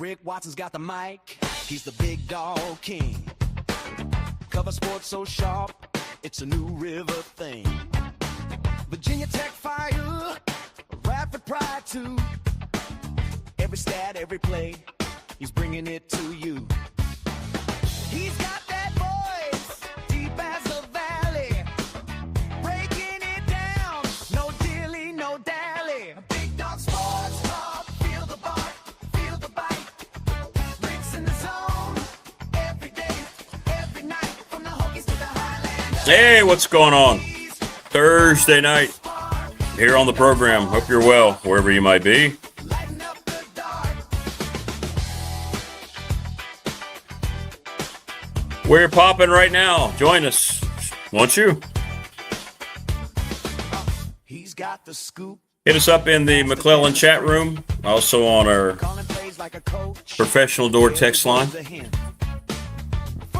Rick Watson's got the mic. He's the big dog king. Cover sports so sharp, it's a new river thing. Virginia Tech fire, rapid pride too. Every stat, every play, he's bringing it to you. He's got that voice, deep as a valley, breaking it down, no dilly, no dally. Big Dog Sports Talk, feel the bark, feel the bite. Rick's in the zone, every day, every night, from the Hokies to the Highlanders. Hey, what's going on? Thursday night here on the program. Hope you're well, wherever you might be. We're popping right now. Join us, won't you? He's got the scoop. Hit us up in the McClellan chat room. Also on our professional door text line. From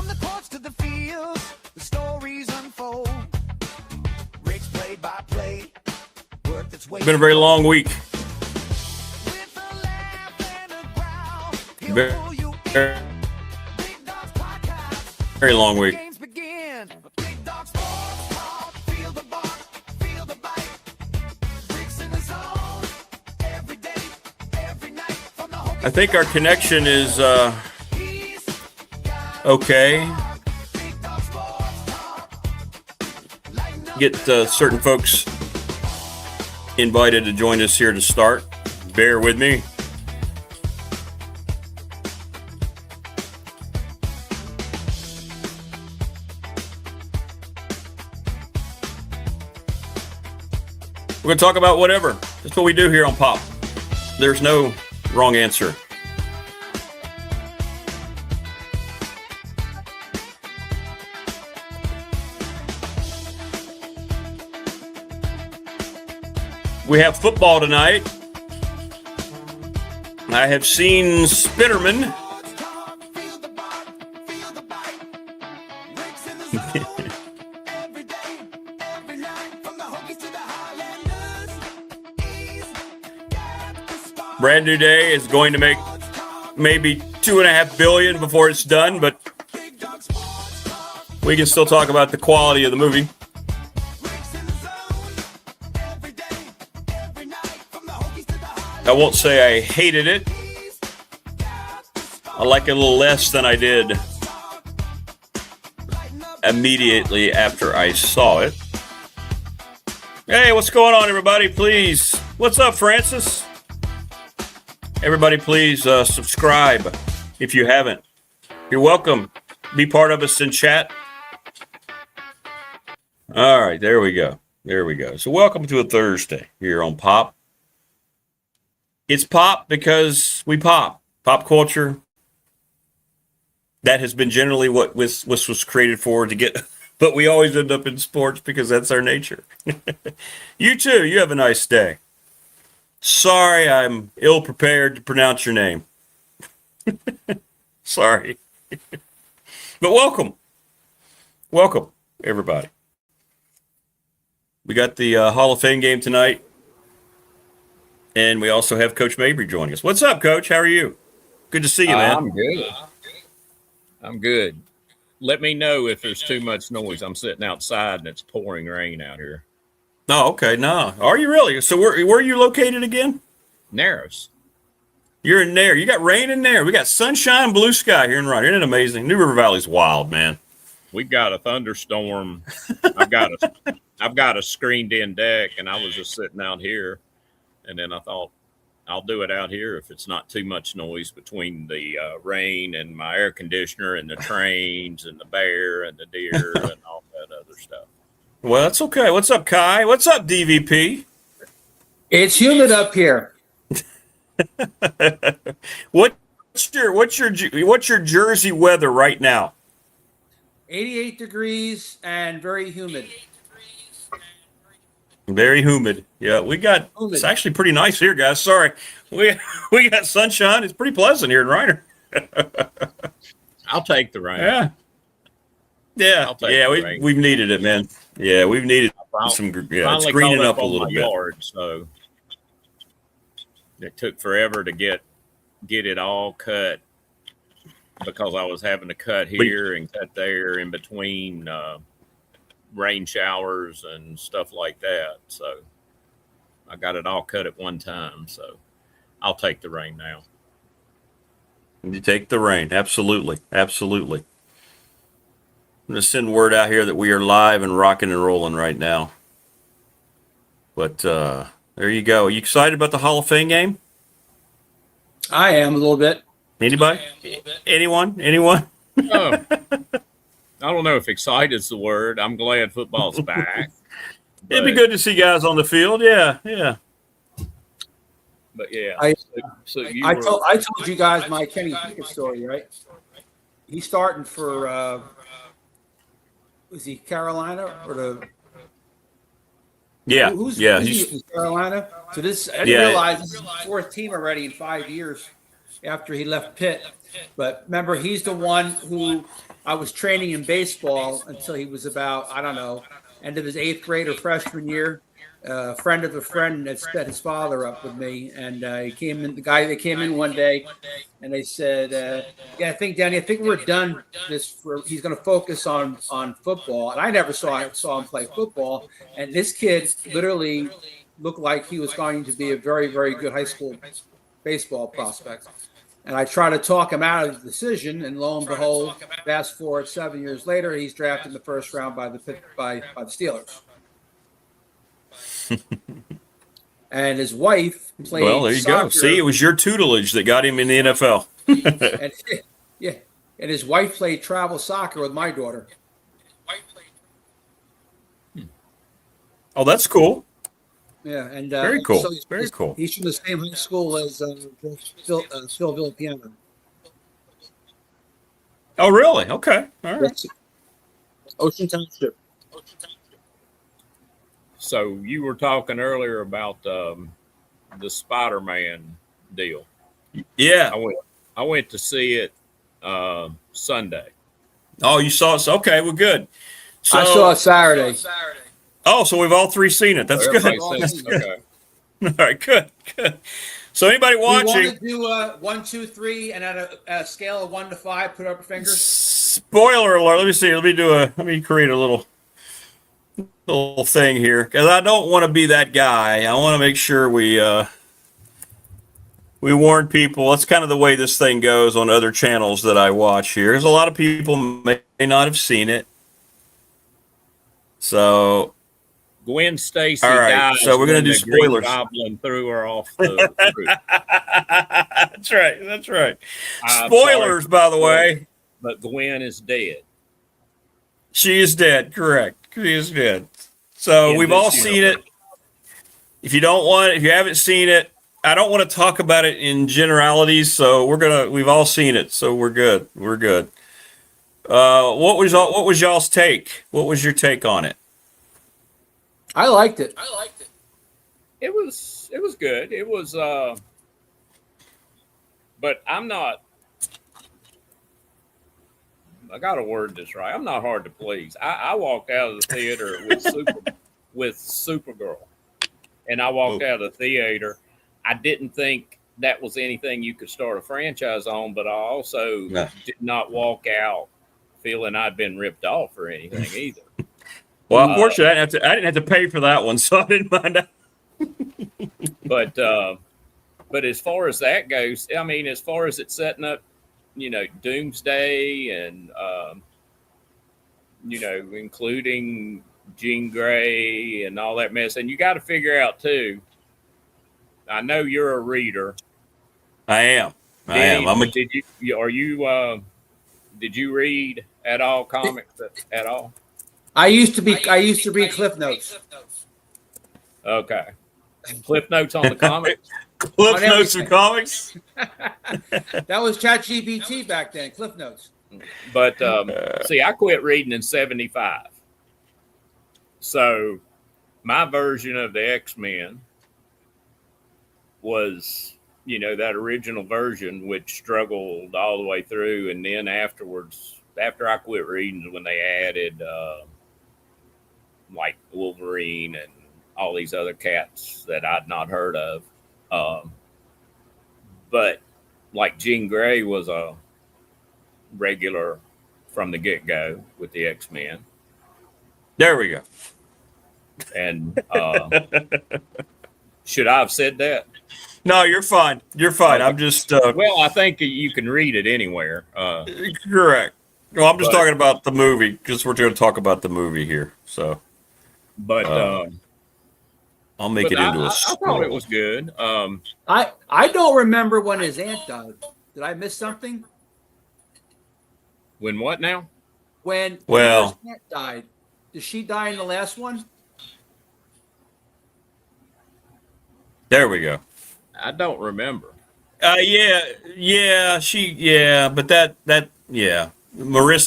the courts to the fields, the stories unfold. Rick's play by play. It's been a very long week. Very long week. I think our connection is okay. Get certain folks invited to join us here to start. Bear with me. We're going to talk about whatever. That's what we do here on Pop. There's no wrong answer. We have football tonight. I have seen Spitterman. Brand new day is going to make maybe $2.5 billion before it's done, but we can still talk about the quality of the movie. I won't say I hated it. I like it a little less than I did immediately after I saw it. Hey, what's going on, everybody? Please, what's up, Francis? Everybody, please subscribe if you haven't. You're welcome. Be part of us in chat. All right, there we go. There we go. So welcome to a Thursday here on Pop. It's Pop because we pop. Pop culture. That has been generally what was created for, to get, but we always end up in sports because that's our nature. You too. You have a nice day. Sorry, I'm ill-prepared to pronounce your name. Sorry. But welcome. Welcome, everybody. We got the Hall of Fame game tonight. And we also have Coach Mabry joining us. What's up, Coach? How are you? Good to see you, man. I'm good. I'm good. Let me know if there's too much noise. I'm sitting outside and it's pouring rain out here. Oh, okay. No. Are you really? So where are you located again? Narrows. You're in Nair. You got rain in there. We got sunshine, blue sky here in Ryan. Isn't it amazing? New River Valley's wild, man. We've got a thunderstorm. I've got a screened-in deck, and I was just sitting out here, and then I thought I'll do it out here if it's not too much noise between the rain and my air conditioner and the trains and the bear and the deer and all that other stuff. Well, that's okay. What's up, Kai? What's up, DVP? It's humid up here. What's your Jersey weather right now? 88 degrees and very humid. Very humid. Yeah, it's actually pretty nice here, guys. Sorry. We got sunshine. It's pretty pleasant here in Reiner. I'll take the rain. Yeah. We've needed it, man. Yeah, we've needed some. Yeah, it's greening up a little bit. Yard, so it took forever to get get it all cut because I was having to cut here and cut there in between rain showers and stuff like that. So I got it all cut at one time. So I'll take the rain now. You take the rain. Absolutely. Absolutely. I'm going to send word out here that we are live and rocking and rolling right now. But there you go. Are you excited about the Hall of Fame game? I am a little bit. Anybody? Anyone? Oh, I don't know if excited is the word. I'm glad football's back. It'd be good to see guys on the field. Yeah. But yeah, I I told you guys my Kenny Pickett story, right? He's starting for was he Carolina or the? Yeah. Who's He's Carolina? So this I didn't realize this is the fourth team already in 5 years after he left Pitt. But remember, he's the one who I was training in baseball until he was about, I don't know, end of his 8th grade or freshman year. A friend of a friend that set his father up with me, and he came in. They came in one day, and they said, "Yeah, I think Danny, I think we're done. He's going to focus on football." And I never saw him play football. And this kid literally looked like he was going to be a very, very good high school baseball prospect. And I tried to talk him out of the decision, and lo and behold, fast forward 7 years later, he's drafted in the first round by the Steelers. And his wife played. Well, there you soccer. go. See, it was your tutelage that got him in the NFL. And his wife played travel soccer with my daughter. Oh, that's cool. Yeah, and very cool. So very cool. He's from the same high school as Phil Villapiano. Oh, really? Okay. All right. Ocean Township. So you were talking earlier about the Spider-Man deal. Yeah. I went to see it Sunday. Oh, you saw it? Okay, well, good. So, I saw it Saturday. Oh, so we've all three seen it. That's good. Okay. All right, good. So anybody watching? We want to do 1, 2, 3, and at a scale of 1 to 5, put up your fingers. Spoiler alert. Let me see. Let me create a little thing here, because I don't want to be that guy. I want to make sure we warn people. That's kind of the way this thing goes on other channels that I watch here. There's a lot of people may not have seen it. So Gwen Stacy all right, dies. so we're going to do the Green spoilers. Goblin threw her off the roof. That's right. Spoilers, by the way. But Gwen is dead. She is dead. Correct. She is dead. So we've all seen it. If you haven't seen it, I don't want to talk about it in generalities. So we've all seen it. So we're good. We're good. What was y'all's take? What was your take on it? I liked it. It was good. It was but I'm not. I got to word this right. I'm not hard to please. I walked out of the theater with Supergirl, and I walked out of the theater. I didn't think that was anything you could start a franchise on, but I also did not walk out feeling I'd been ripped off or anything either. Well, unfortunately, I didn't have to pay for that one, so I didn't mind that. But as far as that goes, I mean, as far as it's setting up, Doomsday and, including Jean Grey and all that mess. And you got to figure out, too, I know you're a reader. I am. Did you read at all comics at all? I used to read Cliff Notes. Okay. Cliff Notes on the comics? Cliff Notes of comics? That was ChatGPT back then, Cliff Notes. But see, I quit reading in 1975. So my version of the X-Men was, that original version, which struggled all the way through. And then afterwards, after I quit reading, when they added like Wolverine and all these other cats that I'd not heard of. But like Jean Grey was a regular from the get-go with the X-Men. There we go. And should I have said that? No, you're fine. You're fine. Okay. I'm just Well, I think you can read it anywhere. correct. No, I'm just talking about the movie because we're going to talk about the movie here. So, but I'll make it into a. I thought it was good. I don't remember when his aunt died. Did I miss something? When what now? When Well, his aunt died. Did she die in the last one? there we go. I don't remember. But Marissa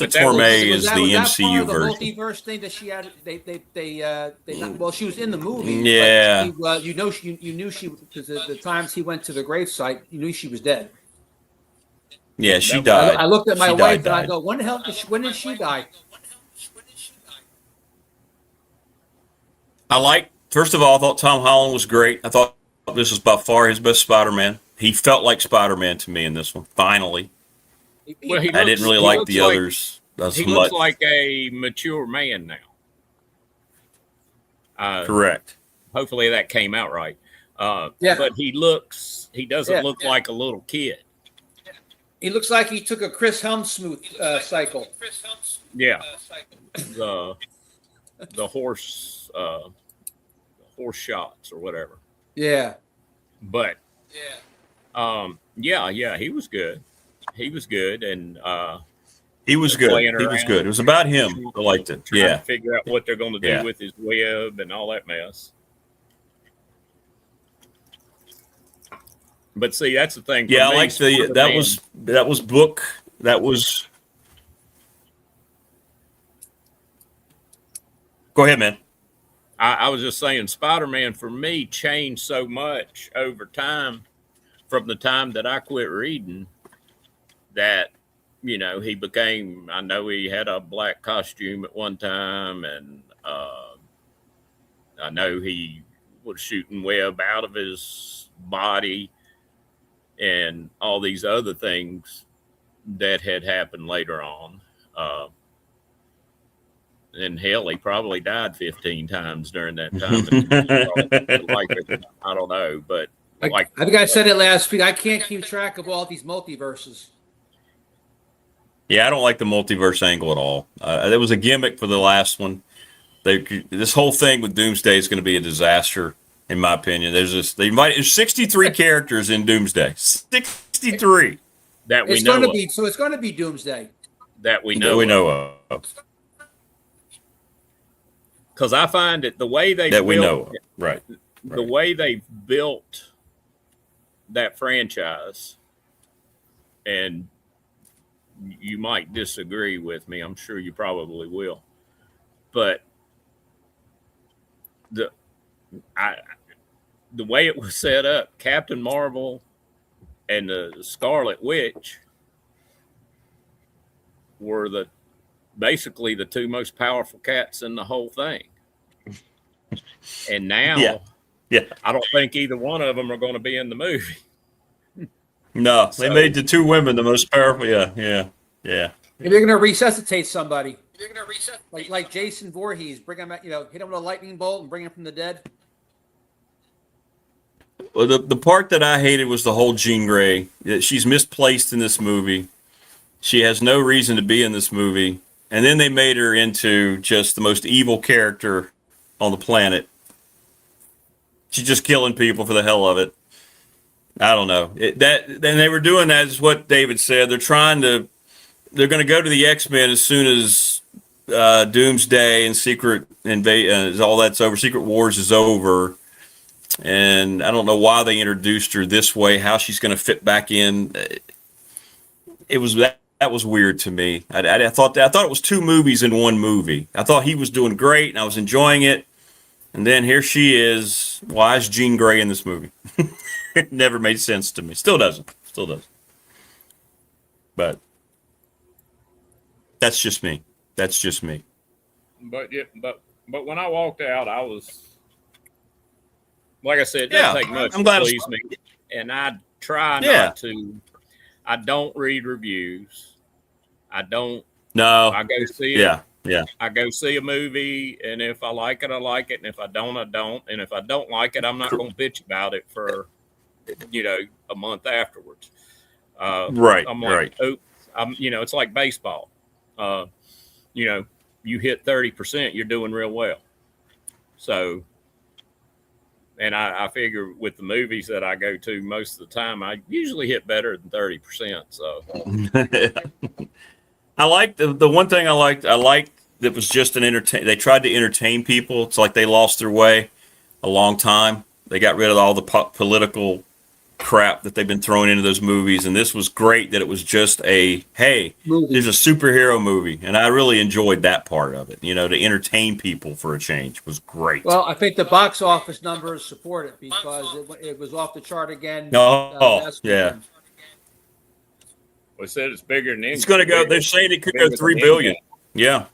But that was- Tomei Was is that- the was that MCU part of the version. multiverse thing that she had? Well, she was in the movie. Yeah. But you knew she because the times he went to the gravesite, you knew she was dead. Yeah, she I died. I looked at my She wife died. and I go, "When the hell? When did she die?" First of all, I thought Tom Holland was great. I thought this was by far his best Spider-Man. He felt like Spider-Man to me in this one. Finally, Well, I didn't really like the others. He looks like a mature man now. Correct. Hopefully that came out right. Yeah. But he doesn't look like a little kid. He looks like he took a Chris Helmsmuth cycle. Yeah. The horse shots or whatever. Yeah. But he was good. He was good, and He was good. playing He was around. good. It was about him. I liked it. trying Yeah. to figure out what they're going to do Yeah. with his web and all that mess. But see, that's the thing. for Yeah, I me, like Spider-Man- that was book. That was. Go ahead, man. I was just saying, Spider-Man for me changed so much over time from the time that I quit reading that, he became, I know he had a black costume at one time, and I know he was shooting web out of his body and all these other things that had happened later on. And hell, he probably died 15 times during that time. I don't know, but I think I said it last week. I can't keep track of all these multiverses. Yeah, I don't like the multiverse angle at all. There was a gimmick for the last one. This whole thing with Doomsday is going to be a disaster, in my opinion. There's 63 characters in Doomsday. 63 that we It's know going to of. be so. It's going to be Doomsday. That we that know we of. know of. Because I find it the way they That we know built, of. Right. the way they built that franchise, and you might disagree with me. I'm sure you probably will, but the way it was set up, Captain Marvel and the Scarlet Witch were basically the two most powerful cats in the whole thing. And now, Yeah. I don't think either one of them are going to be in the movie. No, they So- made the two women the most powerful. Yeah. Maybe they're going to resuscitate somebody. Like Jason Voorhees, bring him, hit him with a lightning bolt and bring him from the dead. Well, the part that I hated was the whole Jean Grey. She's misplaced in this movie. She has no reason to be in this movie. And then they made her into just the most evil character on the planet. She's just killing people for the hell of it. I don't know. Then they were doing that, is what David said. They're going to go to the X-Men as soon as Doomsday and Secret all that's over. Secret Wars is over. And I don't know why they introduced her this way, how she's going to fit back in. That was weird to me. I thought it was two movies in one movie. I thought he was doing great and I was enjoying it. And then here she is. Why is Jean Grey in this movie? It never made sense to me. Still doesn't. But that's just me. But when I walked out, I was, like I said, it doesn't take much I'm glad to it's- please me. And I try Yeah. not to. I don't read reviews. I don't. No. I go see it. Yeah. Yeah. I go see a movie, and if I like it, I like it, and if I don't, I don't. And if I don't like it, I'm not going to bitch about it for, a month afterwards. Right. I'm like, Right. oh, it's like baseball. You hit 30%, you're doing real well. So, and I figure with the movies that I go to most of the time, I usually hit better than 30%. So, I like the one thing I liked that was just an entertain. They tried to entertain people. It's like they lost their way a long time. They got rid of all the political crap that they've been throwing into those movies, and this was great that it was just a there's a superhero movie, and I really enjoyed that part of it. To entertain people for a change was great. Well, I think the box office numbers support it because it was off the chart again. Last weekend. They said it's bigger than it's going to go. They're saying it could go $3 billion. Yeah.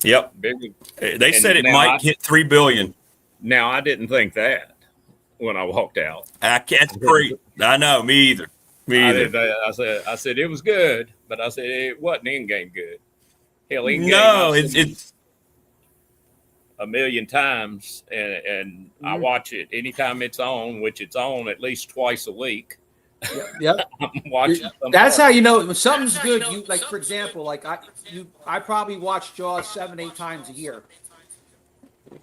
Yep. Bigger. They said it might hit $3 billion. Now I didn't think that when I walked out. That's great. I know. Me either. I said it was good, but I said it wasn't in-game good. Hell, in-game. No, it's a million times, and I watch it anytime it's on, which it's on at least twice a week. Yep. I'm watching. That's how you know when something's good. You like, for example, I probably watch Jaws 7-8 times a year.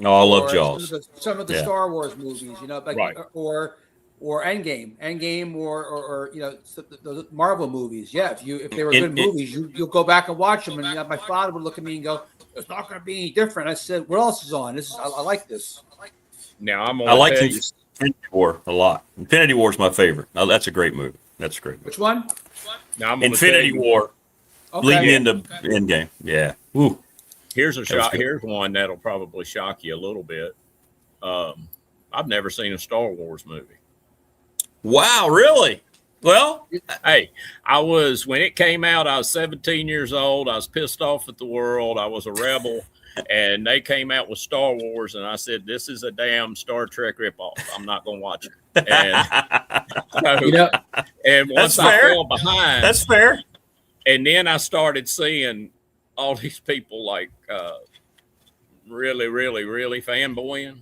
Oh, I love Jaws. Some of the Star Wars movies, right. or Endgame, or the Marvel movies. Yeah, if they were good movies, you'll go back and watch them. And my father would look at me and go, "It's not going to be any different." I said, "What else is on? I like this." Now I like Infinity War a lot. Infinity War is my favorite. Oh, that's a great movie. That's a great movie. Which one? Now Infinity War, leading into Endgame. Yeah. Ooh. Here's a shot. Here's one that'll probably shock you a little bit. I've never seen a Star Wars movie. Wow, really? Well, hey, when it came out, I was 17 years old. I was pissed off at the world. I was a rebel. And they came out with Star Wars, and I said, "This is a damn Star Trek ripoff. I'm not going to watch it." And once I fell behind, that's fair. And then I started seeing all these people like really, really, really fanboying.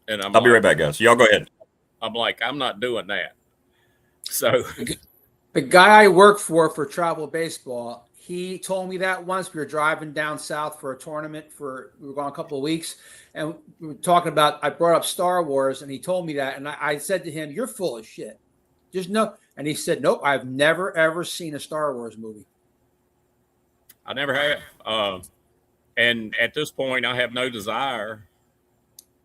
And I'll be right back, guys. Y'all go ahead. I'm like, I'm not doing that. So the guy I work for travel baseball, he told me that once. We were driving down south for a tournament we were gone a couple of weeks, and we were talking about, I brought up Star Wars, and he told me that, and I said to him, "You're full of shit. Just no." And he said, "Nope, I've never ever seen a Star Wars movie." I never have. And at this point, I have no desire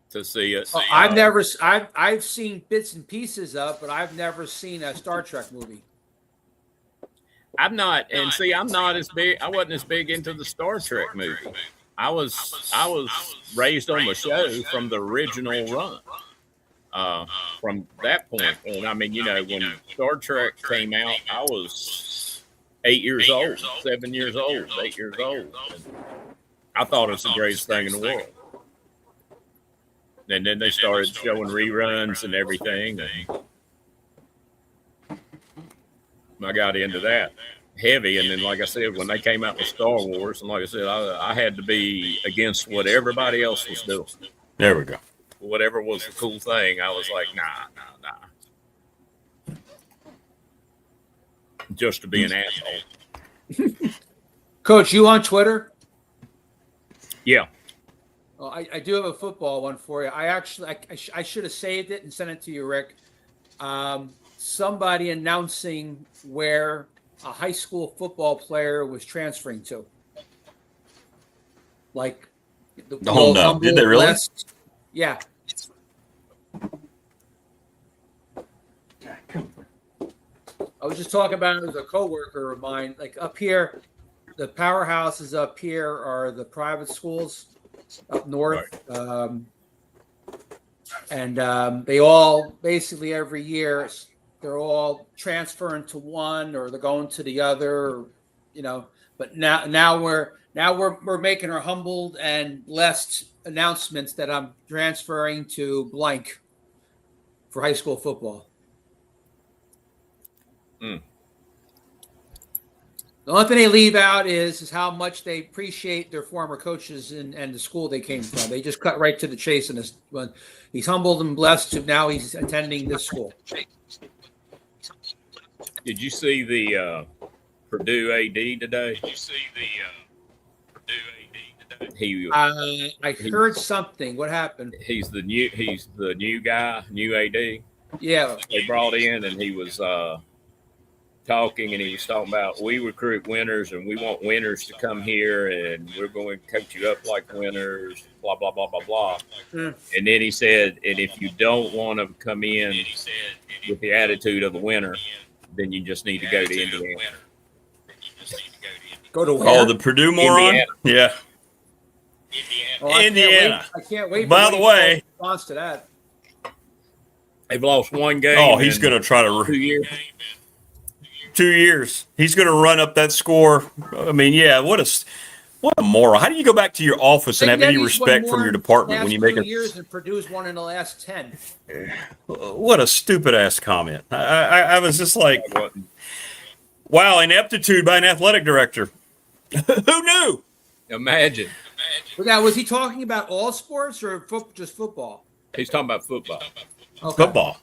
to see it. I've seen bits and pieces of, but I've never seen a Star Trek movie. I'm not as big. I wasn't as big into the Star Trek movie. I was raised on the show from the original run. From that point on, I mean, when Star Trek came out, I was 8 years old, 7 years old, 8 years old. And I thought it was the greatest thing in the world. And then they started showing reruns and everything. And I got into that heavy. And then, like I said, when they came out with Star Wars, and like I said, I had to be against what everybody else was doing. There we go. Whatever was the cool thing, I was like, nah. Just to be an asshole. Coach, you on Twitter? Yeah. Well, I do have a football one for you. I should have saved it and sent it to you, Rick. Somebody announcing where a high school football player was transferring to. Like, no. Did they really? Yeah. I was just talking about it with a coworker of mine. Like, up here, the powerhouses up here are the private schools up north. Right. And they all basically every year they're all transferring to one or they're going to the other, But now we're making our humbled and blessed announcements that I'm transferring to blank for high school football. Mm. The only thing they leave out is how much they appreciate their former coaches and the school they came from. They just cut right to the chase. And when he's humbled and blessed to now he's attending this school. Did you see the Purdue AD today? I heard something. What happened? He's the new guy, new AD. Yeah. They brought in, and he was talking, and he was talking about, we recruit winners, and we want winners to come here, and we're going to coach you up like winners, blah, blah, blah, blah, blah. And then he said, and if you don't want to come in with the attitude of a winner, then you just need to go to Indiana. Go to where? Oh, the Purdue moron? Indiana. Yeah. Oh, Indiana. I can't wait. By the way, response to that. They've lost one game. Oh, he's going to try to 2 years. 2 years. He's going to run up that score. I mean, yeah, what a moron. How do you go back to your office and have any respect from your department when you make 2 years and Purdue's won in the last 10? What a stupid ass comment. I was just like, wow, ineptitude by an athletic director. Who knew? Imagine. But now, was he talking about all sports or just football? He's talking about football. Okay. Football.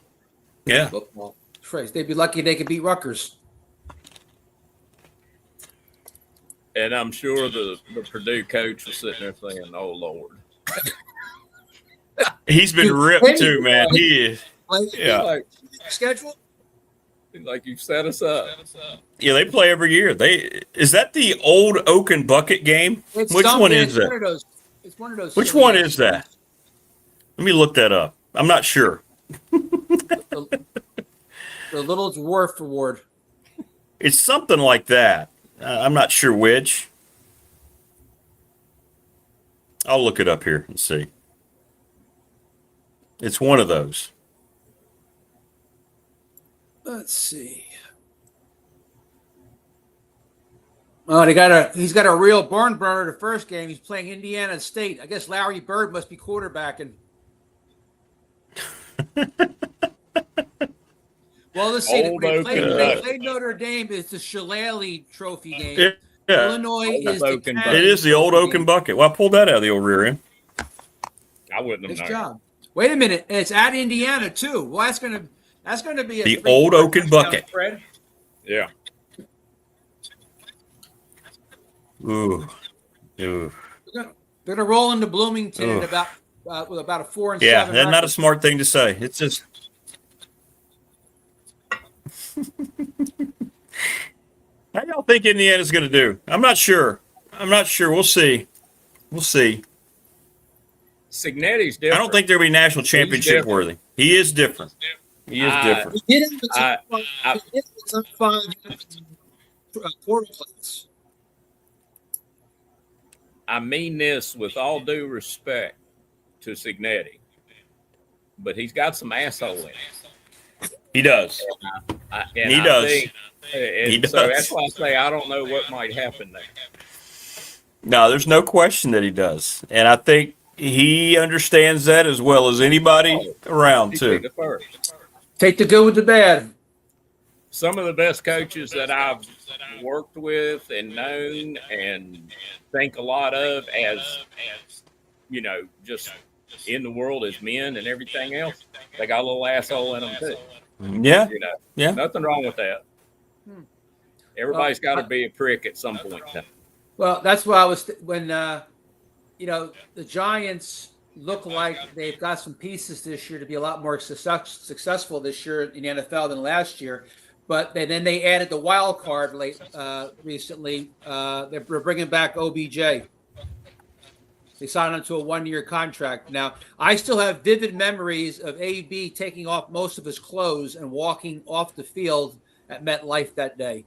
Yeah. Football. Christ, they'd be lucky they could beat Rutgers. And I'm sure the Purdue coach was sitting there saying, "Oh Lord." He's been ripped too, man. He is. Yeah. Like, Schedule? like you set us up. Yeah, they play every year. Is that the old Oak and Bucket game? Which one is that? It's one of those. Which one is that? Let me look that up. I'm not sure. The Little Dwarf Award. It's something like that. I'm not sure which. I'll look it up here and see. It's one of those. Let's see. Oh, he's got a real barn burner the first game. He's playing Indiana State. I guess Larry Bird must be quarterbacking. Well, let's see. They played Notre Dame. It's the Shillelagh Trophy game. Yeah. Illinois is it is the old Oak and Bucket. Well, I pulled that out of the old rear end. I wouldn't have known. Job. Wait a minute. It's at Indiana too. Well, that's gonna be the old Oak and Bucket. Spread. Yeah. Ooh. They're gonna roll into Bloomington at about with about a 4-7. Yeah, that's not a smart thing to say. It's just. How y'all think Indiana's going to do? I'm not sure. We'll see. Signetti's different. I don't think they'll be national championship worthy. He is different. He is different. He did have some fun portal plates. I mean this with all due respect to Signetti, but he's got some asshole in him. He does. He does. So that's why I say I don't know what might happen there. No, there's no question that he does. And I think he understands that as well as anybody around, too. Take the good with the bad. Some of the best coaches that I've worked with and known and think a lot of as, just in the world as men and everything else, they got a little asshole in them, too. Yeah. Yeah. Nothing wrong with that. Everybody's got to be a prick at some point. Well, that's why I was when the Giants look like they've got some pieces this year to be a lot more successful this year in the NFL than last year. But then they added the wild card recently. They're bringing back OBJ. They signed him to a 1-year contract. Now, I still have vivid memories of AB taking off most of his clothes and walking off the field at MetLife that day.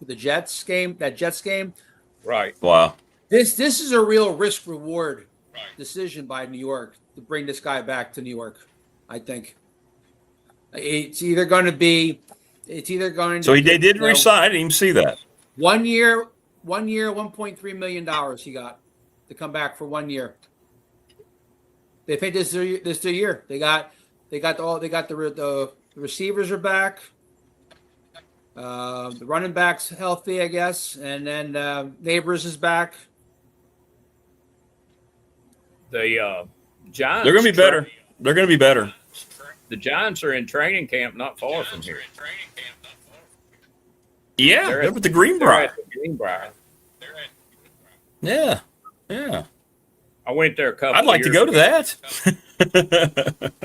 The Jets game. Right. Wow. This is a real risk-reward decision by New York to bring this guy back to New York, I think. It's either going to. So they did resign. I didn't even see that. 1 year, $1.3 million he got to come back for 1 year. They think this is their year. The receivers are back. The running back's healthy, I guess, and then Neighbors is back. The Giants. They're going to be better. They're going to be better. The Giants are in training camp not far from here. Yeah, they're at the Greenbrier. Yeah. I went there a couple. I'd like to go to that.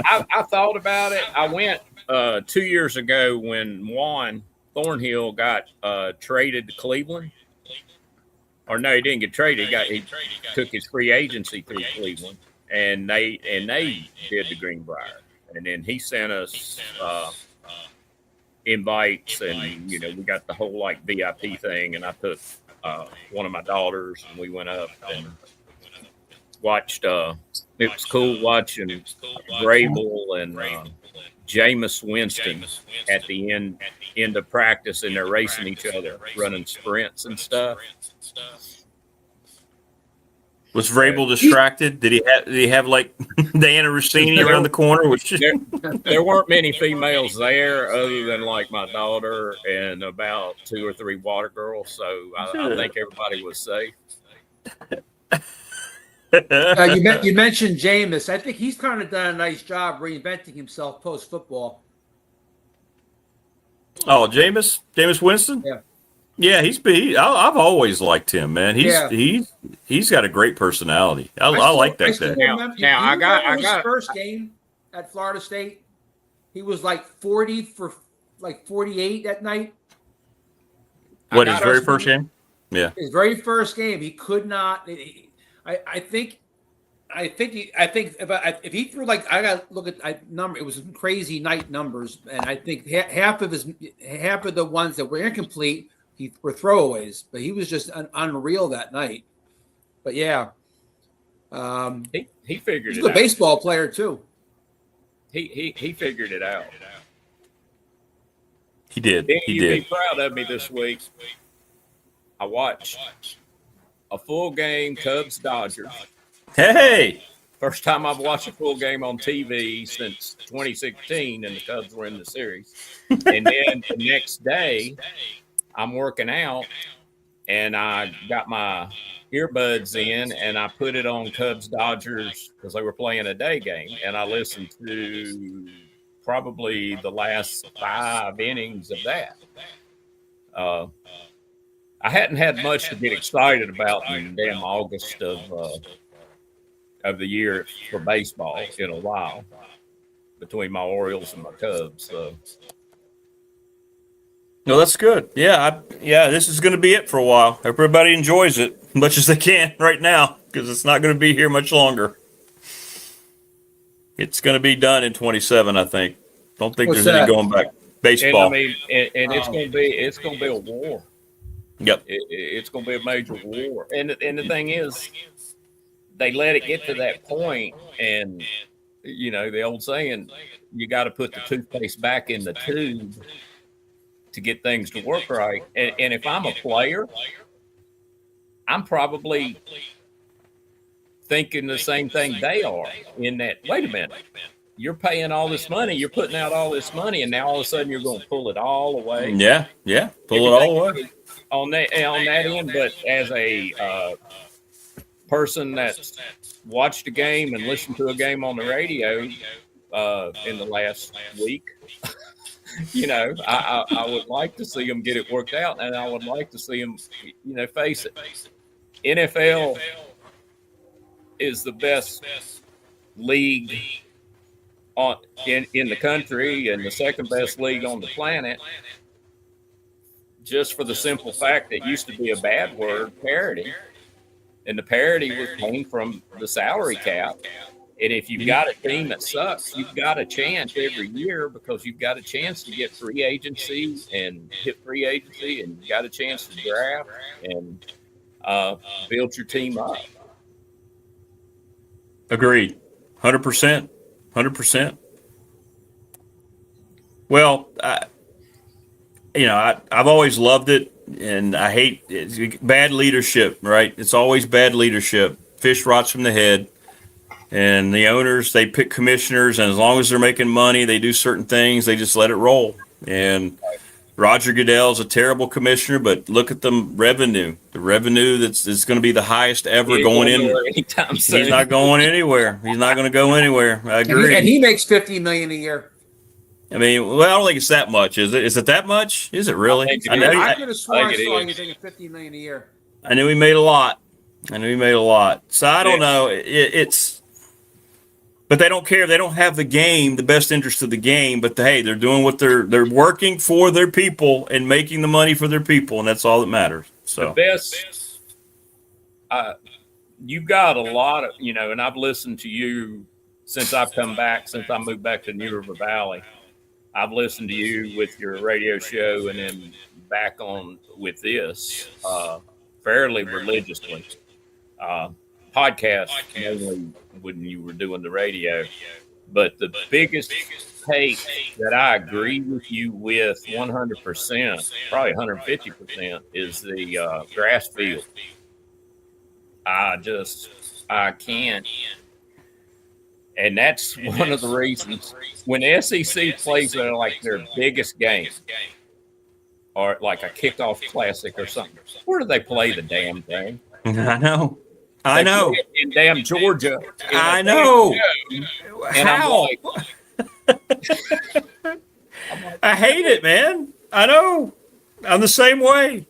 I thought about it. I went 2 years ago when Juan Thornhill got traded to Cleveland. Or no, he didn't get traded. He took his free agency through Cleveland, and they did the Greenbrier, and then he sent us invites, and we got the whole like VIP thing, and I took one of my daughters, and we went up and watched. It was cool watching Vrabel and Jameis Winston at the end of practice, and they're racing each other, running sprints and stuff. Was Vrabel distracted? Did he have like Diana Rossini around the corner? There weren't many females there other than like my daughter and about 2 or 3 water girls. So I think everybody was safe. You mentioned Jameis. I think he's kind of done a nice job reinventing himself post football. Oh, Jameis Winston. Yeah, I've always liked him, man. He's got a great personality. I like that guy. Now I got his first game at Florida State. He was like 40 for like 48 that night. What, his very first game? Yeah, his very first game. He could not. I think if he threw like, I got to look at number. It was crazy night numbers, and I think half of the ones that were incomplete were throwaways. But he was just unreal that night. But yeah, he figured he's it a out. baseball player too. He figured it out. He did. You'd be proud of me this week. I watched a full game Cubs Dodgers. Hey! First time I've watched a full game on TV since 2016, and the Cubs were in the series. And then the next day, I'm working out, and I got my earbuds in, and I put it on Cubs Dodgers because they were playing a day game, and I listened to probably the last 5 innings of that. I hadn't had much to get excited about in damn August of the year for baseball in a while, between my Orioles and my Cubs. So. No, that's good. Yeah, this is going to be it for a while. Everybody enjoys it as much as they can right now because it's not going to be here much longer. It's going to be done in 27, I think. Don't think there's any going back. Baseball. And it's going to be a war. Yep. It's going to be a major war. And the thing is, they let it get to that point, and the old saying, you got to put the toothpaste back in the tube to get things to work right. And if I'm a player, I'm probably thinking the same thing they are, in that, wait a minute, you're paying all this money, you're putting out all this money, and now all of a sudden you're going to pull it all away. Yeah, pull it all away. On that end, but as a person that's watched a game and listened to a game on the radio in the last week, I would like to see them get it worked out, and I would like to see them, face it. NFL is the best league in the country and the second best league on the planet, just for the simple fact that it used to be a bad word, parity. And the parity came from the salary cap. And if you've got a team that sucks, you've got a chance every year, because you've got a chance to get free agency and hit free agency, and you've got a chance to draft and build your team up. Agreed. 100%. 100%. Well, I've always loved it, and I hate it. Bad leadership, right? It's always bad leadership. Fish rots from the head. And the owners, they pick commissioners, and as long as they're making money, they do certain things. They just let it roll. And Roger Goodell's a terrible commissioner, but look at the revenue. The revenue that's going to be the highest ever going in. Anytime soon. He's not going anywhere. He's not going to go anywhere. I agree. And he makes $50 million a year. I mean, well, I don't think it's that much, is it? Is it that much? Is it really? I could have sworn I saw you taking $50 million a year. I knew he made a lot. So I don't know. It's, but they don't care. They don't have the game, the best interest of the game. But hey, they're doing what they're working for their people and making the money for their people, and that's all that matters. So the best. You've got a lot of, and I've listened to you since I've come back, since I moved back to New River Valley. I've listened to you with your radio show and then back on with this fairly religiously. Podcast mainly when you were doing the radio. But the biggest take that I agree with you with 100%, probably 150%, is the grass field. I can't. And that's one of the reasons when the SEC plays their biggest game, or like a kickoff classic or something, where do they play the damn thing? I know. In damn Georgia. I know. And how? I hate it, man. I know. I'm the same way.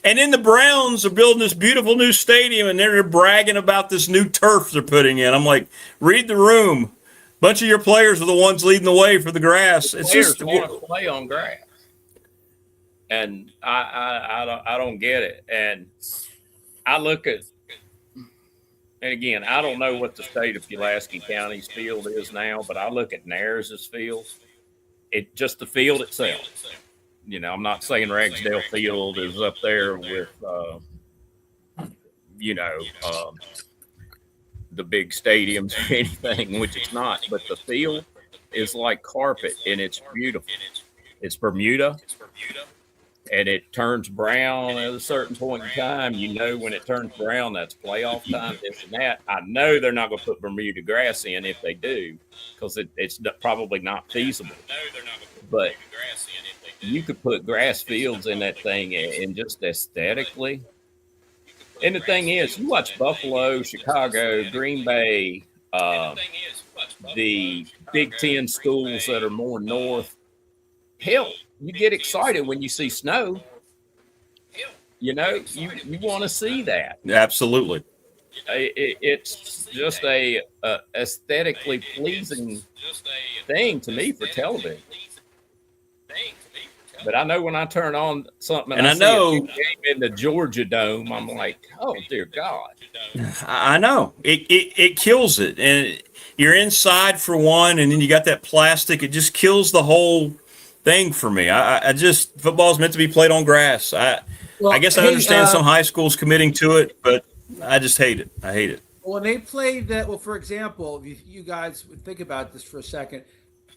And then the Browns are building this beautiful new stadium, and they're bragging about this new turf they're putting in. I'm like, read the room. A bunch of your players are the ones leading the way for the grass. It's Players just want to play on grass, and I don't get it. And I look at, and again, I don't know what the state of Pulaski County's field is now, but I look at Nares's field. It just the field itself. I'm not saying Ragsdale Field is up there with, the big stadiums or anything, which it's not. But the field is like carpet, and it's beautiful. It's Bermuda, and it turns brown at a certain point in time. When it turns brown, that's playoff time, this and that. I know they're not going to put Bermuda grass in if they do, because it's probably not feasible. But you could put grass fields in that thing, and just aesthetically. And the thing is, you watch Buffalo, Chicago, Green Bay, the Big Ten schools that are more north. Hell, you get excited when you see snow. You want to see that. absolutely. It's just a aesthetically pleasing thing to me for television. But I know when I turn on something and I know see a game in the Georgia Dome, I'm like, oh dear God. I know it kills it, and you're inside for one, and then you got that plastic. It just kills the whole thing for me. I just football's meant to be played on grass. I guess I understand some high schools committing to it, but I just hate it. I hate it. When they played that, for example, if you guys would think about this for a second.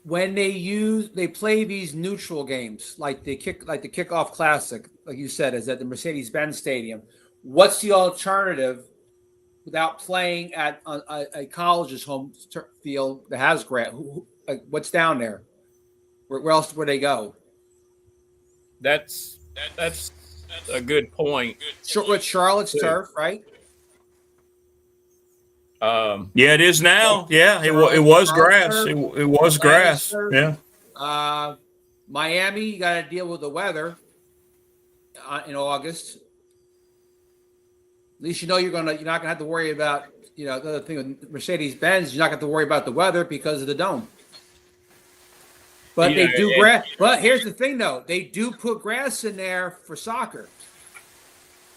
When they play these neutral games like the kickoff classic, like you said, is at the Mercedes-Benz Stadium. What's the alternative without playing at a college's home field that has grass? What's down there? Where else would they go? That's a good point. With Charlotte's turf, right? Yeah, it is now. Yeah, it was grass. It was grass. Yeah. Miami, you got to deal with the weather in August. At least you're not gonna have to worry about the other thing with Mercedes-Benz. You're not going to have to worry about the weather because of the dome. But they do grass. But here's the thing, though: they do put grass in there for soccer.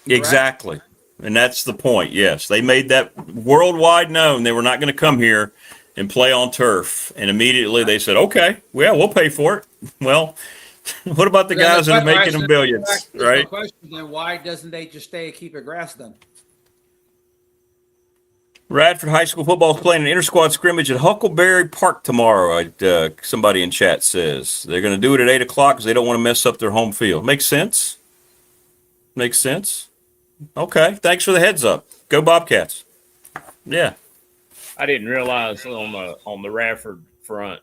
Exactly. Correct? And that's the point. Yes, they made that worldwide known they were not going to come here and play on turf. And immediately they said, okay, well, we'll pay for it. Well, what about the guys that are making them billions, right? Question, then why doesn't they just stay and keep it grass then? Radford High School football is playing an inter-squad scrimmage at Huckleberry Park tomorrow, somebody in chat says. They're going to do it at 8 o'clock because they don't want to mess up their home field. Makes sense. Makes sense. Okay, thanks for the heads up. Go Bobcats. Yeah. I didn't realize on the Radford front,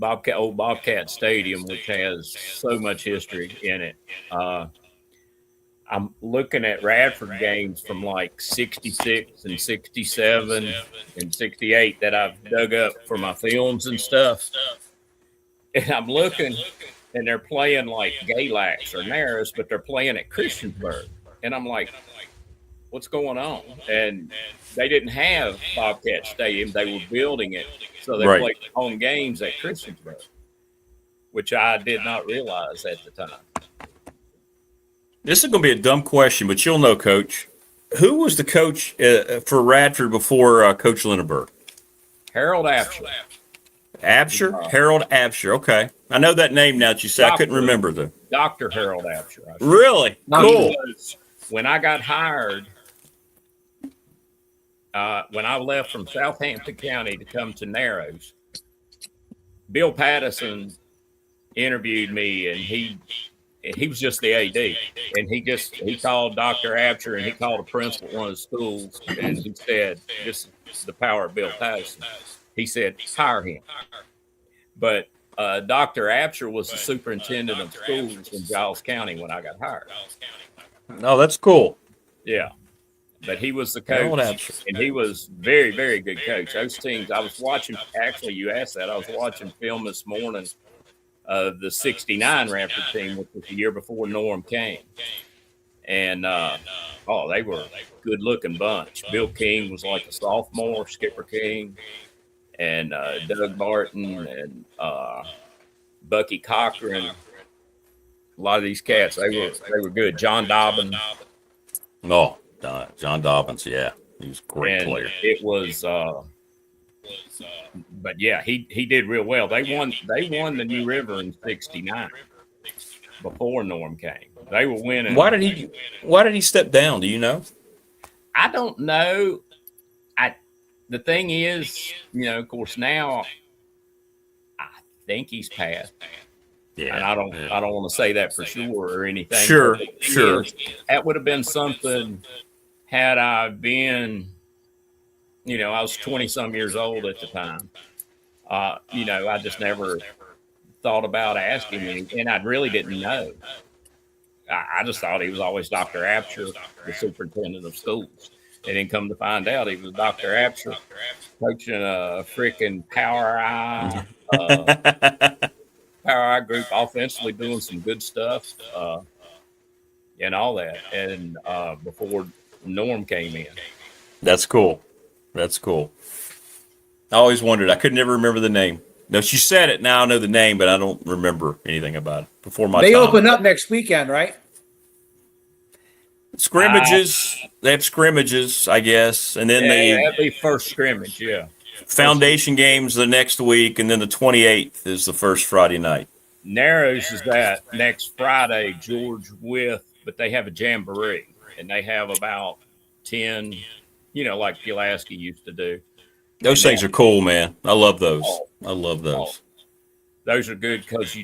old Bobcat Stadium, which has so much history in it. I'm looking at Radford games from like 66 and 67 and 68 that I've dug up for my films and stuff. And I'm looking, and they're playing like Galax or Narrows, but they're playing at Christiansburg. And I'm like, what's going on? And they didn't have Bobcat Stadium. They were building it. So they played home games at Christiansburg, which I did not realize at the time. This is going to be a dumb question, but you'll know, Coach. Who was the coach for Radford before Coach Lindenberg? Harold Absher. Absher? Harold Absher. Okay. I know that name now that you said. I couldn't remember, though. Dr. Harold Absher. Really? Cool. When I got hired, when I left from Southampton County to come to Narrows, Bill Pattison interviewed me, and he was just the AD, and he called Dr. Absher, and he called a principal at one of the schools, and he said, "This is the power of Bill Pattison." He said, "Hire him." But Dr. Absher was the superintendent of schools in Giles County when I got hired. Oh, that's cool. Yeah. But he was the coach, and he was very, very good coach. Those teams, I was watching, actually, you asked that, I was watching film this morning of the 69 Radford team, which was the year before Norm came. And, they were a good-looking bunch. Bill King was like a sophomore, Skipper King, and Doug Barton, and Bucky Cochran. A lot of these cats, they were good. John Dobbin. Oh, John Dobbins, yeah. He was a great player. It was but yeah, he did real well. They won the New River in 69 before Norm came. They were winning. Why did he step down? Do you know? I don't know. The thing is, of course, now I think he's passed. Yeah. And I don't want to say that for sure or anything. Sure. That would have been something had I been, I was 20-some years old at the time. I just never thought about asking him, and I really didn't know. I just thought he was always Dr. Absher, the superintendent of schools. And then come to find out he was Dr. Absher coaching a freaking Power Eye group offensively, doing some good stuff and all that. And before Norm came in. That's cool. I always wondered. I could never remember the name. No, she said it. Now I know the name, but I don't remember anything about it before my time. They open up next weekend, right? Scrimmages. They have scrimmages, I guess, and then that'd be first scrimmage. Yeah. Foundation games the next week, and then the 28th is the first Friday night. Narrows is that next Friday, George but they have a jamboree, and they have about 10, like Pulaski used to do. Those things are cool, man. I love those. Those are good because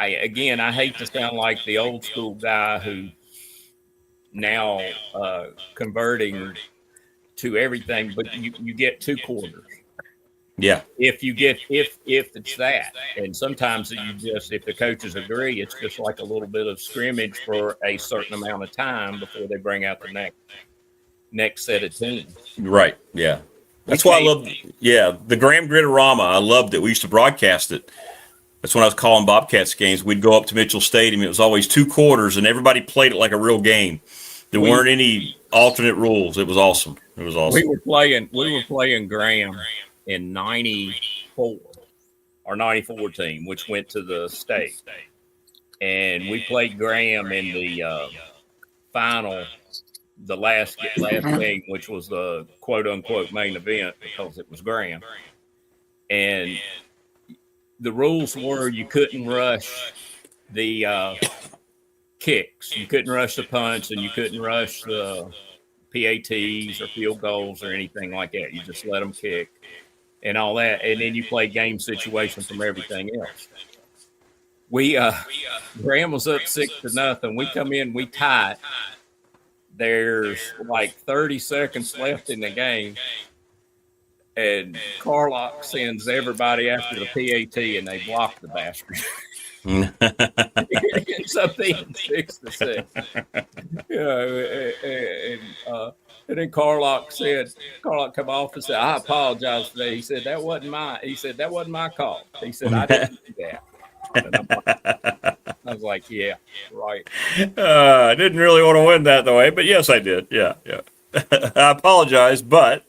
I hate to sound like the old school guy who now converting to everything, but you get 2 quarters. Yeah. If it's that, and sometimes if the coaches agree, it's just like a little bit of scrimmage for a certain amount of time before they bring out the next set of teams. Right. Yeah. That's why I love. Yeah, the Graham Gritterama. I loved it. We used to broadcast it. That's when I was calling Bobcats games. We'd go up to Mitchell Stadium. It was always 2 quarters, and everybody played it like a real game. There weren't any alternate rules. It was awesome. We were playing Graham in 94, our 94 team, which went to the state. And we played Graham in the final, the last game, which was the quote-unquote main event because it was Graham. And the rules were you couldn't rush the kicks. You couldn't rush the punch, and you couldn't rush the PATs or field goals or anything like that. You just let them kick and all that. And then you play game situation from everything else. Graham was up 6-0. We come in, we tie it. There's like 30 seconds left in the game. and Carlock sends everybody after the PAT, and they block the bastard. It ends up being 6-6. And then Carlock come off and said, "I apologize today." He said, that wasn't my call. He said, "I didn't do that." I was like, "Yeah, right." I didn't really want to win that the way, but yes, I did. Yeah. I apologize, but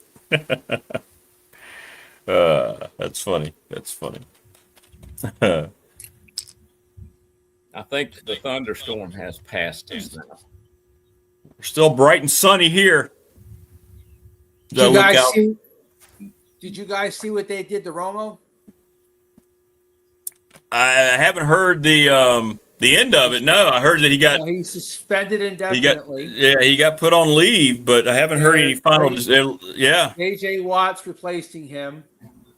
that's funny. I think the thunderstorm has passed us now. We're still bright and sunny here. Did you guys see what they did to Romo? I haven't heard the end of it. No, I heard that he's suspended indefinitely. He got put on leave, but I haven't heard any final. Yeah, J.J. Watt's replacing him,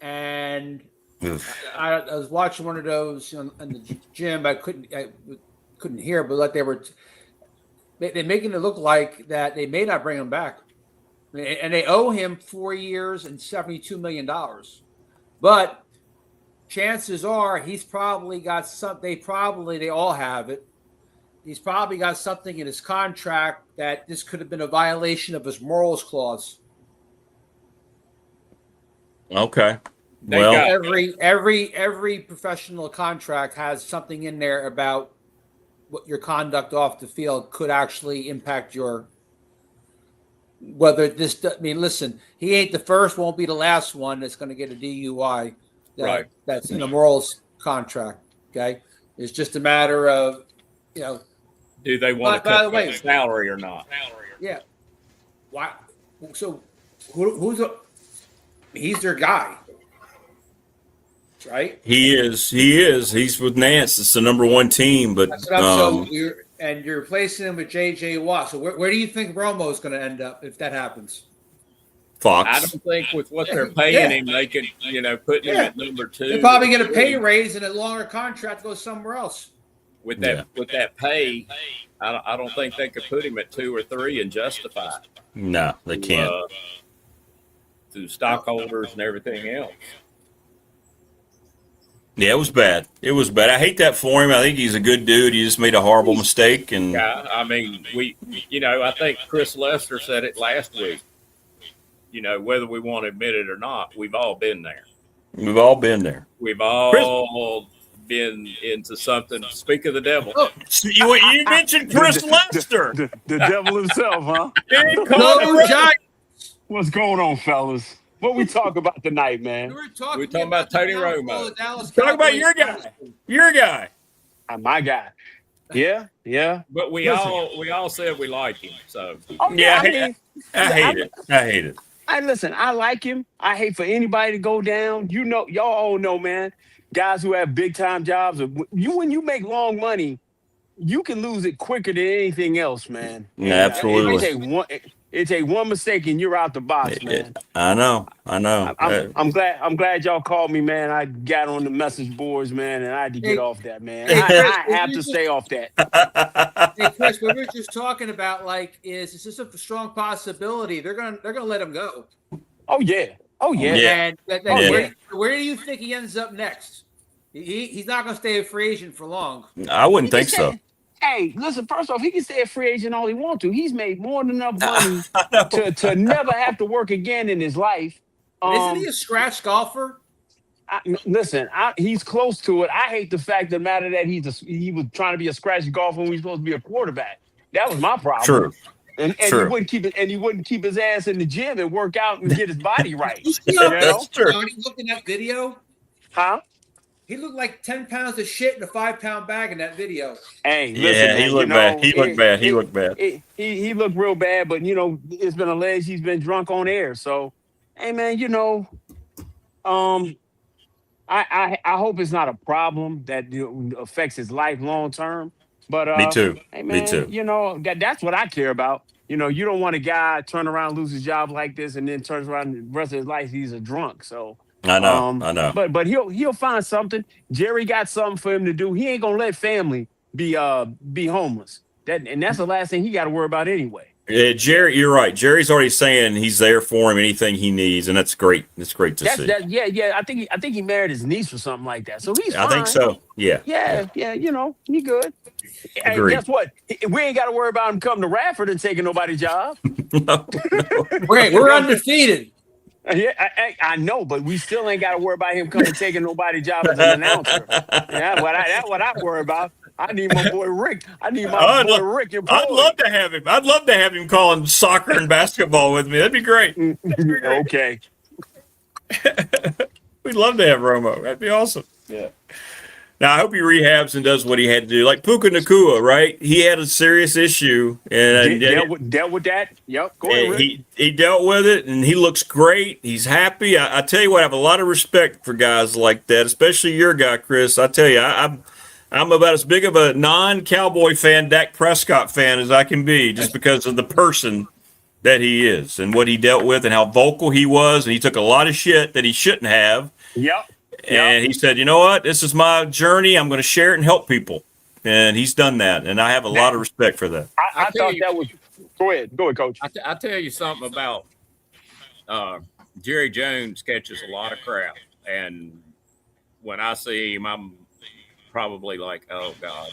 and I was watching one of those in the gym. I couldn't hear, but like they're making it look like that they may not bring him back, and they owe him 4 years and $72 million. But chances are he's probably got something. They all have it. He's probably got something in his contract that this could have been a violation of his morals clause. Okay. Well, every professional contract has something in there about what your conduct off the field could actually impact your. Whether this, I mean, listen, he ain't the first, won't be the last one that's going to get a DUI. Right. That's in a morals contract. Okay, it's just a matter of, do they want to cut the salary or not? Yeah. Why? So, he's their guy. Right? He is. He's with Nance. It's the number one team, but you're replacing him with J.J. Watt. So where do you think Romo is going to end up if that happens? Fox. I don't think with what they're paying him, they could, put him at number 2. They're probably get a pay raise and a longer contract goes somewhere else. With that pay, I don't think they could put him at 2 or 3 and justify it. No, they can't. To stockholders and everything else. Yeah, it was bad. I hate that for him. I think he's a good dude. He just made a horrible mistake. And yeah, I mean, I think Chris Lester said it last week. Whether we want to admit it or not, we've all been there. We've all been there. We've all been into something. Speak of the devil. Oh, you mentioned Chris Lester. The devil himself, huh? What's going on, fellas? What we talk about tonight, man? We're talking about Tony Romo. Talk about your guy. Your guy. My guy. Yeah. But we all said we like him. So I hate it. Listen, I like him. I hate for anybody to go down. Y'all all know, man. Guys who have big time jobs, when you make long money, you can lose it quicker than anything else, man. Yeah, absolutely. It take one mistake and you're out the box, man. I know. I'm glad y'all called me, man. I got on the message boards, man, and I had to get off that, man. I have to stay off that. Hey, Chris, what we were just talking about, is this a strong possibility? They're gonna let him go. Oh yeah. And where do you think he ends up next? He's not gonna stay a free agent for long. I wouldn't think so. Hey, listen, first off, he can stay a free agent all he wants to. He's made more than enough money to never have to work again in his life. Isn't he a scratch golfer? He's close to it. I hate the fact of the matter that he was trying to be a scratch golfer when he's supposed to be a quarterback. That was my problem. True. And he wouldn't keep it, and he wouldn't keep his ass in the gym and work out and get his body right. That's true. Looking at that video? Huh? He looked like 10 pounds of shit in a 5-pound bag in that video. Hey, listen, he looked bad. He looked bad. He looked real bad, but it's been alleged he's been drunk on air. So, hey, man, I hope it's not a problem that affects his life long term. But me too. Hey, man, me too. That's what I care about. You don't want a guy turn around, lose his job like this, and then turns around the rest of his life he's a drunk. So. I know. But he'll find something. Jerry got something for him to do. He ain't gonna let family be homeless. That's the last thing he got to worry about anyway. Jerry, you're right. Jerry's already saying he's there for him, anything he needs, and that's great. It's great to see. Yeah. I think he married his niece or something like that. So he's I fine. think so. Yeah. Yeah. He good. And Agreed. guess what? We ain't got to worry about him coming to Radford and taking nobody's job. No. We're undefeated. Yeah, I know, but we still ain't got to worry about him coming taking nobody's job as an announcer. Yeah, that's what I worry about. I need my boy Rick. Rick employed. I'd love to have him. I'd love to have him calling soccer and basketball with me. That'd be great. Okay. We'd love to have Romo. That'd be awesome. Yeah. Now I hope he rehabs and does what he had to do. Like Puka Nacua, right? He had a serious issue and dealt with that. Yep. Go ahead, Rick. He dealt with it and he looks great. He's happy. I tell you what, I have a lot of respect for guys like that, especially your guy, Chris. I tell you, I'm about as big of a non-Cowboy fan, Dak Prescott fan as I can be, just because of the person that he is and what he dealt with and how vocal he was. And he took a lot of shit that he shouldn't have. Yep. And he said, you know what? This is my journey. I'm going to share it and help people. And he's done that. And I have a lot of respect for that. I thought that was – go ahead, Coach. I tell you something about Jerry Jones catches a lot of crap. And when I see him, I'm probably like, oh, God,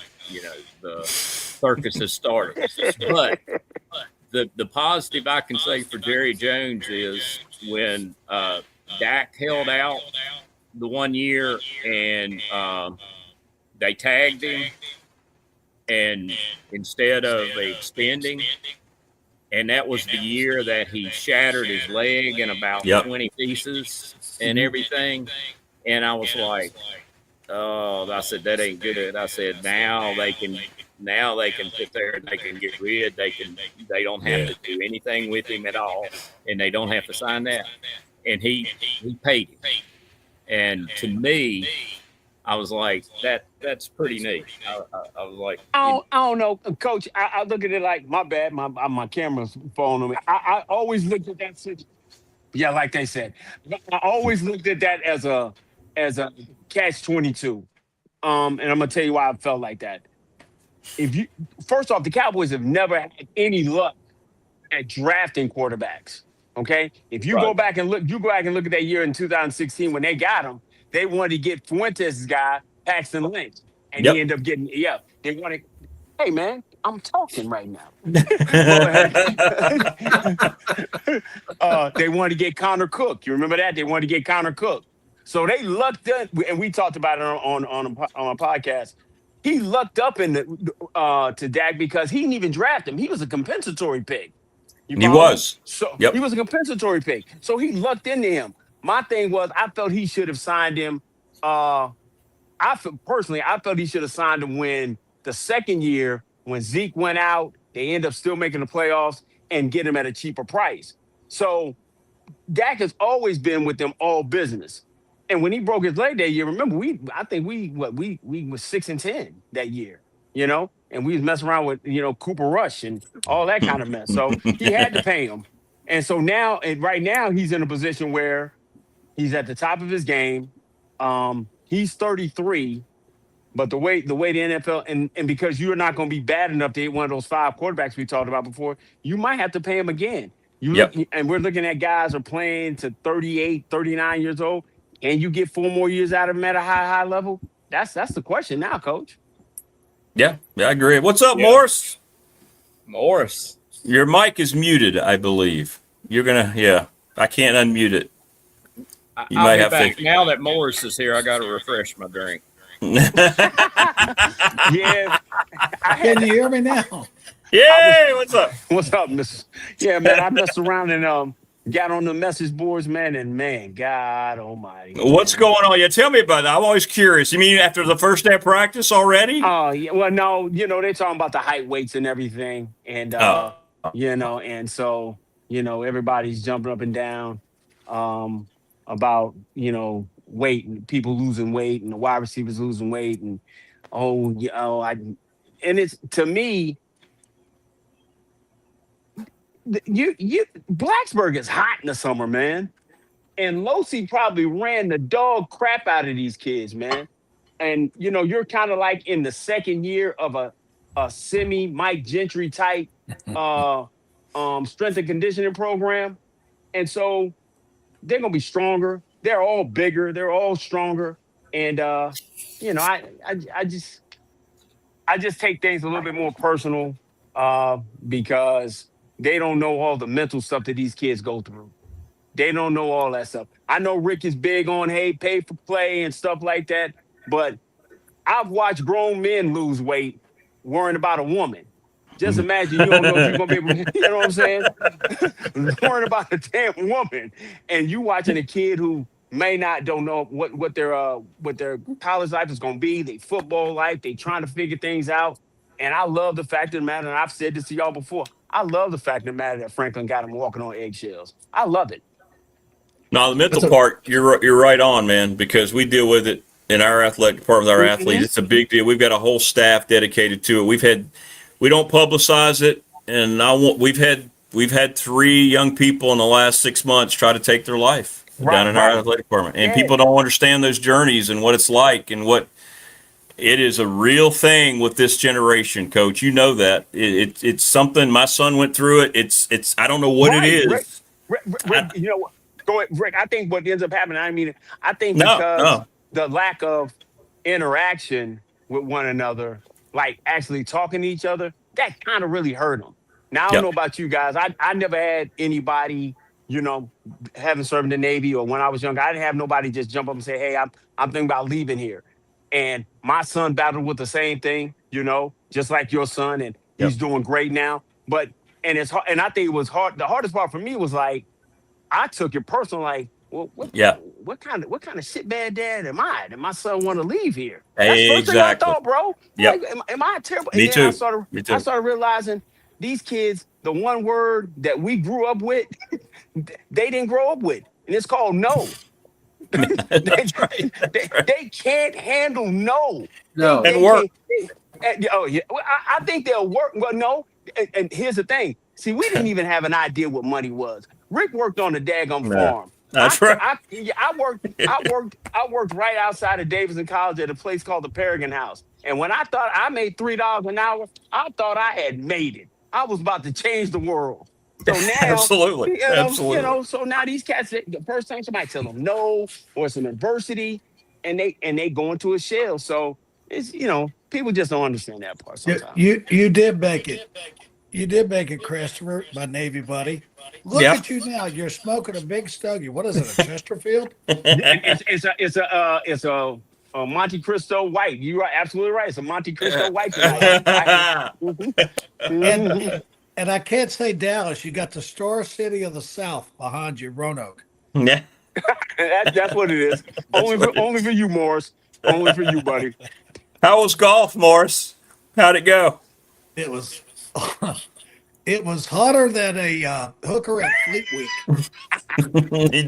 the circus has started. But the positive I can say for Jerry Jones is when Dak held out the 1 year and they tagged him, and instead of extending, and that was the year that he shattered his leg in about 20 pieces and everything. And I was like, oh, I said, that ain't good. I said, now they can sit there and they can get rid. They don't have to do anything with him at all, and they don't have to sign that. And he paid him. And to me, I was like, that's pretty neat. I was like, I don't know, Coach. I look at it like, my bad, my camera's falling on me. I always looked at that situation. Yeah, like they said, I always looked at that as a catch-22. And I'm gonna tell you why I felt like that. First off, the Cowboys have never had any luck at drafting quarterbacks. Okay, if you go back and look at that year in 2016 when they got him, they wanted to get Fuentes' guy, Paxton Lynch, and he ended up getting They wanted. Hey man, I'm talking right now. They wanted to get Connor Cook. You remember that? They wanted to get Connor Cook. So they lucked up, and we talked about it on a podcast. He lucked up to Dak because he didn't even draft him. He was a compensatory pick. He was. So he was a compensatory pick. So he lucked into him. My thing was, I felt he should have signed him. I felt he should have signed him when the second year, when Zeke went out, they end up still making the playoffs and get him at a cheaper price. So Dak has always been with them all business. And when he broke his leg that year, remember, I think we were 6-10 that year, and we was messing around with, Cooper Rush and all that kind of mess. So he had to pay him. And so right now he's in a position where he's at the top of his game. He's 33, but the way the NFL, and because you're not going to be bad enough to hit one of those 5 quarterbacks we talked about before, you might have to pay him again. And we're looking at guys are playing to 38, 39 years old, and you get 4 more years out of them at a high level. That's the question now, Coach. Yeah, I agree. What's up, Morris? Morris. Your mic is muted, I believe. You're going to, I can't unmute it. You might have to. Now that Morris is here, I got to refresh my drink. Yeah. Can you hear me now? Yeah, what's up? What's up, Miss? Yeah, man, I messed around and got on the message boards, man, and man, God almighty. What's going on? Yeah, tell me about that. I'm always curious. You mean after the first day of practice already? Oh, yeah. Well, no, they're talking about the height weights and everything. And, and so, everybody's jumping up and down about, weight and people losing weight and the wide receivers losing weight. And, and it's, to me, Blacksburg is hot in the summer, man. And Losi probably ran the dog crap out of these kids, man. And, you're kind of like in the second year of a semi Mike Gentry type strength and conditioning program, and so they're gonna be stronger. They're all bigger. They're all stronger, and I just take things a little bit more personal because they don't know all the mental stuff that these kids go through. They don't know all that stuff. I know Rick is big on, hey, pay for play and stuff like that, but I've watched grown men lose weight worrying about a woman. Just imagine you don't know if you're gonna be able to, you know what I'm saying? Worrying about a damn woman, and you watching a kid who don't know what their college life is gonna be, their football life, they trying to figure things out. And I love the fact of the matter, and I've said this to y'all before. I love the fact of the matter that Franklin got him walking on eggshells. I love it. No, the mental part, you're right on, man, because we deal with it in our athletic department with our athletes. It's a big deal. We've got a whole staff dedicated to it. We don't publicize it, and we've had 3 young people in the last 6 months try to take their life down in our athletic department, and people don't understand those journeys and what it's like and what it is a real thing with this generation, Coach. You know that it's something. My son went through it. It's I don't know what it is. Rick, you know what? Go ahead, Rick. I think what ends up happening. I think because the lack of interaction with one another, like actually talking to each other, that kind of really hurt them. Now I don't know about you guys. I never had anybody, having served in the Navy or when I was younger, I didn't have nobody just jump up and say, "Hey, I'm thinking about leaving here." And my son battled with the same thing, just like your son, and he's doing great now. And it's hard, and I think it was hard. The hardest part for me was like, I took it personal, like, well, what kind of shitbad dad am I that my son want to leave here? That's the first thing I thought, bro. Like, am I terrible? Me too. I started realizing these kids, the one word that we grew up with, they didn't grow up with, and it's called no. They can't handle no. And work. I think they'll work. Well, no. And here's the thing. See, we didn't even have an idea what money was. Rick worked on the daggum farm. That's right. I worked right outside of Davidson College at a place called the Peregrine House. And when I thought I made $3 an hour, I thought I had made it. I was about to change the world. So now, absolutely. So now these cats, the first time somebody tell them no or some adversity, and they go into a shell. So it's people just don't understand that part sometimes. You did make it. You did make it, Christopher, my Navy buddy. Look at you now. You're smoking a big stogie. What is it, a Chesterfield? It's a Monte Cristo white. You are absolutely right. It's a Monte Cristo white. And I can't say Dallas. You got the Star City of the South behind you, Roanoke. Yeah. That's what it is. Only for you, Morris. Only for you, buddy. How was golf, Morris? How'd it go? It was hotter than a hooker at Fleet Week.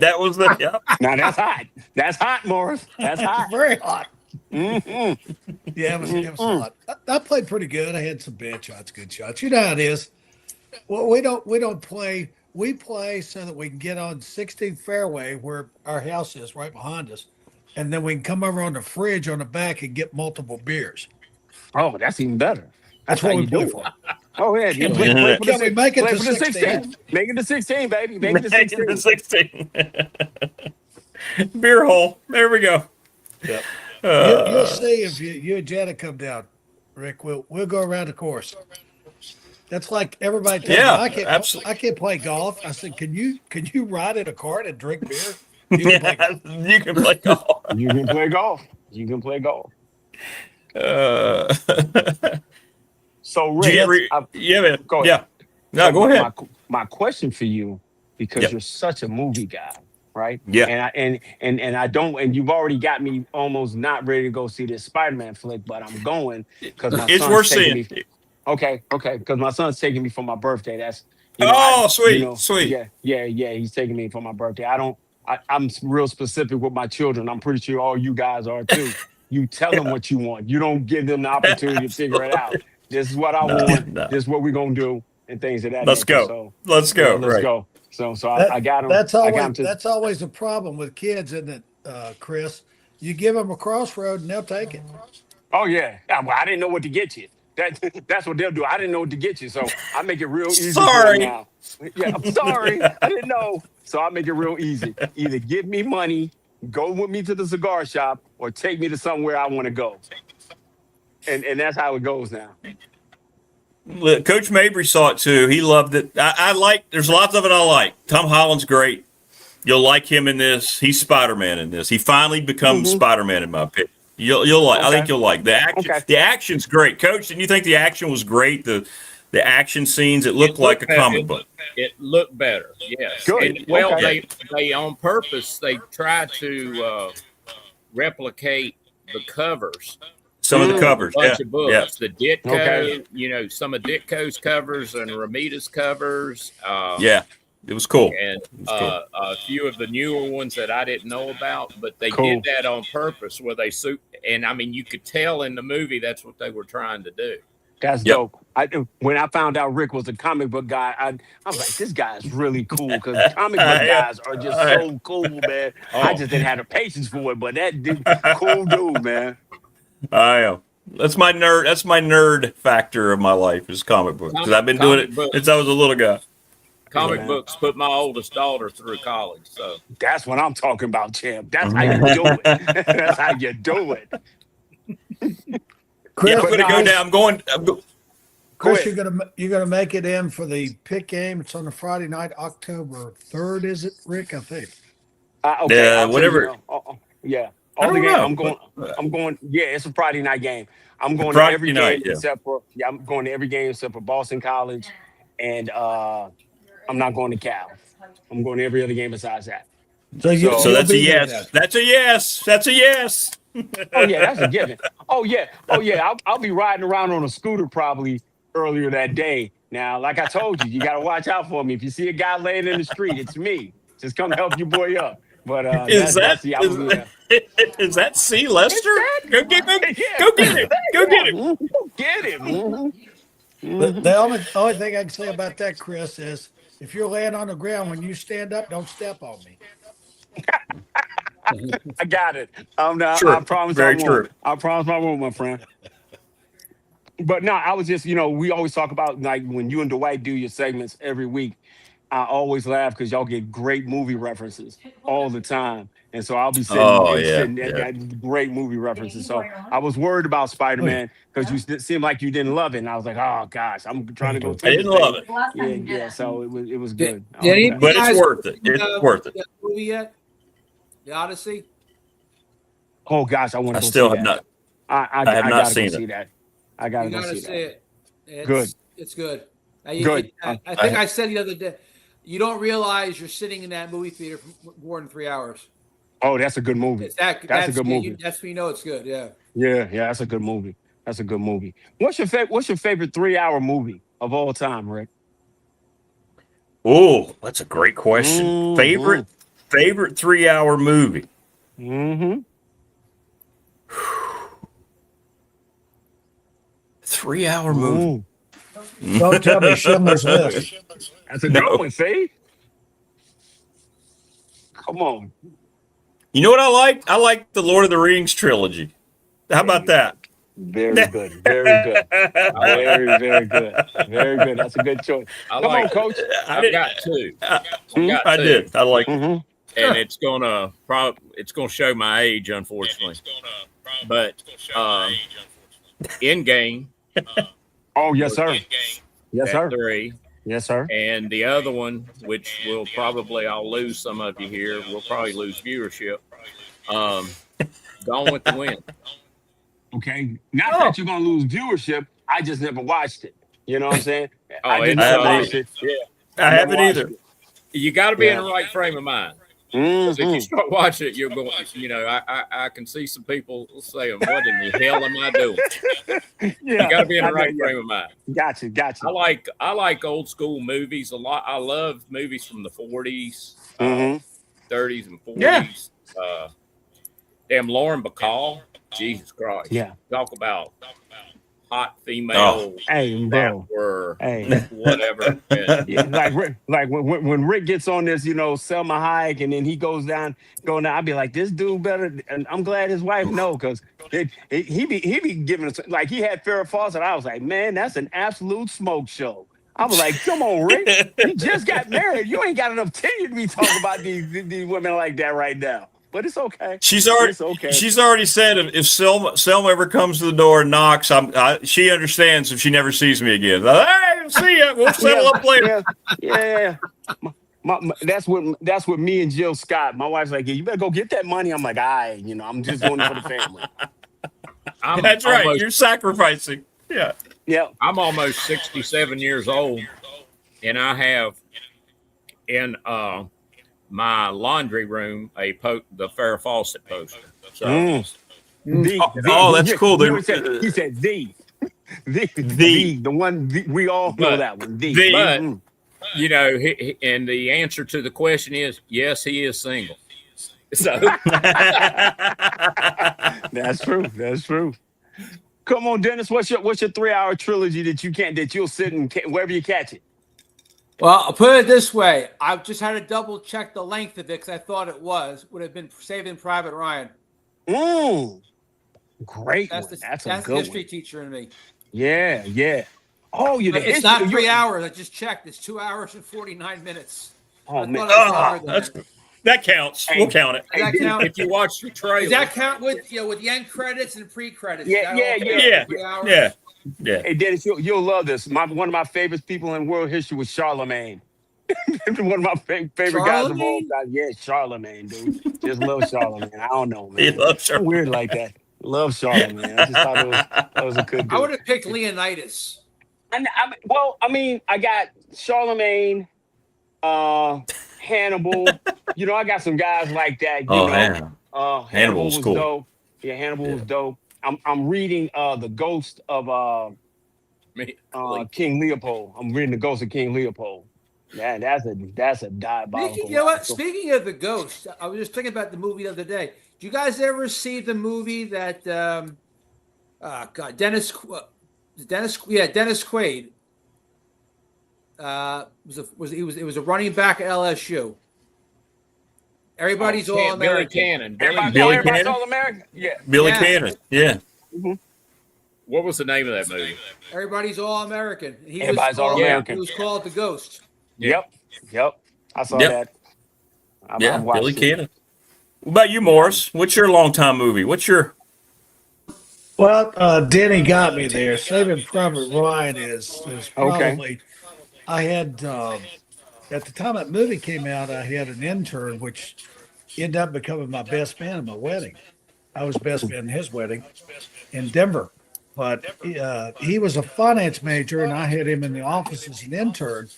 That was Now that's hot. That's hot, Morris. That's hot. Very hot. Mm-hmm. Yeah, it was hot. I played pretty good. I had some bad shots, good shots. You know how it is. Well, we don't play. We play so that we can get on 16th fairway where our house is right behind us, and then we can come over on the fridge on the back and get multiple beers. Oh, that's even better. That's what we play for. Oh yeah, Can we make it to 16? Make it to 16, baby. Make it to 16. Beer hole. There we go. Yep. You'll see if you and Jenna come down, Rick. We'll go around the course. That's like everybody tells me, I can't play golf. I said, can you ride in a cart and drink beer? You can play golf. You can play golf. You can play golf. So Rick, man. Go ahead. Yeah. No, go ahead. My question for you, because you're such a movie guy, right? Yeah. And I don't, and you've already got me almost not ready to go see this Spider-Man flick, but I'm going because my it's son's worth taking seeing. me. Okay, because my son's taking me for my birthday. That's sweet. Yeah. He's taking me for my birthday. I'm real specific with my children. I'm pretty sure all you guys are too. You tell them what you want. You don't give them the opportunity to figure it out. This is what I want. No. This is what we're gonna do, and things of that. Let's nature. go. So, let's go. Let's go. So I got him. That's always a problem with kids, isn't it, Chris? You give them a crossroad and they'll take it. Oh yeah. Well, I didn't know what to get you. That's what they'll do. I didn't know what to get you, so I make it real easy. Sorry. Now. Yeah, I'm sorry. I didn't know. So I'll make it real easy. Either give me money, go with me to the cigar shop, or take me to somewhere I want to go. And that's how it goes now. Look, Coach Mabry saw it too. He loved it. I like. There's lots of it I like. Tom Holland's great. You'll like him in this. He's Spider-Man in this. He finally becomes Spider-Man in my opinion. You'll like. Okay. I think you'll like the action. Okay. The action's great, Coach. Didn't you think the action was great? The action scenes. It looked like a comic book. It looked better. Yes. Good. And, well, they on purpose they tried to replicate the covers. Some of the covers, a bunch of books. The Ditko, some of Ditko's covers and Ramita's covers. It was cool. And a few of the newer ones that I didn't know about, but they did that on purpose where they and I mean, you could tell in the movie that's what they were trying to do. That's dope. When I found out Rick was a comic book guy, I was like, this guy is really cool because comic book guys are just so cool, man. I just didn't have the patience for it, but that dude, cool dude, man. I am. That's my nerd factor of my life is comic books because I've been doing it since I was a little guy. Comic books put my oldest daughter through college, so that's what I'm talking about, champ. That's how you do it. That's how you do it. Chris, I'm going to go down. Chris, you're gonna make it in for the pick game. It's on a Friday night, October 3rd. Is it, Rick? I think. Okay. Whatever. Yeah. All the game. I'm going. Yeah, it's a Friday night game. I'm going to every game except for I'm going to every game except for Boston College, and I'm not going to Cal. I'm going to every other game besides that. So that's a yes. That's a yes. That's a yes. Oh yeah, that's a given. Oh yeah. I'll be riding around on a scooter probably earlier that day. Now, like I told you, you got to watch out for me. If you see a guy laying in the street, it's me. Just come help your boy up. But is that C. Lester? Go get it. Go get it. Go get it. Go get it. The only thing I can say about that, Chris, is if you're laying on the ground when you stand up, don't step on me. I got it. Sure. I promise. Very true. I promise I won't, my friend. But no, I was just, we always talk about like when you and Dwight do your segments every week. I always laugh because y'all get great movie references all the time. And so I'll be sitting at great movie references. So I was worried about Spider-Man because you seemed like you didn't love it. And I was like, oh, gosh, I'm trying to go. I didn't love it. Yeah. So it was good. But it's worth it. It's worth it. Movie yet? The Odyssey? Oh, gosh, I want to I still have not. I have not seen it. That. I got to go see it. Good. It's good. Good. I think I said the other day, you don't realize you're sitting in that movie theater for more than 3 hours. Oh, that's a good movie. That's a good movie. That's when you know it's good. Yeah. Yeah. That's a good movie. That's a good movie. What's your favorite 3-hour movie of all time, Rick? Oh, that's a great question. Favorite 3-hour movie. 3-hour movie. Don't tell me Schindler's List. That's a good one, see? Come on. You know what I like? I like the Lord of the Rings trilogy. How about that? Very good. Very good. Very good. Very good. That's a good choice. Come on, Coach. I've got two. I did. I like it. And it's gonna show my age, unfortunately. But Endgame. Oh yes, sir. Yes, sir. 3. Yes, sir. And the other one, which I'll lose some of you here. We'll probably lose viewership. Gone with the Wind. Okay. Not that you're gonna lose viewership. I just never watched it. You know what I'm saying? I haven't either. You got to be in the right frame of mind. If you start watching it, you're going. I can see some people saying, "What in the hell am I doing?" You got to be in the right frame of mind. Gotcha. I like old school movies a lot. I love movies from the 40s, 30s, and 40s. Damn, Lauren Bacall, Jesus Christ! Yeah, talk about hot female. Hey, bro. Whatever. Like when Rick gets on this, Selma Hayek, and then he goes down. I'd be like, this dude better. And I'm glad his wife know because he be giving us like he had Farrah Fawcett. I was like, man, that's an absolute smoke show. I'm like, come on, Rick. You just got married. You ain't got enough tenure to be talking about these women like that right now. But it's okay. It's okay. She's already said if Selma ever comes to the door and knocks, she understands if she never sees me again. Hey, see ya. We'll settle up later. Yeah. That's what me and Jill Scott. My wife's like, you better go get that money. I'm like, I'm just doing it for the family. That's right. You're sacrificing. Yeah. Yeah. I'm almost 67 years old, and I have in my laundry room the Farrah Fawcett poster. So, that's cool. He said the one. We all know that one. But and the answer to the question is yes, he is single. So that's true. That's true. Come on, Dennis. What's your 3-hour trilogy that you'll sit and wherever you catch it? Well, I'll put it this way. I just had to double check the length of it because I thought it would have been Saving Private Ryan. Great. That's a good history one. teacher in me. Yeah. Oh, it's not 3 hours. I just checked. It's 2 hours and 49 minutes. Oh man, that counts. We'll count it. Does that count? If you watch the trailer, does that count with the end credits and pre-credits? Yeah. 3 hours? Yeah. Hey, Dennis, you'll love this. One of my favorite people in world history was Charlemagne. One of my favorite guys of all time. Yeah, Charlemagne, dude. Just love Charlemagne. I don't know, man. He loves Charlemagne. Weird like that. Love Charlemagne. I just thought that was a good dude. I would have picked Leonidas. I got Charlemagne, Hannibal. I got some guys like that. Man. Hannibal was cool. Dope. Yeah, Hannibal was dope. I'm reading The Ghost of King Leopold. I'm reading The Ghost of King Leopold. Yeah, that's a diabolical. You know what? Speaking of The Ghost, I was just thinking about the movie the other day. Did you guys ever see the movie that Dennis Quaid? It was a running back at LSU. Everybody's all American. Billy Cannon. Everybody's all American. Yeah. Billy Cannon. Yeah. Mm-hmm. What was the name of that movie? Everybody's all American. Everybody's all American. He was called The Ghost. Yep. I saw that. Billy Cannon. What about you, Morris? What's your long-time movie? Well, Denny got me there. Saving Private Ryan is probably. Okay. I had at the time that movie came out, I had an intern which ended up becoming my best man at my wedding. I was best man in his wedding in Denver, but he was a finance major, and I had him in the office as an intern.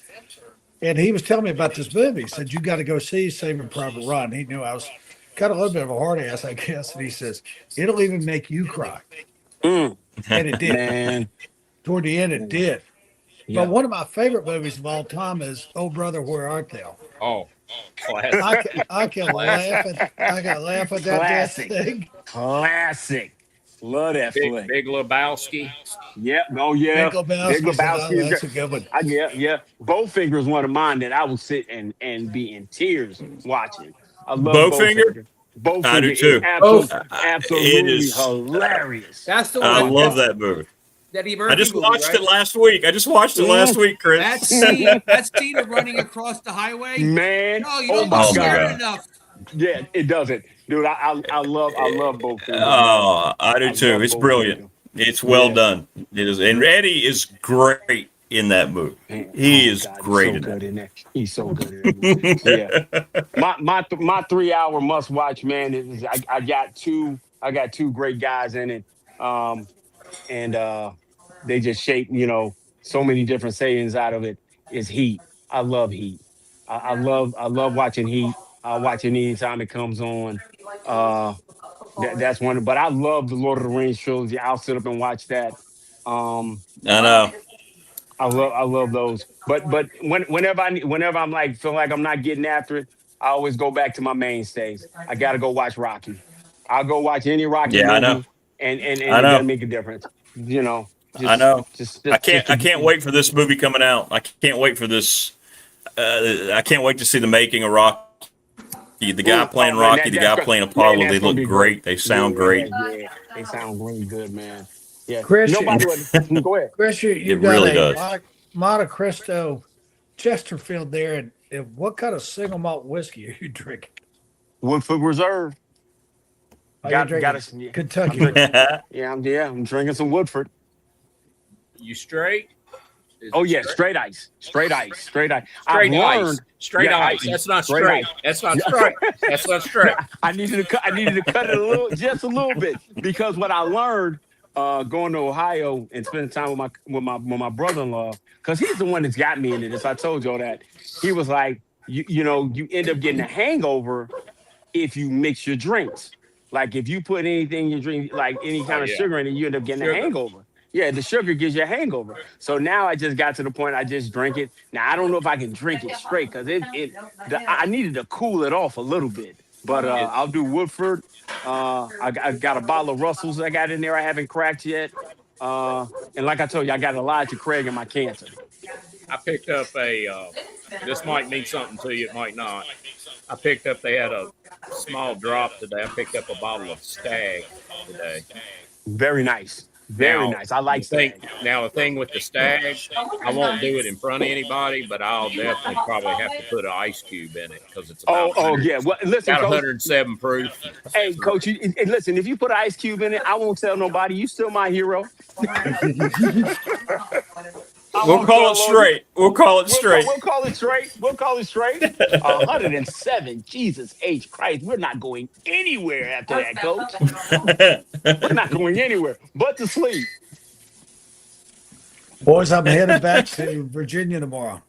And he was telling me about this movie. He said, "You got to go see Saving Private Ryan." He knew I was kind of a little bit of a hard ass, I guess. And he says, "It'll even make you cry." And it did. Man. Toward the end, it did. Yeah. But one of my favorite movies of all time is "Oh Brother, Where Art Thou?" Oh, classic. I can laugh at that damn thing. Classic. Love that flick. Big Lebowski. Yep. Oh yeah. Big Lebowski. That's a good one. Yeah. Bowfinger is one of mine that I will sit and be in tears watching. I love Bowfinger. Bowfinger. I do too. Absolutely it is hilarious. That's the one. I love that movie. I just watched it last week. Chris. That scene of running across the highway, man. No, you don't look scared enough. Yeah, it doesn't, dude. I love both. Oh, I do too. It's brilliant. It's well done. It is, and Eddie is great in that movie. He is great in that. He's so good in that. Yeah. My 3 hour must watch, man. Is I got two great guys in it, and they just shape so many different sayings out of it. Is Heat. I love Heat. I love watching Heat. I watch it anytime it comes on. That's one. But I love the Lord of the Rings trilogy. I'll sit up and watch that. I know. I love those. But whenever I'm like feel like I'm not getting after it, I always go back to my mainstays. I gotta go watch Rocky. I'll go watch any Rocky movie. I know. And it doesn't make a difference. I know. I can't wait for this movie coming out. I can't wait for this. I can't wait to see the making of Rocky. The guy playing Rocky, the guy playing Apollo, they look great. They sound great. Yeah, they sound really good, man. Yeah. Chris, go ahead. Chris, It really does. Monte Cristo, Chesterfield there, and what kind of single malt whiskey are you drinking? Woodford Reserve. Are you Got drinking to. Yeah, Kentucky? I'm drinking some Woodford. You straight? Oh yeah, straight ice. Straight I've ice. learned. Straight Yeah, ice. That's not straight straight. ice. That's not straight. That's not straight. I needed to cut it just a little bit, because what I learned going to Ohio and spending time with my brother-in-law, because he's the one that's got me into this. I told y'all that. He was like, you end up getting a hangover if you mix your drinks. Like if you put anything in your drink, like any kind of Yeah. sugar in it, you end up getting a Sugar. hangover. Yeah, the sugar gives you a hangover. So now I just got to the point I just drink it. Now I don't know if I can drink it straight, because I needed to cool it off a little bit. But I'll do Woodford. I got a bottle of Russell's I got in there I haven't cracked yet. And like I told you, I got Elijah Craig in my cancer. I picked up this might mean something to you, it might not. They had a small drop today. I picked up a bottle of Stag today. Very nice. Very nice. I like Stag. Now, the thing with the Stag, I won't do it in front of anybody, but I'll definitely probably have to put an ice cube in it because it's about Yeah. Well, listen, got Coach, 107 proof. Hey, Coach, listen, if you put an ice cube in it, I won't tell nobody. You still my hero. We'll call it straight. We'll call it straight. We'll call it straight. 107. Jesus H. Christ. We're not going anywhere after that, Coach. We're not going anywhere but to sleep. Boys, I'm headed back to Virginia tomorrow.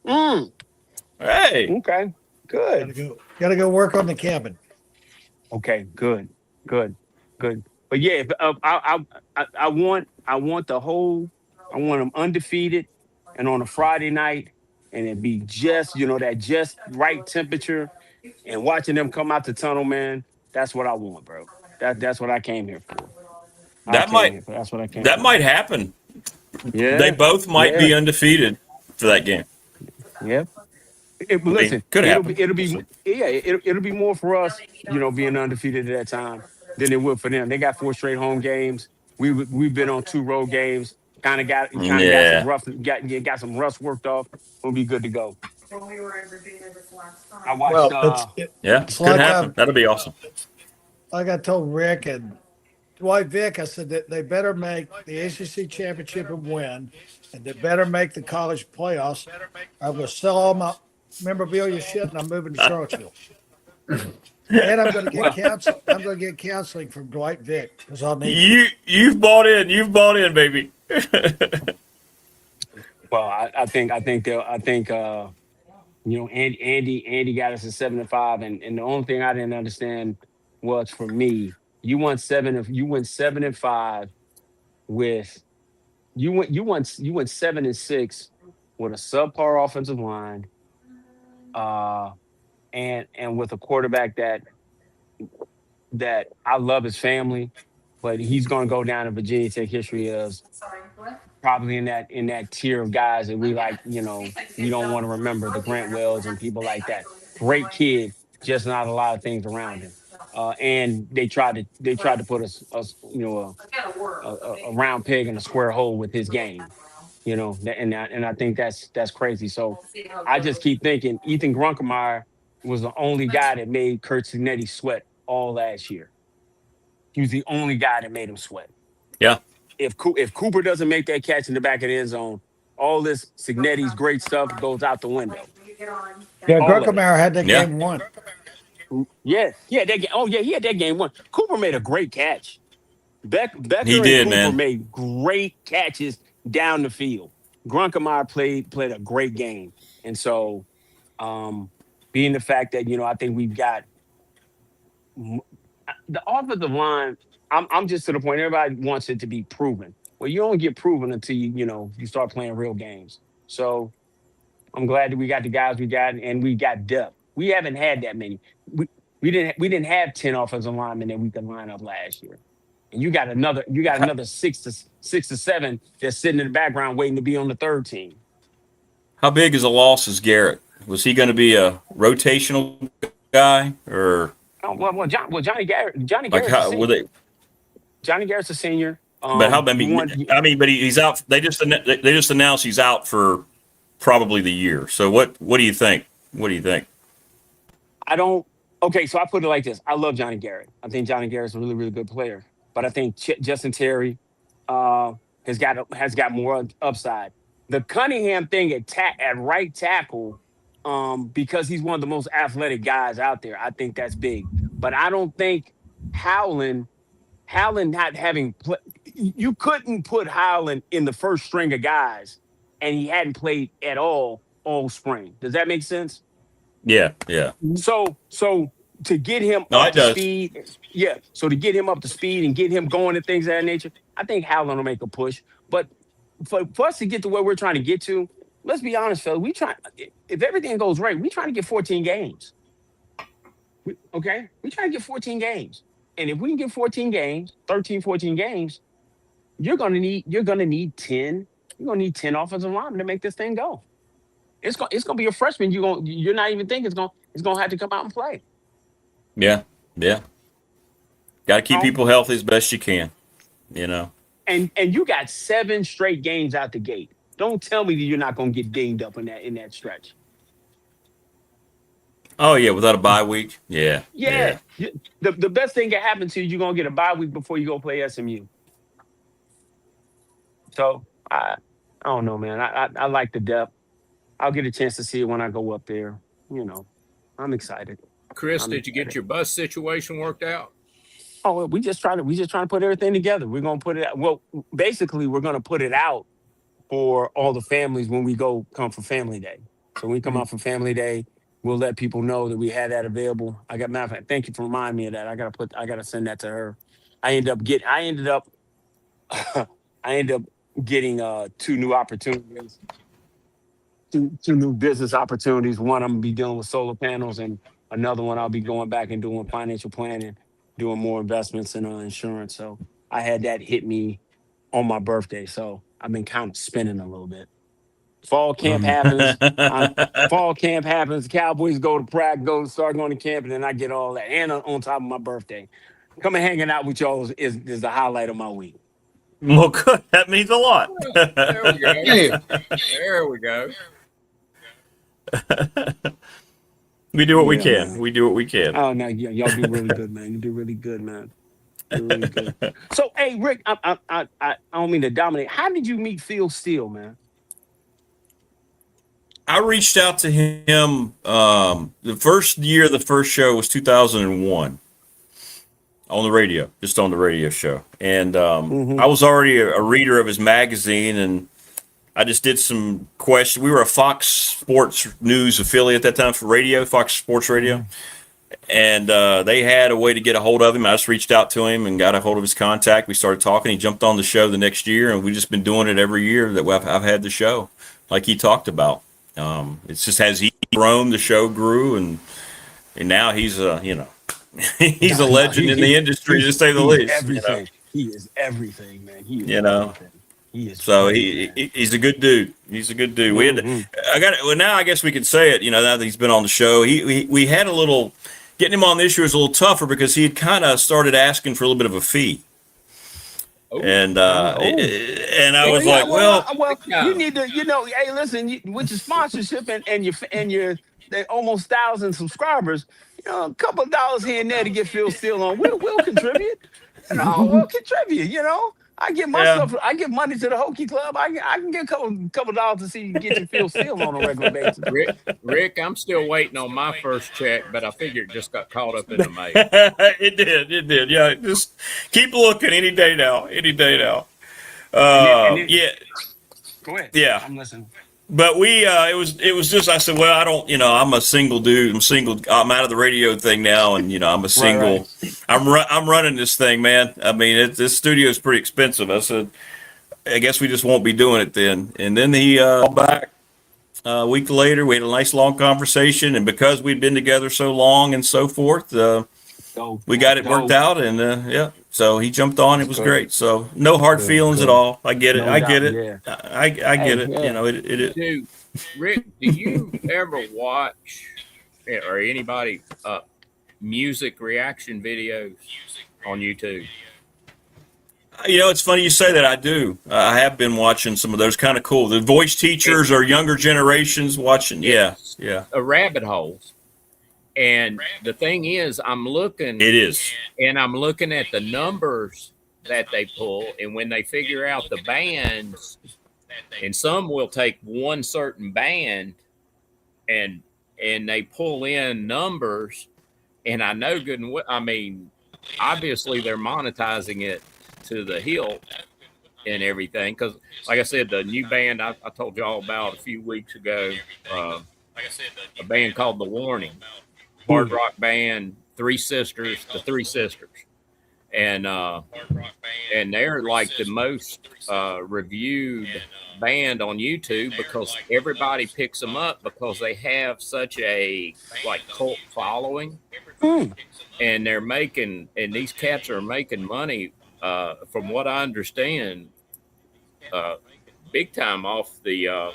Hey. Okay. Good. Gotta go work on the cabin. Okay. Good. But yeah, I want the whole. I want them undefeated, and on a Friday night, and it be just that just right temperature, and watching them come out the tunnel, man. That's what I want, bro. That's what I came here for. That's what I came. That might happen. Yeah, they both might be undefeated for that game. Yeah. Listen, could happen. It'll be more for us, being undefeated at that time than it would for them. They got 4 straight home games. We've been on 2 road games. Got some rust worked off. We'll be good to go. When we were in Virginia this last time. I watched. It's could happen. That'll be awesome. Like I told Rick and Dwight Vick, I said that they better make the ACC championship and win, and they better make the college playoffs. I will sell all my memorabilia shit, and I'm moving to Charlottesville. And I'm going to get counseling. I'm going to get counseling from Dwight Vick because I'll need You've bought in. You've bought in, baby. Well, I think Andy got us at 7-5, and the only thing I didn't understand was, for me, you went 7-5 with you went 7-6 with a subpar offensive line, and with a quarterback that I love his family, but he's going to go down in Virginia Tech history as probably in that tier of guys that we like. We don't want to remember, the Grant Wells and people like that. Great kid, just not a lot of things around him. And they tried to put a round peg in a square hole with his game. And I think that's crazy. So I just keep thinking Ethan Grunkemeyer was the only guy that made Kurt Signetti sweat all last year. He was the only guy that made him sweat. Yeah. If Cooper doesn't make that catch in the back of the end zone, all this Signetti's great stuff goes out the window. Yeah, Grunkemeyer had that game won. Yeah, he had that game won. Cooper made a great catch. Becker he did, and Cooper man. made great catches down the field. Grunkemeyer played a great game. And so, being the fact that, I think we've got the offensive line, I'm just to the point, everybody wants it to be proven. Well, you don't get proven until you start playing real games. So I'm glad that we got the guys we got, and we got depth. We haven't had that many. We didn't have 10 offensive linemen that we could line up last year. And you got another 6 to 7 that's sitting in the background waiting to be on the third team. How big is a loss as Garrett? Was he going to be a rotational guy or? Johnny Garrett. Like how were they? Johnny Garrett's a senior. But how? But he's out. They just announced he's out for probably the year. So what do you think? What do you think? I don't. Okay, so I put it like this. I love Johnny Garrett. I think Johnny Garrett's a really, really good player. But I think Justin Terry has got more upside. The Cunningham thing at right tackle, because he's one of the most athletic guys out there. I think that's big. But I don't think Howland not having you couldn't put Howland in the first string of guys, and he hadn't played at all spring. Does that make sense? Yeah, yeah. So to get him up to speed, yeah. So to get him up to speed and get him going and things of that nature, I think Howland will make a push. But for us to get to where we're trying to get to, let's be honest, fellas. If everything goes right, we're trying to get 14 games. We're trying to get 14 games. And if we can get 14 games, 13, 14 games, you're gonna need 10. You're gonna need 10 offensive linemen to make this thing go. It's gonna be a freshman. You're not even thinking it's gonna have to come out and play. Yeah, yeah. Got to keep people healthy as best you can, you know. And you got 7 straight games out the gate. Don't tell me that you're not gonna get dinged up in that stretch. Oh yeah, without a bye week. Yeah. Yeah. The best thing that happen to you, you're gonna get a bye week before you go play SMU. So I don't know, man. I like the depth. I'll get a chance to see it when I go up there. You know, I'm excited. Chris, did you get your bus situation worked out? Oh, we just trying to put everything together. We're gonna put it out. Well, basically, we're gonna put it out for all the families when we come for Family Day. So when we come out for Family Day, we'll let people know that we had that available. Matter of fact, thank you for reminding me of that. I gotta send that to her. I ended up getting 2 new opportunities. Two new business opportunities. One, I'm gonna be dealing with solar panels, and another one, I'll be going back and doing financial planning, doing more investments in insurance. So I had that hit me on my birthday. So I've been kind of spinning a little bit. Fall camp happens. The Cowboys go to practice, start going to camp, and then I get all that. And on top of my birthday, coming hanging out with y'all is the highlight of my week. Well, good. That means a lot. There we go. There we go. We do what we can. Man. We do what we can. Oh no, y'all do really good, man. You do really good, man. Really good. So, hey, Rick, I don't mean to dominate. How did you meet Phil Steele, man? I reached out to him. The first year, the first show was 2001 on the radio, just on the radio show, and I was already a reader of his magazine, and I just did some questions. We were a Fox Sports News affiliate at that time for radio, Fox Sports Radio. And they had a way to get a hold of him. I just reached out to him and got a hold of his contact. We started talking. He jumped on the show the next year, and we've just been doing it every year that I've had the show, like he talked about. It's just as he grown, the show grew, and now he's he's a legend in the industry, to say the least. Everything. He is everything, man. He is everything. So he's a good dude. He's a good dude. We had now I guess we could say it. Now that he's been on the show, we had a little getting him on this year was a little tougher because he had kind of started asking for a little bit of a fee. And I was like, well, you need to, hey, listen, with your sponsorship and your almost 1,000 subscribers, a couple of dollars here and there to get Phil Steele on, we'll contribute. We'll contribute. I give myself. I give money to the Hokie Club. I can get a couple dollars to see you get your Phil Steele on a regular basis. Rick, I'm still waiting on my first check, but I figured it just got caught up in the mail. It did. Yeah, just keep looking. Any day now. Yeah. Go ahead. Yeah, I'm listening. But it was just, I said, well, I don't, I'm a single dude. I'm single. I'm out of the radio thing now, and I'm a single. Right. I'm running this thing, man. I mean, this studio is pretty expensive. I said, I guess we just won't be doing it then. And then he called back a week later. We had a nice long conversation, and because we'd been together so long and so forth, we got it worked out, and yeah. So he jumped on. It was great. So no hard feelings at all. I get it. I get it. Yeah. I get it. It. Dude, Rick, do you ever watch or anybody music reaction videos on YouTube? It's funny you say that. I do. I have been watching some of those, kind of cool. The voice teachers or younger generations watching. Yeah. A rabbit hole. And the thing is, I'm looking. It is. And I'm looking at the numbers that they pull. And when they figure out the bands, and some will take one certain band and they pull in numbers. And I know good and well, I mean, obviously they're monetizing it to the hilt and everything. Because, like I said, the new band I told y'all about a few weeks ago, a band called The Warning, hard rock band, the Three Sisters. And they're like the most reviewed band on YouTube because everybody picks them up because they have such a cult following. And they're making, and these cats are making money, from what I understand, big time off the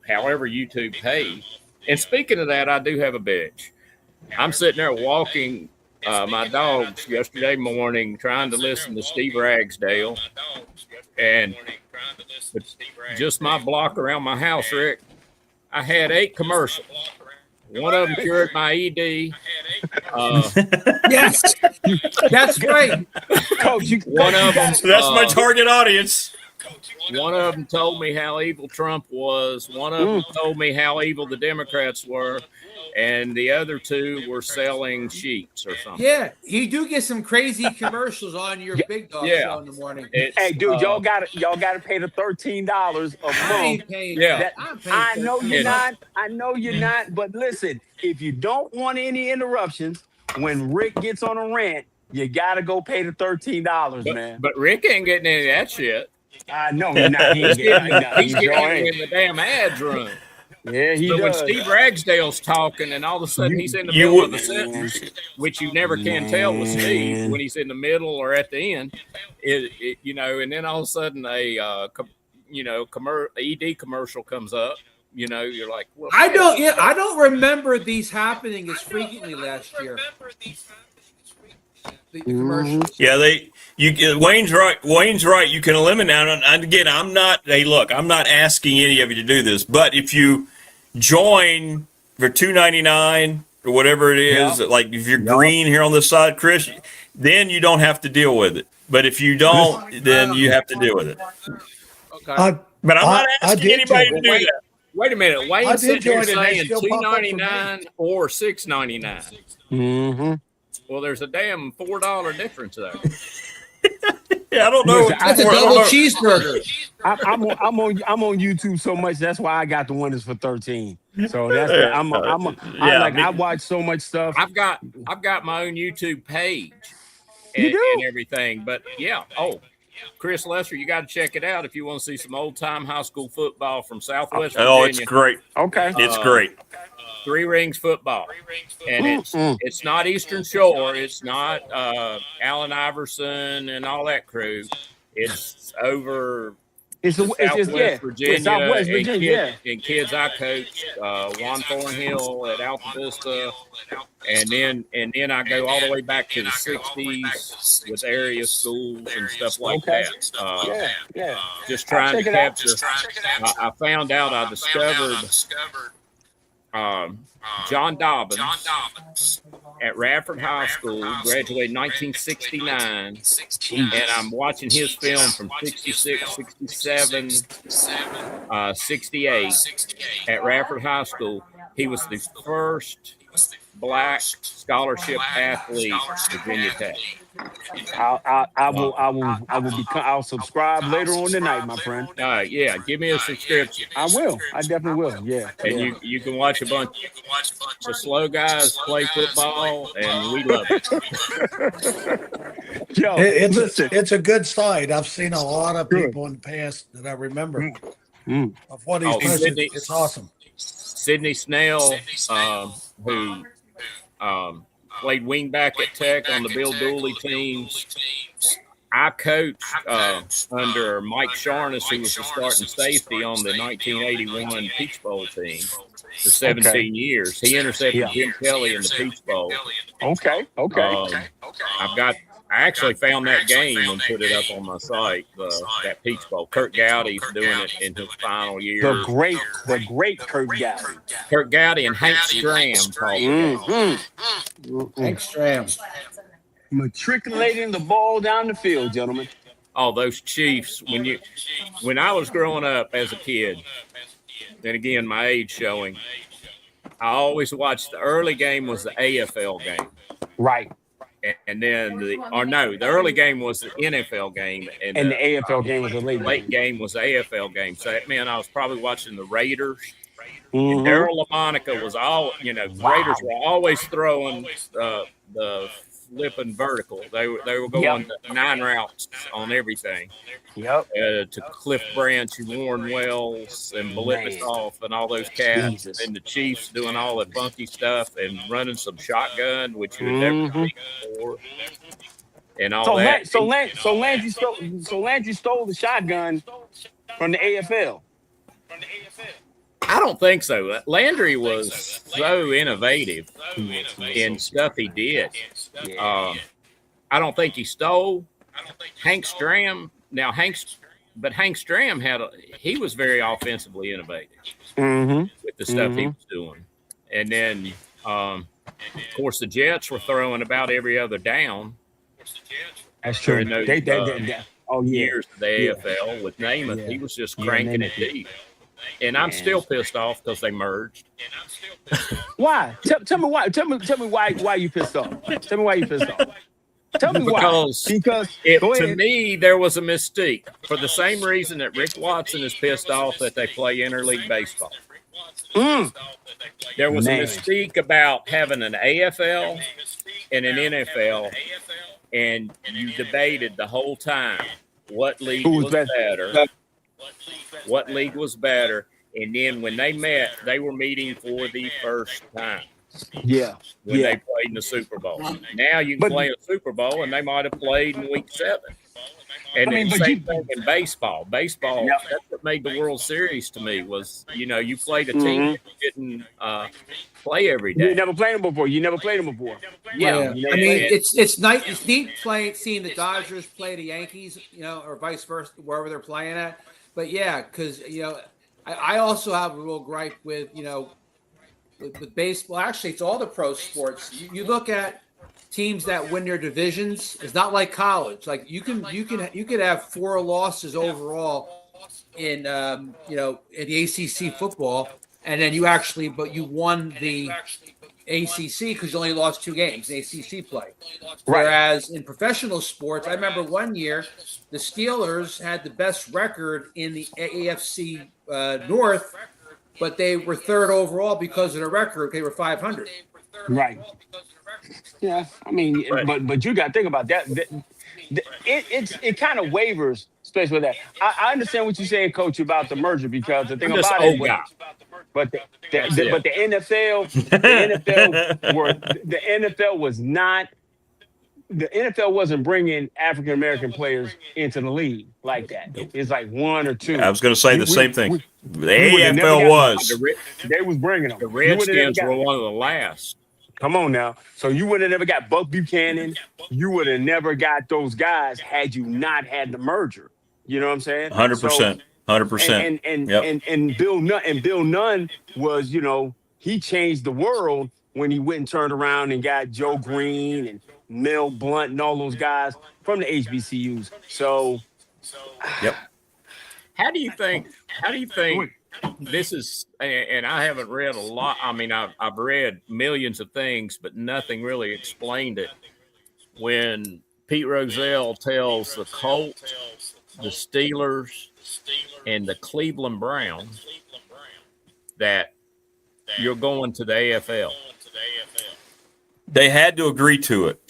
however YouTube pays. And speaking of that, I do have a bitch. I'm sitting there walking my dogs yesterday morning trying to listen to Steve Ragsdale, and just my block around my house, Rick, I had 8 commercials. One of them cured my ED. Yes, that's great. Coach, One of them. So that's my target audience. One of them told me how evil Trump was. One of them told me how evil the Democrats were. And the other 2 were selling sheets or something. Yeah, you do get some crazy commercials on your Big Dog show in the morning. Hey, dude, y'all got to pay the $13 a month. I ain't paying. Yeah. I know you're not. I know you're not. But listen, if you don't want any interruptions, when Rick gets on a rant, you got to go pay the $13, man. But Rick ain't getting any of that shit. I know he's not. He's He's getting in the damn ads run. Yeah, he But does. when Steve Ragsdale's talking and all of a sudden he's in the middle of the sentence, which you never can tell with Steve when he's in the middle or at the end, and then all of a sudden ED commercial comes up, you're like, well, I don't remember these happening as frequently last year. The commercials. Yeah, Wayne's right. You can eliminate. And again, I'm not asking any of you to do this, but if you join for $2.99 or whatever it is, like if you're green here on this side, Chris, then you don't have to deal with it. But if you don't, then you have to deal with it. Okay. But I'm not asking anybody to do that. Wait a minute. Wayne's sitting here saying $2.99 or $6.99. Mm-hmm. Well, there's a damn $4 difference there. Yeah, I don't know. That's a double cheeseburger. I'm on YouTube so much. That's why I got the one that's for 13. So that's I watch so much stuff. I've got my own YouTube page and everything. But yeah, Chris Lester, you got to check it out if you want to see some old time high school football from Southwest Virginia. Oh, it's great. Okay, it's great. 3 Rings football, and it's not Eastern Shore, it's not Allen Iverson and all that crew. It's over Southwest Virginia. And kids I coached, Juan Thornhill at Alta Vista, and then I go all the way back to the '60s with area schools and stuff like that. Just trying to capture. I found out I discovered. John Dobbins at Radford High School, graduated in 1969, and I'm watching his film from 66, 67, 68 at Radford High School. He was the first black scholarship athlete at Virginia Tech. I'll subscribe later on tonight, my friend. Yeah, give me a subscription. I will. I definitely will. Yeah. And you can watch a bunch of slow guys play football, and we love it. Yo, it's a good site. I've seen a lot of people in the past that I remember of what he's posted. It's awesome. Sydney Snell, who played wingback at Tech on the Bill Dooley teams. I coached under Mike Sharness, who was the starting safety on the 1981 Peach Bowl team for 17 years. He intercepted Jim Kelly in the Peach Bowl. Okay. I've I actually found that game and put it up on my site. That Peach Bowl. Kurt Gowdy's doing it in his final year. The great Kurt Gowdy. Kurt Gowdy and Hank Stram called the game. Hank Stram. Matriculating the ball down the field, gentlemen. Oh, those Chiefs! When I was growing up as a kid, and again my age showing, I always watched the early game was the AFL game, Right. and then the early game was the NFL game, and the AFL game was the late game was the AFL game. So that meant I was probably watching the Raiders. Mhm. And Daryl LaMonica was the Raiders were always throwing the flipping vertical. They were going 9 routes on everything. Yep. To Cliff Branch and Warren Wells and Bolitnikoff and all those cats, Jesus. and the Chiefs doing all that funky stuff and running some shotgun, which you had never seen before, and all that. So Landry stole the shotgun from the AFL. I don't think so. Landry was so innovative in stuff he did. I don't think he stole. Hank Stram. Now Hank Stram he was very offensively innovative with the stuff he was doing, and then of course the Jets were throwing about every other down. That's true. Those, years of the AFL with Namath, he was just cranking it deep. And I'm still pissed off because they merged. Why? Tell me why. Tell me why you pissed off. Tell me why you pissed off. Tell me why. Because to me, there was a mystique for the same reason that Rick Watson is pissed off that they play interleague baseball. There was a mystique about having an AFL and an NFL, and you debated the whole time what league was better. What league was better? And then when they met, they were meeting for the first time. Yeah. When they played in the Super Bowl. Now you can play a Super Bowl, and they might have played in Week 7. And the same thing in baseball. Baseball, that's what made the World Series to me was, you played a team that you didn't play every day. You never played them before. Yeah. I mean, it's nice. It's neat seeing the Dodgers play the Yankees, or vice versa, wherever they're playing at. But yeah, because I also have a real gripe with with baseball. Actually, it's all the pro sports. You look at teams that win their divisions. It's not like college. Like you could have 4 losses overall in in the ACC football, and then you won the ACC because you only lost 2 games in ACC play. Whereas in professional sports, I remember one year the Steelers had the best record in the AFC North, but they were 3rd overall because of the record. They were 500. Right. Yeah, I mean, but you got to think about that. It kind of wavers, especially with that. I understand what you're saying, Coach, about the merger because the thing about it. But the NFL was not. The NFL wasn't bringing African American players into the league like that. It's like 1 or 2. I was going to say the same thing. The AFL was. They was bringing them. The Redskins were one of the last. Come on now. So you would have never got Buck Buchanan. You would have never got those guys had you not had the merger. You know what I'm saying? 100%. 100%. And Bill Nunn was, he changed the world when he went and turned around and got Joe Green and Mel Blunt and all those guys from the HBCUs. So, How do you think this is? And I haven't read a lot. I mean, I've read millions of things, but nothing really explained it. When Pete Rozelle tells the Colts, the Steelers, and the Cleveland Browns that you're going to the AFL. They had to agree to it.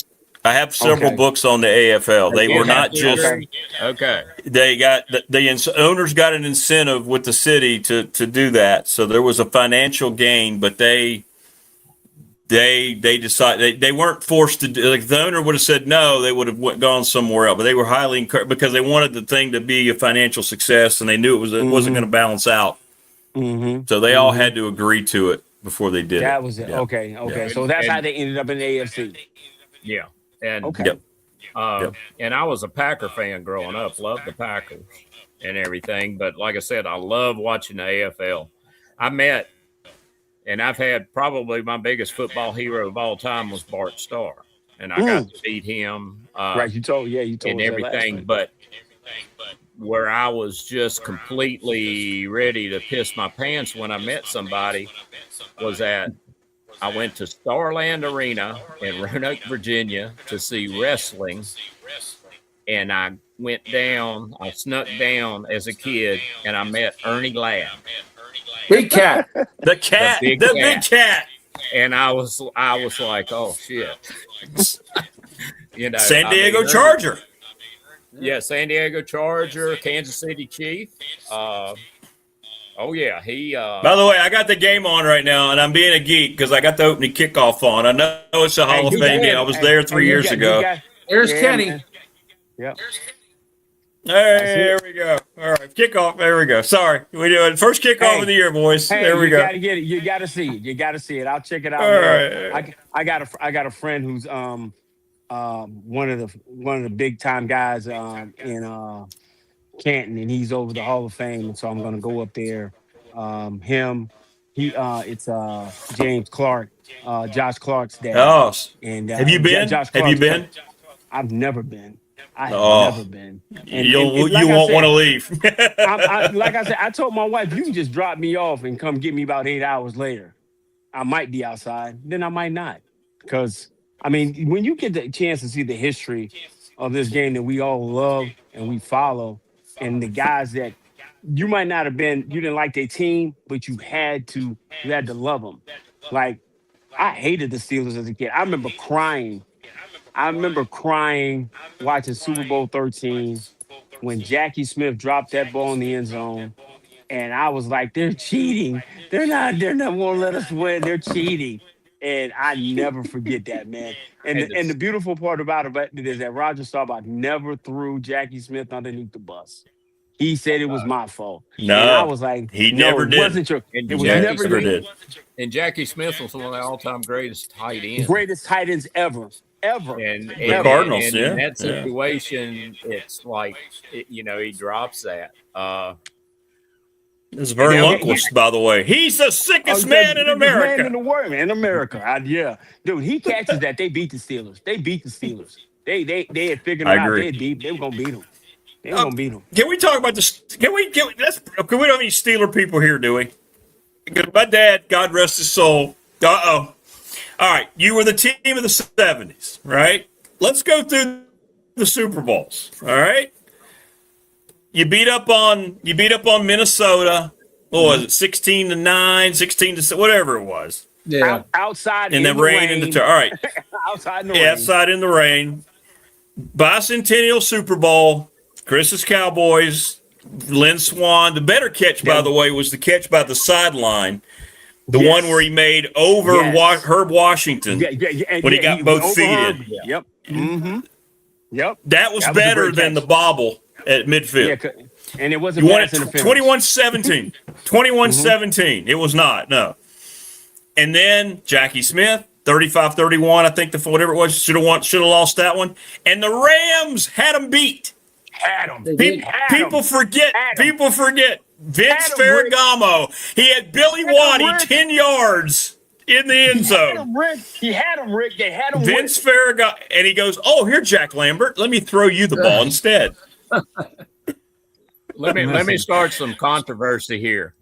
I have several books on the AFL. They were not just okay. They got the owners got an incentive with the city to do that. So there was a financial gain, but they decided they weren't forced to do. Like the owner would have said no, they would have gone somewhere else. But they were highly encouraged because they wanted the thing to be a financial success, and they knew it wasn't going to balance out. So they all had to agree to it before they did. That was it. Yeah. Okay. So that's how they ended up in the AFC. Yeah. And And I was a Packer fan growing up, loved the Packers and everything. But like I said, I love watching the AFL. And I've had probably my biggest football hero of all time was Bart Starr. And I got to meet him. Right. You told and us everything. But where I was just completely ready to piss my pants when I met somebody was at I went to Starland Arena in Roanoke, Virginia to see wrestling. And I snuck down as a kid, and I met Ernie Ladd. Big cat. The cat. The big cat. And I was like, oh, shit. San Diego Charger. Yeah, San Diego Charger, Kansas City Chief. Oh, yeah. By the way, I got the game on right now, and I'm being a geek because I got the opening kickoff on. I know it's a Hall of Fame game. I was there 3 years ago. There's Kenny. Yep. There we go. All right, kickoff. There we go. Sorry, we do it. First kickoff of the year, boys. There we go. You gotta get it. You gotta see it. You gotta see it. I'll check it out. All right. I got a friend who's one of the big time guys in Canton, and he's over the Hall of Fame, and so I'm gonna go up there. It's James Clark, Josh Clark's dad. Oh, and have you been? Have you been? I've never been. I have never been. You won't want to leave. Like I said, I told my wife, you can just drop me off and come get me about 8 hours later. I might be outside, then I might not. Because, I mean, when you get the chance to see the history of this game that we all love and we follow, and the guys that you might not have been, you didn't like their team, but you had to love them. Like, I hated the Steelers as a kid. I remember crying watching Super Bowl 13 when Jackie Smith dropped that ball in the end zone. And I was like, they're cheating. They're not going to let us win. They're cheating. And I never forget that, man. And the beautiful part about it is that Roger Staubach never threw Jackie Smith underneath the bus. He said it was my fault. No, and I was like, he never did. It wasn't true. And it was Jackie never did. And Jackie Smith was one of the all-time greatest tight ends. Greatest tight ends ever. And the Cardinals, and yeah. in that situation, it's like, he drops that. This is Vern Lundquist, by the way. He's the sickest man in America. Man in the world, man. In America. Yeah. Dude, he catches that. They beat the Steelers. They had figured I out agree. they were going to beat them. They were going to beat them. Can we talk about this? Can we don't have any Steeler people here, do we? My dad, God rest his soul. Uh-oh. All right, you were the team of the 70s, right? Let's go through the Super Bowls, all right? You beat up on Minnesota. What was it? 16-9, 16-7, whatever it was. Yeah. Outside and in then the rain in the all right. Outside in the rain. Outside in the rain. Bicentennial Super Bowl. Chris's Cowboys. Lynn Swann. The better catch, by the way, was the catch by the sideline. The one where he made over Herb Washington when he got both feet in. Yep. Mm-hmm. Yep. That was better than the bobble at midfield. Yeah, and it wasn't you won it 21-17. 21-17. It was not, no. And then Jackie Smith, 35-31, I think whatever it was, should have lost that one. And the Rams had them beat. People forget. Vince Ferragamo. He had Billy Waddy 10 yards in the end zone. He had him, Rick. They had him. Vince Ferragamo. And he goes, oh, here, Jack Lambert. Let me throw you the ball instead. Let me start some controversy here.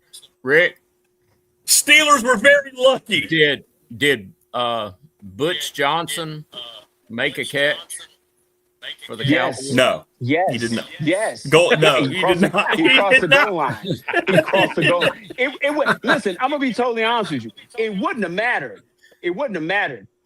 Rick. Steelers were very lucky. Did Butch Johnson make a catch for the Cowboys? No. Yes. He did not. Yes. He did not. He crossed the goal line. He crossed the goal line. Listen, I'm going to be totally honest with you. It wouldn't have mattered.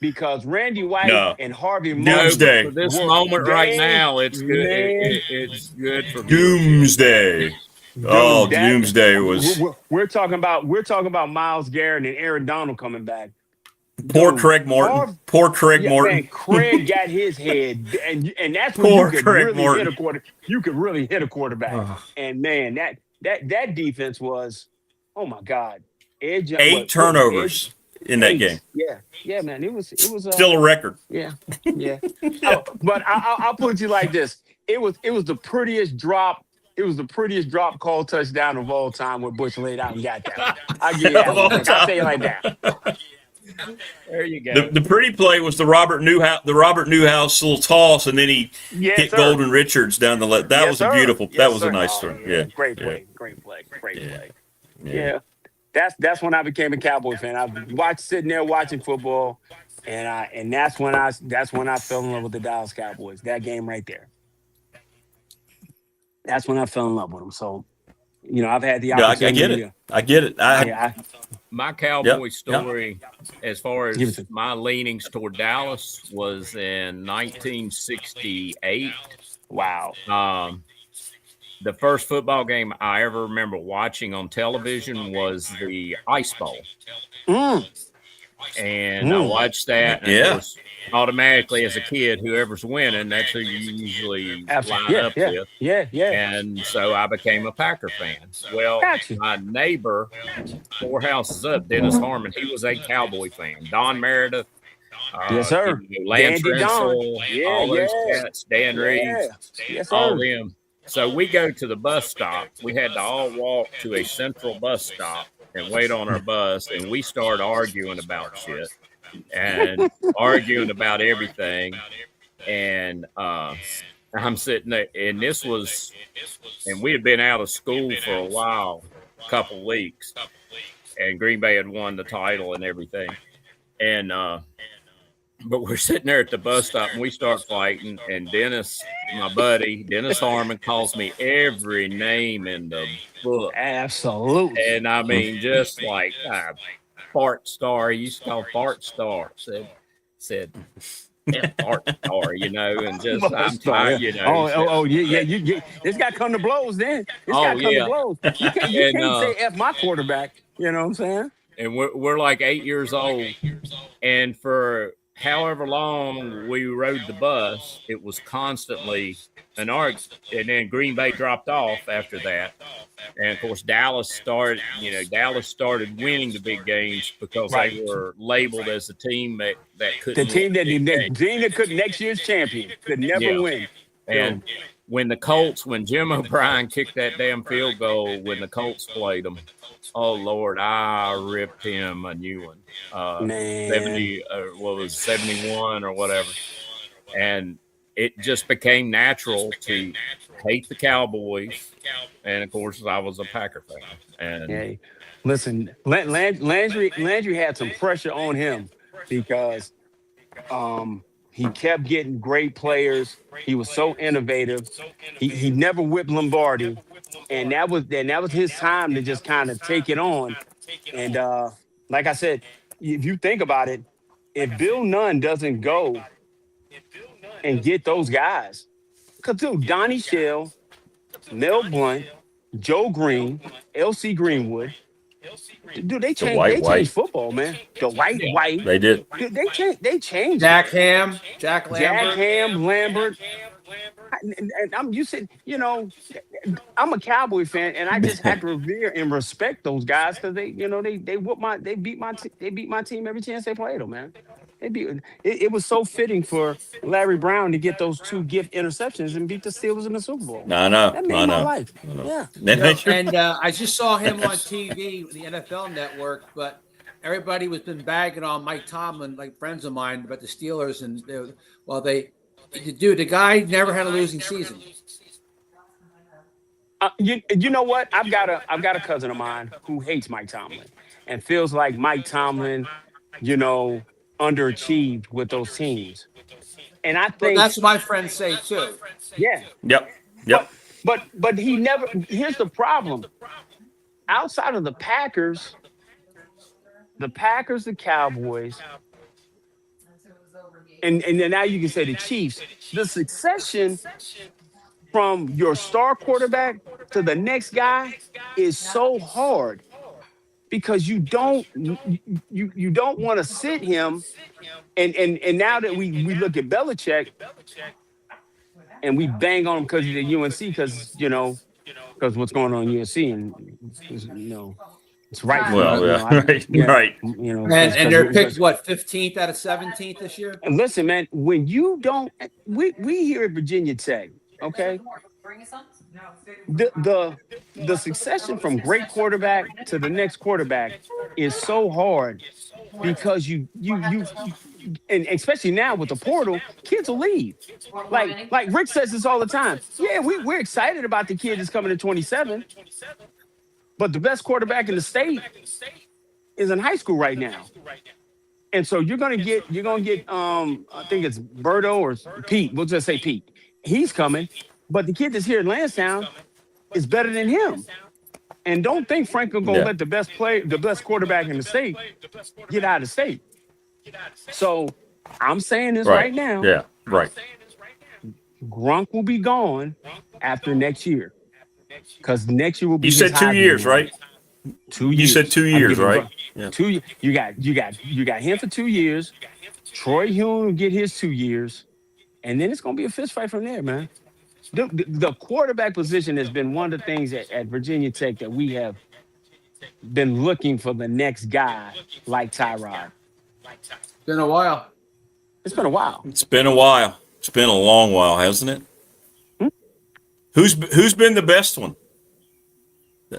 Because Randy White and Harvey Doomsday. For this moment right now, it's good. It's good for me. Doomsday. Doomsday was. We're talking about Myles Garrett and Aaron Donald coming back. Poor Craig Morton. Man, Craig got his head, and that's when you could really hit a quarter. You could really hit a quarterback. And man, that defense was, oh my God, 8 turnovers. in that game. Yeah, man. It was Still a record. yeah. But I'll put it to you like this. It was the prettiest drop. It was the prettiest drop call touchdown of all time where Bush laid out and got that one. I'll give you that Of all one. I'll tell you like that. There you go. The pretty play was the Robert Newhouse little toss, and then he hit sir. Golden Richards down the left. That Yes, was sir. a beautiful. Yes, that was sir. a nice Oh, throw. Yeah, Great yeah. play. Great play. Yeah. That's when I became a Cowboy fan. I sitting there watching football, and that's when I fell in love with the Dallas Cowboys. That game right there. That's when I fell in love with them. So, I've had the Yeah, I opportunity. get it. I get it. My Cowboy Yep. story, as far Give it as to- my leanings toward Dallas, was in 1968. Wow. The first football game I ever remember watching on television was the Ice Bowl. And I watched that. And Yeah. of course, automatically, as a kid, whoever's winning, that's who you usually line up with. Yeah. And so I became a Packer fan. Well, Gotcha. my neighbor, 4 houses up, Dennis Harmon, he was a Cowboy fan. Don Meredith, Yes, sir. Lance Dandy Don. Rensel, Yeah, all those yeah. cats, Dan Reeves, Yes, all sir. them. So we go to the bus stop. We had to all walk to a central bus stop and wait on our bus, and we start arguing about shit and arguing about everything. And I'm sitting there, and we had been out of school for a while, a couple weeks, and Green Bay had won the title and everything. And but we're sitting there at the bus stop, and we start fighting. And Dennis, my buddy, Dennis Harmon, calls me every name in the book. Absolutely. And I mean, just like Fart Star, he used to call Fart Star. Said Fart Star, and just I'm tired, Yeah. It's got to come to blows then. It's got to come to blows. You can't say F my quarterback. You know what I'm saying? And we're like 8 years old, and for however long we rode the bus, it was constantly an argument. And then Green Bay dropped off after that, and of course Dallas started winning the big games because they were labeled as the team that couldn't. The team that could next year's champion could never win. And when Jim O'Brien kicked that damn field goal when the Colts played them, oh Lord, I ripped him a new one. 71 or whatever. And it just became natural to hate the Cowboys. And of course, I was a Packer fan. And hey, listen, Landry had some pressure on him because he kept getting great players. He was so innovative. He never whipped Lombardi, and that was his time to just kind of take it on. And like I said, if you think about it, if Bill Nunn doesn't go and get those guys, because dude, Donnie Shell, Mel Blount, Joe Green, L.C. Greenwood. Dude, they changed football, man. The white. They did. Dude, they changed. Jack Lambert. And I'm a Cowboy fan, and I just have to revere and respect those guys because they beat my team every chance they played them, man. It was so fitting for Larry Brown to get those 2 gift interceptions and beat the Steelers in the Super Bowl. I know. That made my life. Yeah. And I just saw him on TV, the NFL Network, but everybody was been bagging on Mike Tomlin, like friends of mine, about the Steelers, and the guy never had a losing season. You know what? I've got a cousin of mine who hates Mike Tomlin and feels like Mike Tomlin, underachieved with those teams. And I think that's what my friends say too. Yeah. Yep. But he never. Here's the problem. Outside of the Packers, the Cowboys, and then now you can say the Chiefs. The succession from your star quarterback to the next guy is so hard because you don't want to sit him. And now that we look at Belichick and we bang on him because he's at UNC because what's going on in UNC and It's right. Well, yeah, right. You know, And they're picked what 15th out of 17th this year. And listen, man, when you don't, we here at Virginia Tech, okay, the succession from great quarterback to the next quarterback is so hard because you and especially now with the portal, kids will leave. Like Rick says this all the time. Yeah, we're excited about the kid that's coming to 27, but the best quarterback in the state is in high school right now. And so you're gonna get I think it's Berto or Pete. We'll just say Pete. He's coming, but the kid that's here in Lansdowne is better than him. And don't think Franklin gonna let the best quarterback in the state get out of state. So I'm saying this right now. Yeah, right. Gronk will be gone after next year. Because next year will be. You said 2 years, right? 2 years. You said 2 years, right? Yeah. 2 years. You got him for 2 years. Troy Hume will get his 2 years, and then it's gonna be a fist fight from there, man. The quarterback position has been one of the things at Virginia Tech that we have been looking for the next guy like Tyrod. Been a while. It's been a while. It's been a while. It's been a long while, hasn't it? Who's been the best one?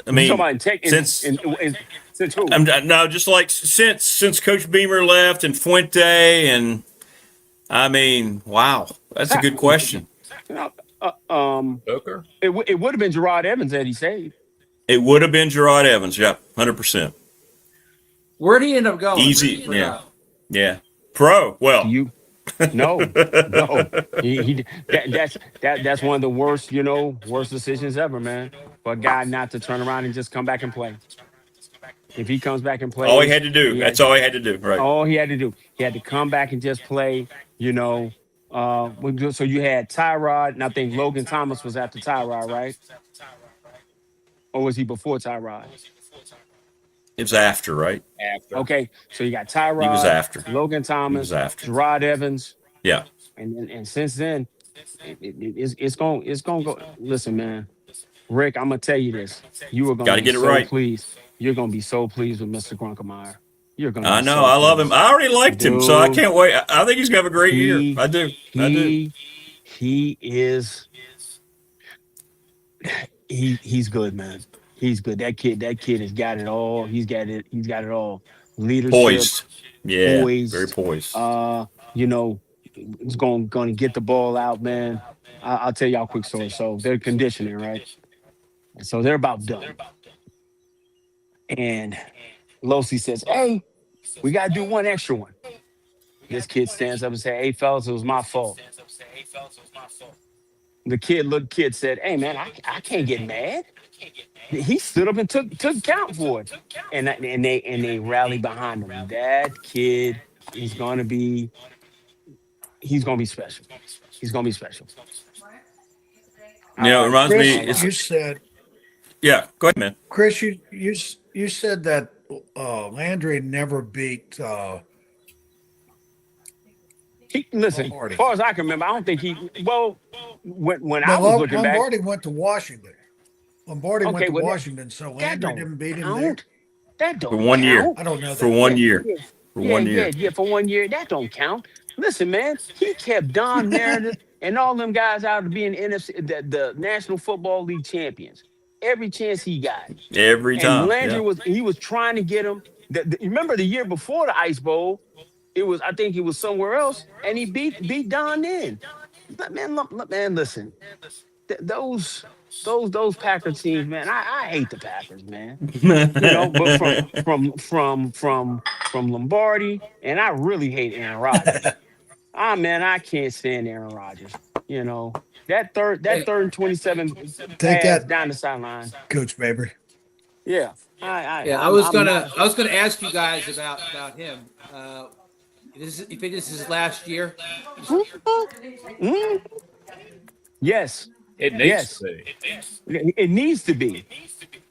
I mean, since who? No, just like since Coach Beamer left and Fuente, and I mean, wow, that's a good question. Booker? It would have been Gerard Evans that he saved. It would have been Gerard Evans, yeah, 100%. Where'd he end up going? Easy, yeah. Pro, well, no. That's one of the worst decisions ever, man. For a guy not to turn around and just come back and play. If he comes back and plays, all he had to do. That's all he had to do, right? All he had to do. He had to come back and just play. So you had Tyrod, and I think Logan Thomas was after Tyrod, right? Or was he before Tyrod? It was after, right? After. Okay, so you got Tyrod. He was after. Logan Thomas. He was after. Gerard Evans. Yeah. And since then, it's gonna go. Listen, man, Rick, I'm gonna tell you this. You are gonna get it right. Pleased. You're gonna be so pleased with Mr. Grunkemeyer. You're gonna. I know. I love him. I already liked him, so I can't wait. I think he's gonna have a great year. I do. He is. He's good, man. He's good. That kid has got it all. He's got it all. Leadership. Poised. Yeah. Poised. Very poised. He's going to get the ball out, man. I'll tell y'all a quick story. So they're conditioning, right? So they're about done. And Losi says, "Hey, we got to do one extra one." This kid stands up and says, "Hey, fellas, it was my fault." The kid said, "Hey, man, I can't get mad." He stood up and took count for it, and they rallied behind him. That kid is gonna be special. He's gonna be special. It reminds me. You said, yeah. Go ahead, man. Chris. You said that Landry never beat. Listen, Lombardi. as far as I can remember, I don't think he. Well, when I was looking back, Lombardi went to Washington. Lombardi went to Washington, so Landry didn't beat him there. That don't for 1 year. count. I don't know that. For 1 year. Yeah. For 1 year. Yeah, for 1 year. That don't count. Listen, man, he kept Don Meredith and all them guys out of being the National Football League champions every chance he got. Every time. And Landry was trying to get him. Remember the year before the Ice Bowl? I think he was somewhere else, and he beat Don then. But man, listen, those Packers teams, man, I hate the Packers, man. But from Lombardi, and I really hate Aaron Rodgers. Man, I can't stand Aaron Rodgers. That third and 27 pass down the sideline, Coach Baber. Yeah, I was gonna ask you guys about him. If it is his last year. Yes. It needs to be. It needs to be.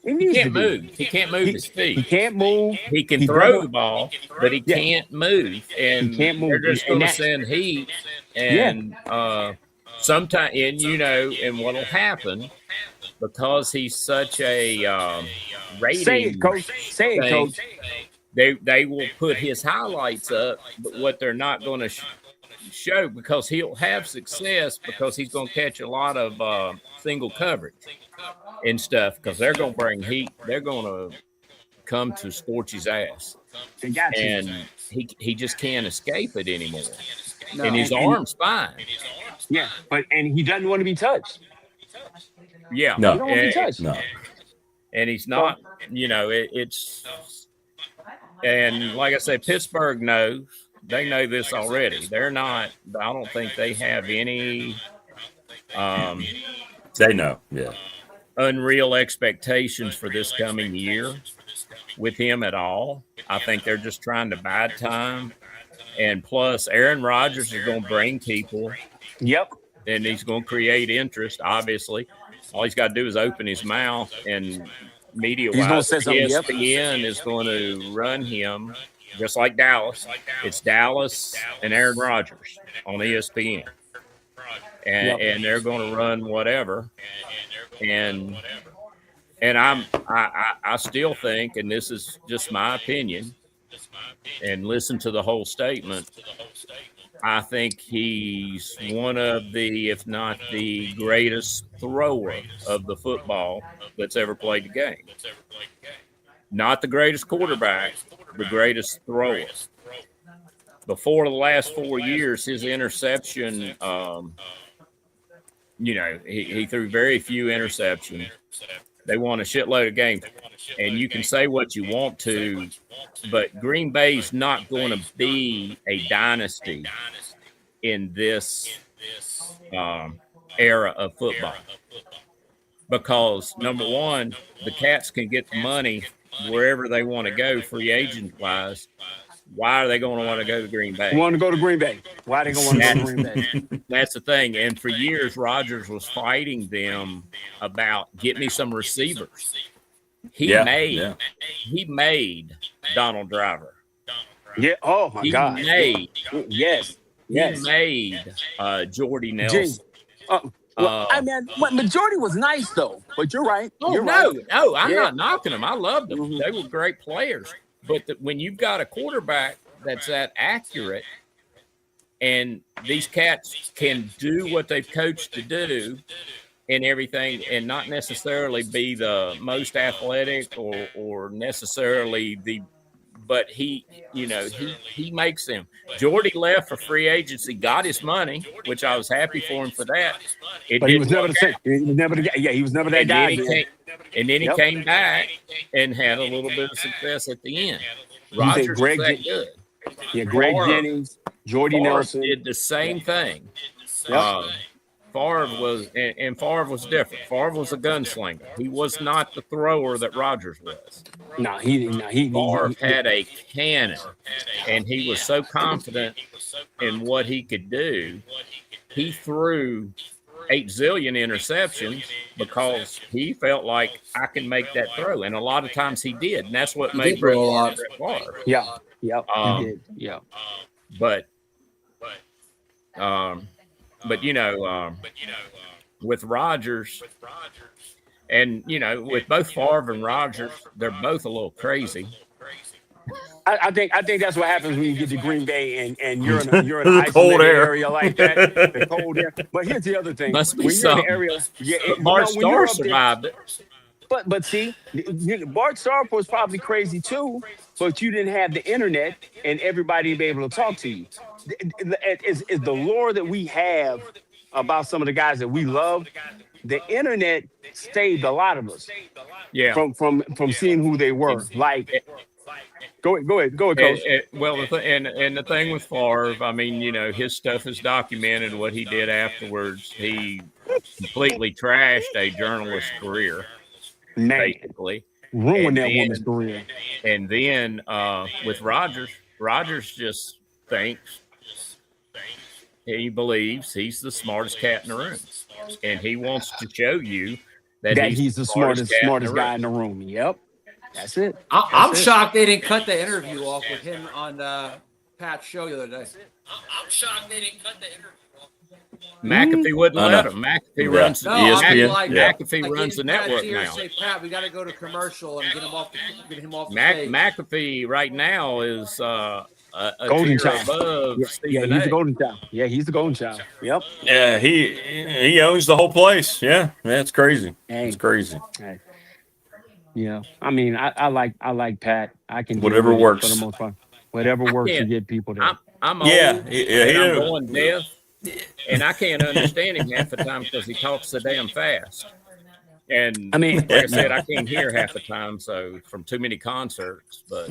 He can't move. He can't move his feet. He can't move. He can throw the ball, but he can't move. And he can't move. They're just going to send heat. And sometime, and what'll happen because he's such a rating. Say it, coach. Say it, coach. They will put his highlights up, but what they're not going to show, because he'll have success because he's going to catch a lot of single coverage and stuff, because they're going to bring heat. They're going to come to scorch his ass. They got you. And he just can't escape it anymore. No. And his arm's fine. Yeah, and he doesn't want to be touched. Yeah. No. He don't want to be touched. No. And he's not, it's and like I said, Pittsburgh knows. They know this already. They're not, I don't think they have any They know. Yeah. unreal expectations for this coming year with him at all. I think they're just trying to bide time. And plus, Aaron Rodgers is going to bring people. Yep. And he's going to create interest, obviously. All he's got to do is open his mouth, and media-wise, ESPN is going to run him just like Dallas. It's Dallas and Aaron Rodgers on ESPN. And they're going to run whatever. And I still think, and this is just my opinion, and listen to the whole statement, I think he's one of the, if not the greatest thrower of the football that's ever played the game. Not the greatest quarterback, the greatest thrower. Before the last 4 years, his interception, he threw very few interceptions. They won a shitload of games. And you can say what you want to, but Green Bay's not going to be a dynasty in this era of football. Because, number one, the Cats can get the money wherever they want to go, free agent-wise. Why are they going to want to go to Green Bay? Want to go to Green Bay. Why are they going to want to go to Green Bay? That's the thing. And for years, Rodgers was fighting them about, get me some receivers. He made Donald Driver. Yeah. Oh, my God. Yes. He made Jordy Nelson. Majority was nice, though. But you're right. Oh, you're no. right. No, I'm not knocking them. I loved them. Mm-hmm. They were great players. But when you've got a quarterback that's that accurate, and these cats can do what they've coached to do and everything, and not necessarily be the most athletic or necessarily but he makes them. Jordy left for free agency, got his money, which I was happy for him for that. But he was never the same. He was never that guy. And then he came back and had a little bit of success at the end. Rodgers was that good. Yeah, Greg Jennings, Jordy Nelson did the same thing. Yep. Favre was different. Favre was a gunslinger. He was not the thrower that Rodgers was. Favre had a cannon, and he was so confident in what he could do. He threw 8 zillion interceptions because he felt like I can make that throw, and a lot of times he did, and that's what made Brett Favre. Yeah, he did. Yeah, but with Rodgers, and with both Favre and Rodgers, they're both a little crazy. I think that's what happens when you get to Green Bay and you're in an isolated area like that, the cold air. But here's the other thing: must be when something. You're in the area, Bart Starr survived it. But see, Bart Starr was probably crazy too. But you didn't have the internet and everybody be able to talk to you. Is the lore that we have about some of the guys that we love. The internet saved a lot of us. Yeah. From seeing who they were. Like, go ahead, Coach. The thing with Favre, I mean, his stuff is documented. What he did afterwards, he completely trashed a journalist's career, basically. Ruined that woman's career. And then with Rodgers just thinks, he believes he's the smartest cat in the room, and he wants to show you that he's the smartest guy in the room. Yep, that's it. I'm shocked they didn't cut the interview off with him on Pat's show the other day. I'm shocked they didn't cut the interview off. McAfee wouldn't I let know. him. McAfee Yeah. runs. No, I mean, ESPN? like, Yeah. McAfee like runs the getting Pat's network ear, now. Say, Pat, we got to go to commercial and get him off the stage. McAfee right now is a Golden tier child. above Yeah, Stephen he's the A. golden child. Yeah, he's the golden child. Yep. Yeah, he owns the whole place. Yeah, it's crazy. It's Hey, crazy. hey. Yeah. I mean, I like Pat. I can deal Whatever with it for the works. most part. Whatever I works to can't. get people there. I'm Yeah, old he and I'm didn't. going deaf, and I can't understand him half the time because he talks so damn fast. And I mean, like I said, I can't hear half the time, so from too many concerts. But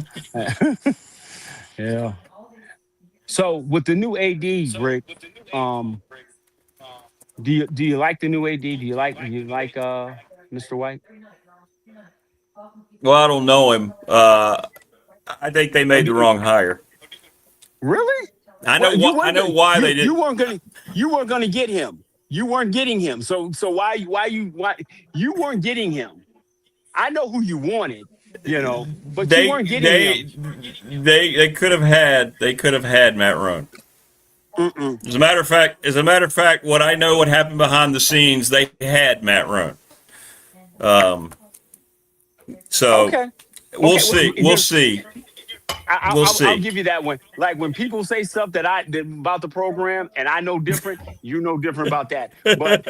yeah. So with the new AD, Rick, do you like the new AD? Do you like Mr. White? Well, I don't know him. I think they made the wrong hire. Really? I know Well, why. I know why they did. You weren't gonna get him. You weren't getting him. So why you weren't getting him? I know who you wanted, but you weren't getting him. They could have had Matt Roan. As a matter of fact, what I know what happened behind the scenes, they had Matt Roan. So Okay. we'll Okay, see. We'll see. We'll see. I'll give you that one. Like when people say stuff that about the program and I know different, you know different about that. But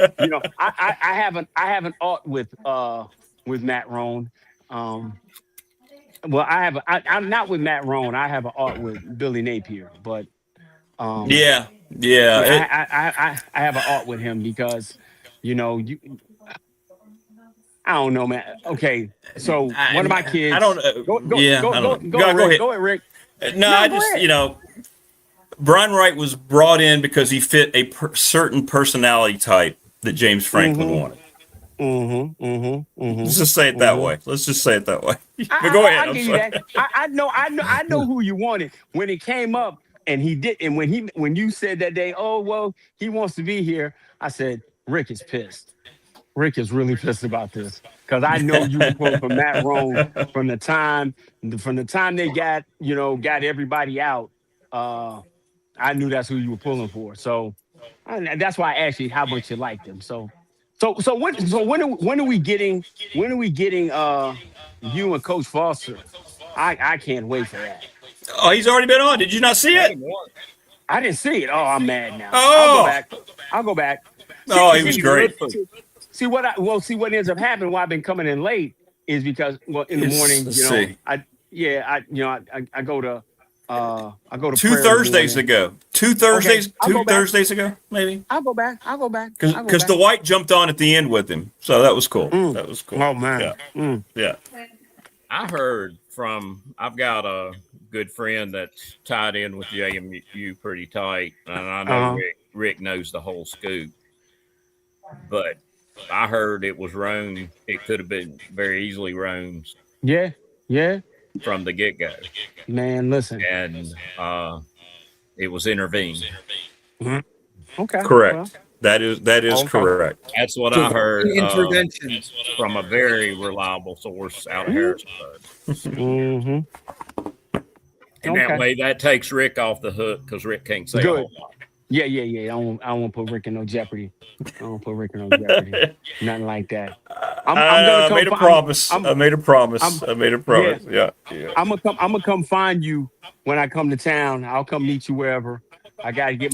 I have an art with Matt Roan. Well, I'm not with Matt Roan. I have an art with Billy Napier, but Yeah. I have an art with him because I don't know, man. Okay, so one of my kids. I don't. Go ahead. Go ahead, Rick. No, I just ahead. Brian Wright was brought in because he fit a certain personality type that James Franklin wanted. Let's just say it that way. Let's just say it that way. But go ahead. I give you that. I know who you wanted when it came up, and he did. And when you said that day, oh well, he wants to be here. I said, Rick is pissed. Rick is really pissed about this because I know you were pulling for Matt Roan from the time they got everybody out. I knew that's who you were pulling for. So that's why I asked you how much you liked him. So when are we getting you and Coach Foster? I can't wait for that. Oh, he's already been on. Did you not see it? I didn't see it. Oh, I'm mad now. Oh. I'll go back. Oh, he was great. See what ends up happening why I've been coming in late is because in the morning, I go to Two Thursdays ago. Thursdays ago, maybe. I'll go back. Because the White jumped on at the end with him, so that was cool. That was cool. Oh man. Yeah. I heard I've got a good friend that's tied in with JMU pretty tight, and I know Rick knows the whole scoop. But I heard it was Roan. It could have been very easily Roan's. Yeah. From the get-go. Man, listen. And it was intervened. Okay. Correct. Well, that is correct. That's what I heard Interventions from a very reliable source out of Harrisburg. And that way, that takes Rick off the hook because Rick can't say a whole lot. Yeah. I don't want to put Rick in no jeopardy. Nothing like that. I made a promise. I made a promise. Yeah. I'm gonna come find you when I come to town. I'll come meet you wherever. I gotta get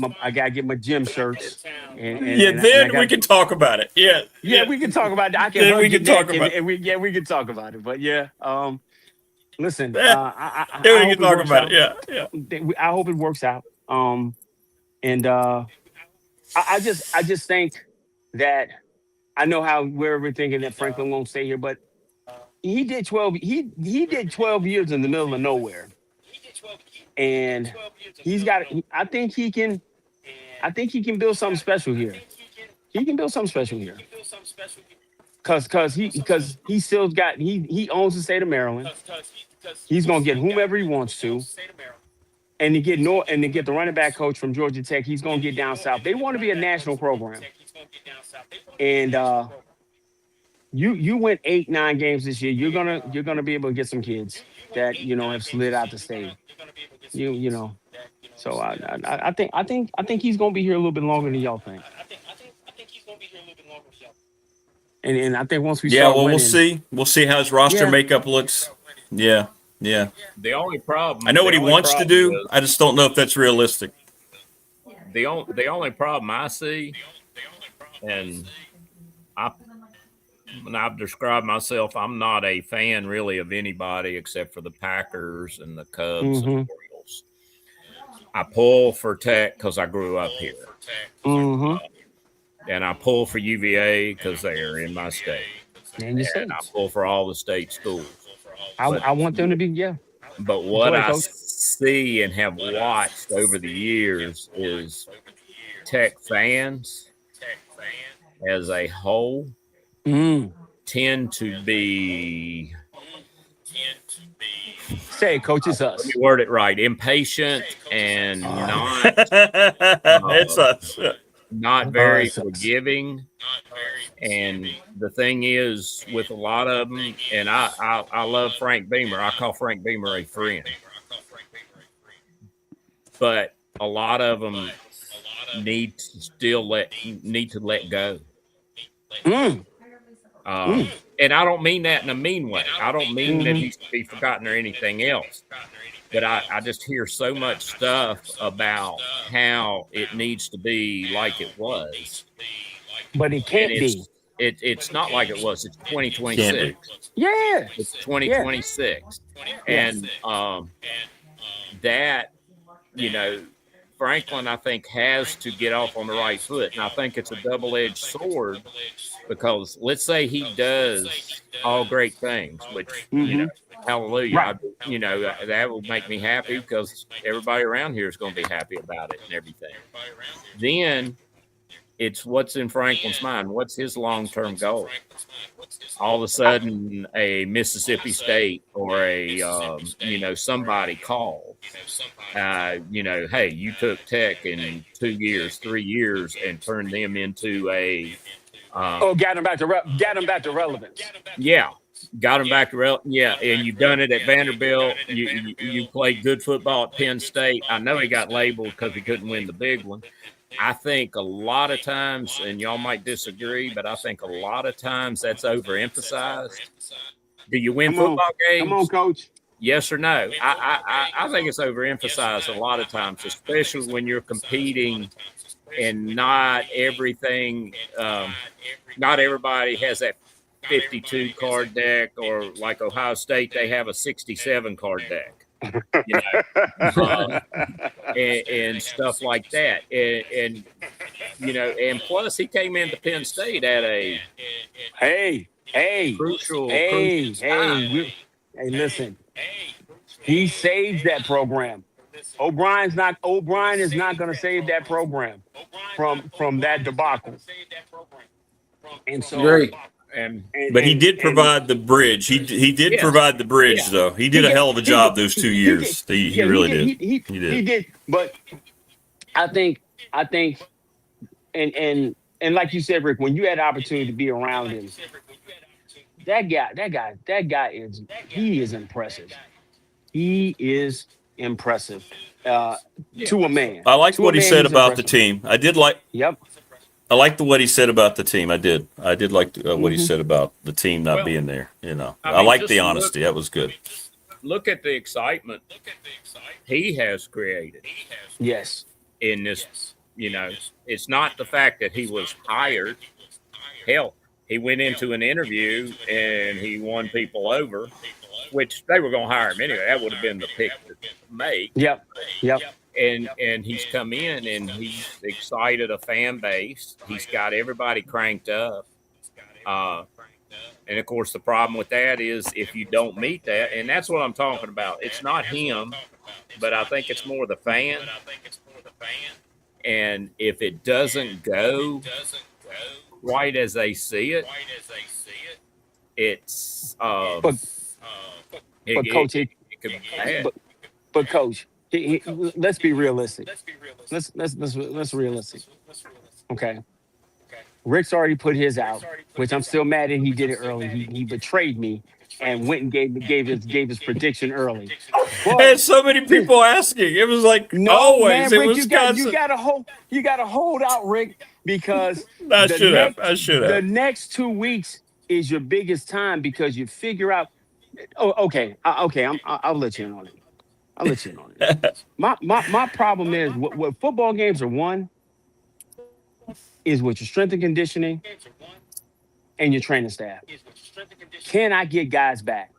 my gym shirts. Then we can talk about it. Yeah, we can talk about it. Then we can talk about it. We can talk about it. But yeah, listen. We can talk about it. Yeah. I hope it works out. And I just think that I know where we're thinking that Franklin won't stay here, but he did 12. He did 12 years in the middle of nowhere, and he's got. I think he can build something special here. He can build something special here. Because he still got he owns the state of Maryland. He's gonna get whomever he wants to. And to get the running back coach from Georgia Tech, he's gonna get down south. They want to be a national program. And you went 8-9 games this year. You're gonna be able to get some kids that have slid out the state. So I think he's gonna be here a little bit longer than y'all think. And I think once we Yeah, start well, we'll winning, see. We'll see how his roster yeah. makeup looks. Yeah, yeah. The only I problem, know the what he only wants to problem do. is I just don't know if that's realistic. the only problem I see, and I when I've described myself, I'm not a fan really of anybody except for the Packers and the Cubs and Mm-hmm. Orioles. I pull for Tech because I grew up here, Mm-hmm. and I pull for UVA because they are in my state, And your and I states. pull for all the state schools. I, But I want them to be, yeah. but Go what ahead, I coach. see and have watched over the years is Tech fans as a whole Mm. tend to be, Say it, coach, it's let me us. word it right, impatient and It's uh, us. not very Us. forgiving. And the thing is, with a lot of them, and I love Frank Beamer. I call Frank Beamer a friend, but a lot of them need to let go. Mm. Um, Mm. and I don't mean that in a mean way. I don't mean that Mm-hmm. he's to be forgotten or anything else. But I just hear so much stuff about how it needs to be like it was, But it and can't be. it's not like it was. It's Can't 2026. be. Yeah. It's Yeah. 2026, Yeah. and that you know, Franklin, I think, has to get off on the right foot, and I think it's a double-edged sword because let's say he does all great things, which Mm-hmm. hallelujah, Right. that will make me happy because everybody around here is going to be happy about it and everything. Then it's what's in Franklin's mind. What's his long-term goal? All of a sudden, a Mississippi State or somebody calls. Hey, you took Tech in 2 years, 3 years, and turned them into a Oh, got him back to relevance. yeah, got him back to yeah, and you've done it at Vanderbilt. You played good football at Penn State. I know he got labeled because he couldn't win the big one. I think a lot of times, and y'all might disagree, but I think a lot of times that's overemphasized. Do you win Come on. football Come on, games? coach. Yes or no? I think it's overemphasized a lot of times, especially when you're competing and not everything. Not everybody has that 52 card deck, or like Ohio State, they have a 67 card deck, and stuff like that. And plus he came into Penn State at a Hey, hey, crucial hey, time. hey. Hey, listen. He saves that program. O'Brien is not going to save that program from that debacle. And so Very. But he did and provide the bridge. He did Yes, provide the bridge, yeah, though. He he did a did hell of a he did job those he, 2 he did years. He yeah really did. he He did. did. But I think and like you said, Rick, when you had the opportunity to be around him, that guy is impressive. He is impressive. Uh, yeah. to a man. I liked To a what he man, said he's about the impressive. team. Yep. I liked what he said about the team. I did. I did like what he Hmm. said about the team not Well, being there. I I mean, liked the just honesty. That was good. look at the excitement he has created Yes. in this. It's not the fact that he was hired. Hell, he went into an interview and he won people over, which they were going to hire him anyway. That would have been the pick to make. Yep. Yep. And he's come in and he's excited a fan base. He's got everybody cranked up. And of course, the problem with that is if you don't meet that, and that's what I'm talking about. It's not him, but I think it's more the fan. And if it doesn't go quite as they see it, it's But it, coach, it, it could be bad. but coach, let's be realistic. Let's realistic. Okay. Rick's already put his out, which I'm still mad that he did it early. He betrayed me and went and gave his prediction early. I had so many people asking. It was like always man, in Rick, Wisconsin. you got to hold out, Rick, because I should have. The next 2 weeks is your biggest time because you figure out. Oh, okay, I'll let you in on it. I'll let you in on it. My problem is what football games are won is with your strength and conditioning and your training staff. Can I get guys back?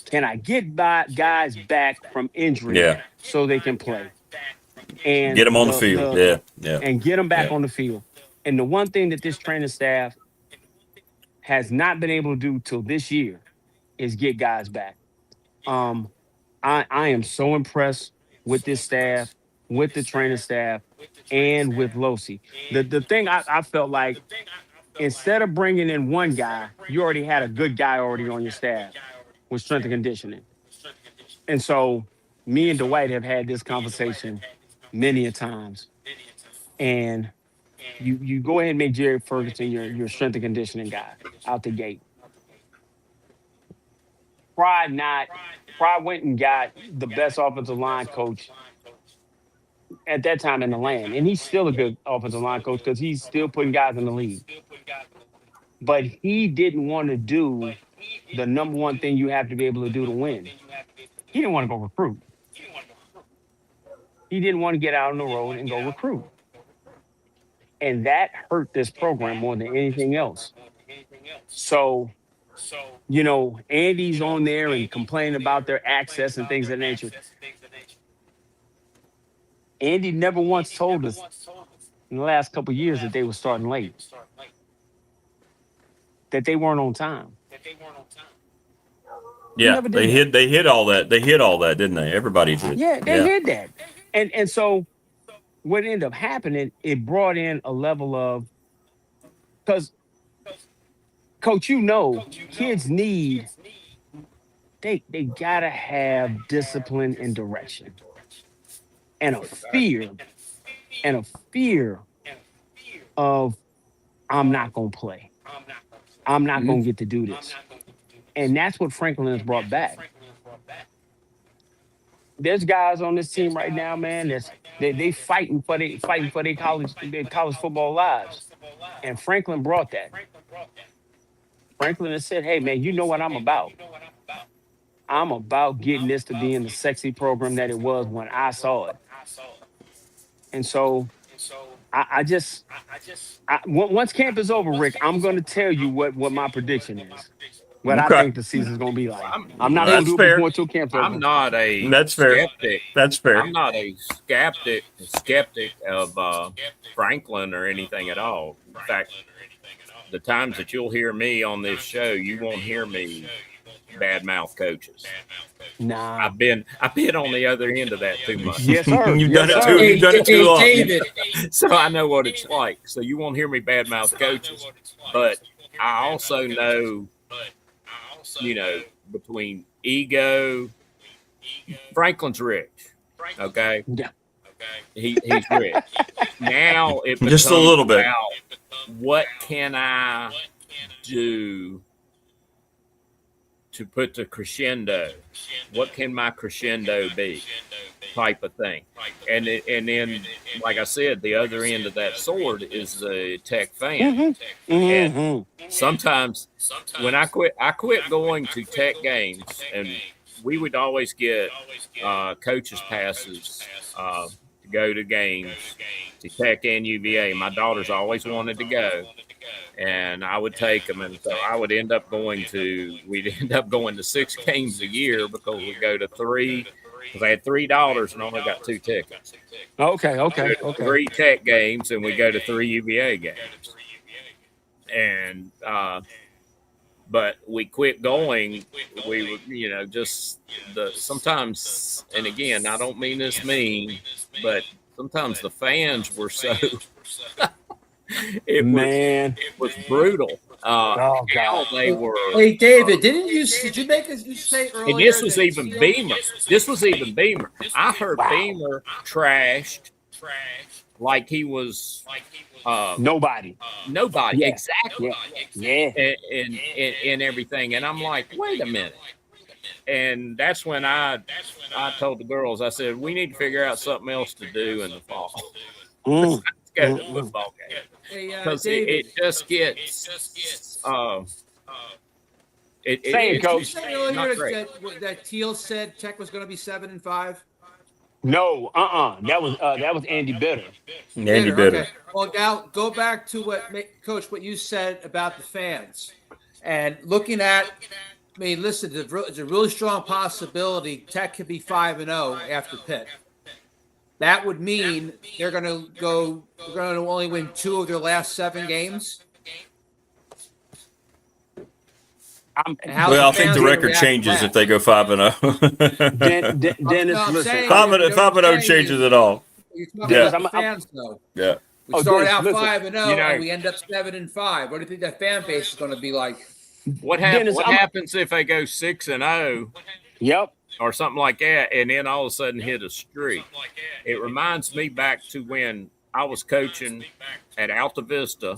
Can I get guys back from injury so they can play? And get them on the field. And get them back on the field. And the one thing that this training staff has not been able to do till this year is get guys back. I am so impressed with this staff, with the training staff, and with Losi. The thing I felt like, instead of bringing in one guy, you already had a good guy already on your staff with strength and conditioning. And so me and Dwight have had this conversation many a times. And you go ahead and make Jerry Ferguson your strength and conditioning guy out the gate. Fry went and got the best offensive line coach at that time in the land. And he's still a good offensive line coach because he's still putting guys in the league. But he didn't want to do the number one thing you have to be able to do to win. He didn't want to go recruit. He didn't want to get out on the road and go recruit. And that hurt this program more than anything else. So, Andy's on there and complaining about their access and things of that nature. Andy never once told us in the last couple of years that they were starting late, that they weren't on time. Yeah, they hit all that. They hit all that, didn't they? Everybody did. Yeah, they hit that. And so what ended up happening, it brought in a level of, because Coach, kids need, they gotta have discipline and direction. And a fear of, I'm not gonna play. I'm not gonna get to do this. And that's what Franklin has brought back. There's guys on this team right now, man, they fighting for their college football lives. And Franklin brought that. Franklin has said, hey, man, you know what I'm about. I'm about getting this to be in the sexy program that it was when I saw it. And so once camp is over, Rick, I'm going to tell you what my prediction is. What I think the season's going to be like. I'm not going to do it before until camp's over. I'm not a That's fair. skeptic. That's fair. I'm not a skeptic of Franklin or anything at all. In fact, the times that you'll hear me on this show, you won't hear me badmouth coaches. Nah, I've been on the other end of that too much. Yes, sir. You've done it too long. David, So I know what it's like. So you won't hear me badmouth coaches, but I also know, between ego, Franklin's rich. Okay. Yeah. He's rich. Now it becomes Just a little bit. about what can I do to put the crescendo? What can my crescendo be? Type of thing. And then, like I said, the other end of that sword is the Tech fan. And sometimes when I quit going to Tech games, and we would always get coaches' passes to go to games to Tech and UVA. My daughters always wanted to go, and I would take them, and so I would end up going to 6 games a year because we go to 3. Because I had $3 and only got 2 tickets. Okay. 3 Tech games, and we go to 3 UVA games. And but we quit going. We would, sometimes, and again, I don't mean this mean, but sometimes the fans were so. It was brutal. God. They were. Hey, David, did you make us say earlier? And this was even Beamer. I heard Beamer trashed like he was Nobody. nobody. Yeah. Exactly. Yeah. And everything. And I'm like, wait a minute. And that's when I told the girls, I said, we need to figure out something else to do in the fall. Mm. Let's go to the football game. Because it just gets Say it, Coach. Did you say earlier not great. that Teal said Tech was going to be 7-5? No, that was Andy Bitter. Andy Bitter. Okay. Well, now go back to Coach, what you said about the fans, and looking at. I mean, listen, it's a really strong possibility Tech could be 5-0 after Pitt. That would mean they're going to only win 2 of their last 7 games. Well, I think the record changes if they go 5-0. Dennis, listen. 5-0 changes it all. Yeah, fans though. Yeah. We start out 5-0, and we end up 7-5. What do you think that fan base is going to be like? What happens if they go 6-0? Yep. Or something like that, and then all of a sudden hit a streak. It reminds me back to when I was coaching at Alta Vista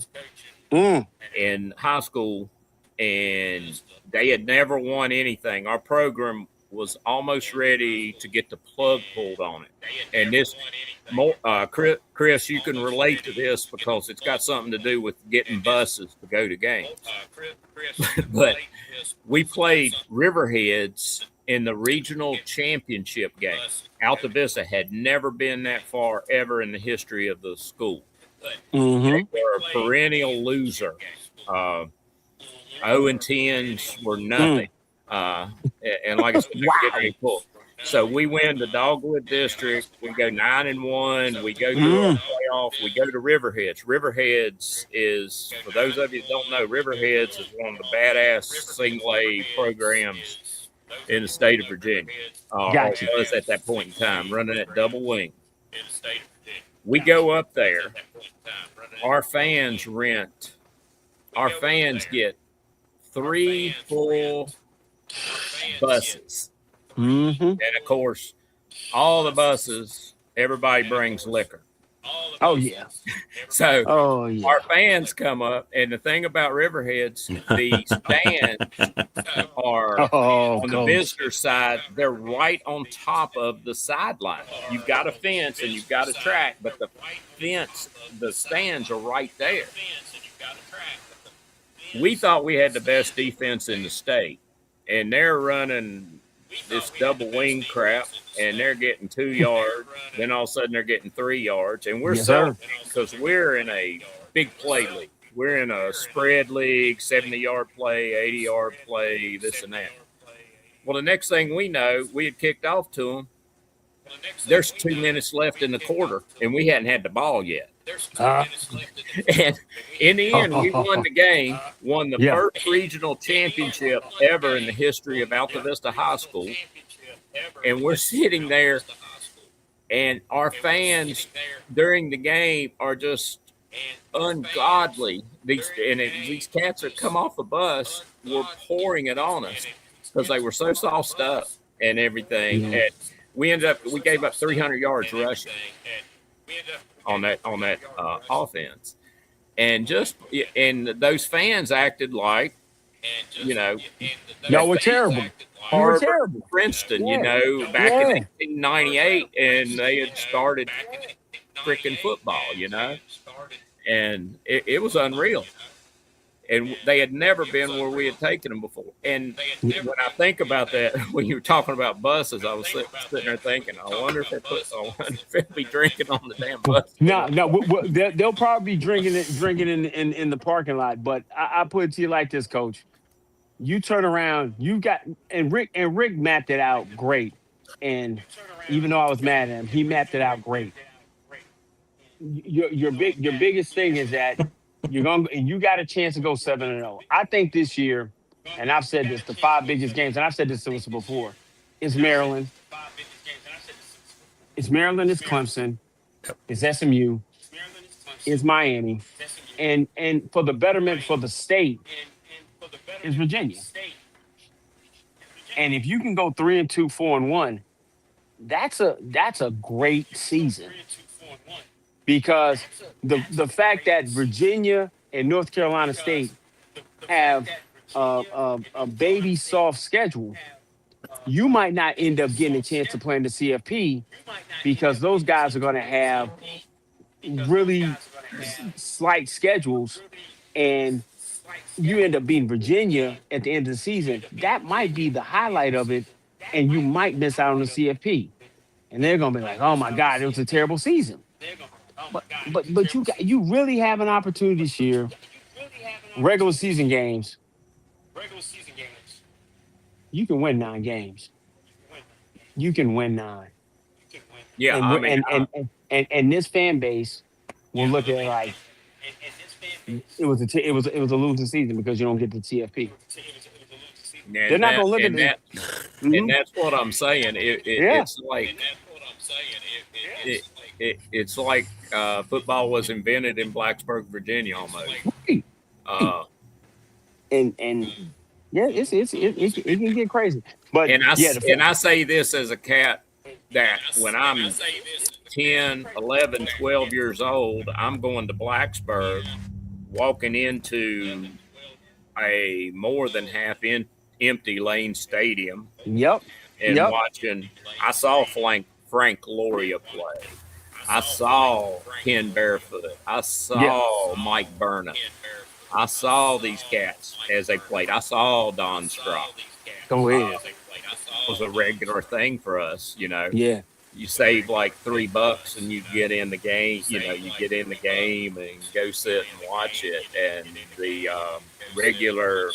in high school, and they had never won anything. Our program was almost ready to get the plug pulled on it. And this, Chris, you can relate to this because it's got something to do with getting buses to go to games. But we played Riverheads in the regional championship game. Alta Vista had never been that far ever in the history of the school. They were a perennial loser. 0-10s were nothing. And like I said, getting pulled. So we win the Dogwood District. We go 9-1. We go through the playoff. We go to Riverheads. Riverheads is, for those of you that don't know, Riverheads is one of the badass single A programs in the state of Virginia. Gotcha. Was at that point in time, running at double wing. We go up there. Our fans get 3 full buses. And of course, all the buses, everybody brings liquor. Oh, yeah. So our fans come up, and the thing about Riverheads, the stands are on the visitor side. They're right on top of the sideline. You've got a fence and you've got a track, but the stands are right there. We thought we had the best defense in the state, and they're running this double wing crap, and they're getting 2 yards. Then all of a sudden they're getting 3 yards, and we're because we're in a big play league. We're in a spread league, 70-yard play, 80-yard play, this and that. Well, the next thing we know, we had kicked off to them. There's 2 minutes left in the quarter, and we hadn't had the ball yet. And in the end, we won the game, won the first regional championship ever in the history of Alta Vista High School. And we're sitting there, and our fans during the game are just ungodly. These cats that come off the bus were pouring it on us because they were so sauced up and everything. And we gave up 300 yards rushing on that offense, and those fans acted like, y'all were terrible. Harvard, terrible. Princeton, back in 1898, and they had started freaking football, and it was unreal. And they had never been where we had taken them before. And when I think about that, when you were talking about buses, I was sitting there thinking, I wonder if they'll be drinking on the damn bus. No, they'll probably be drinking in the parking lot. But I put it to you like this, Coach. You turn around, Rick mapped it out great. And even though I was mad at him, he mapped it out great. Your biggest thing is that you got a chance to go 7-0. I think this year, and I've said this, the 5 biggest games, and I've said this to us before, is Maryland. It's Maryland, it's Clemson, it's SMU, it's Miami, and for the betterment for the state is Virginia. And if you can go 3-2, 4-1, that's a great season. because the fact that Virginia and North Carolina State have a baby soft schedule, you might not end up getting a chance to play in the CFP because those guys are going to have really slight schedules, and you end up beating Virginia at the end of the season. That might be the highlight of it, and you might miss out on the CFP. And they're going to be like, "Oh my God, it was a terrible season." But you really have an opportunity this year. Regular season games, you can win 9 games. You can win 9. Yeah, and I we're- mean, and this fan base will look at it like it was a losing season because you don't get the TFP. They're and not that gonna look at and it. that and that's what I'm saying. Yeah, It's like football was invented in Blacksburg, Virginia, almost. right. Uh, And yeah, it can get crazy. But yeah, and I say this as a cat that when I'm 10, 11, 12 years old, I'm going to Blacksburg, walking into a more than empty Lane Stadium yep, and yep, watching. I saw Frank Loria play. I saw Ken Barefoot. I yeah. saw Mike Burnham. I saw these cats as they played. I saw Don Strock. Go ahead. It was a regular thing for us, you know. Yeah, You save like $3 and you get in the game. You know, you get in the game and go sit and watch it. And the regular,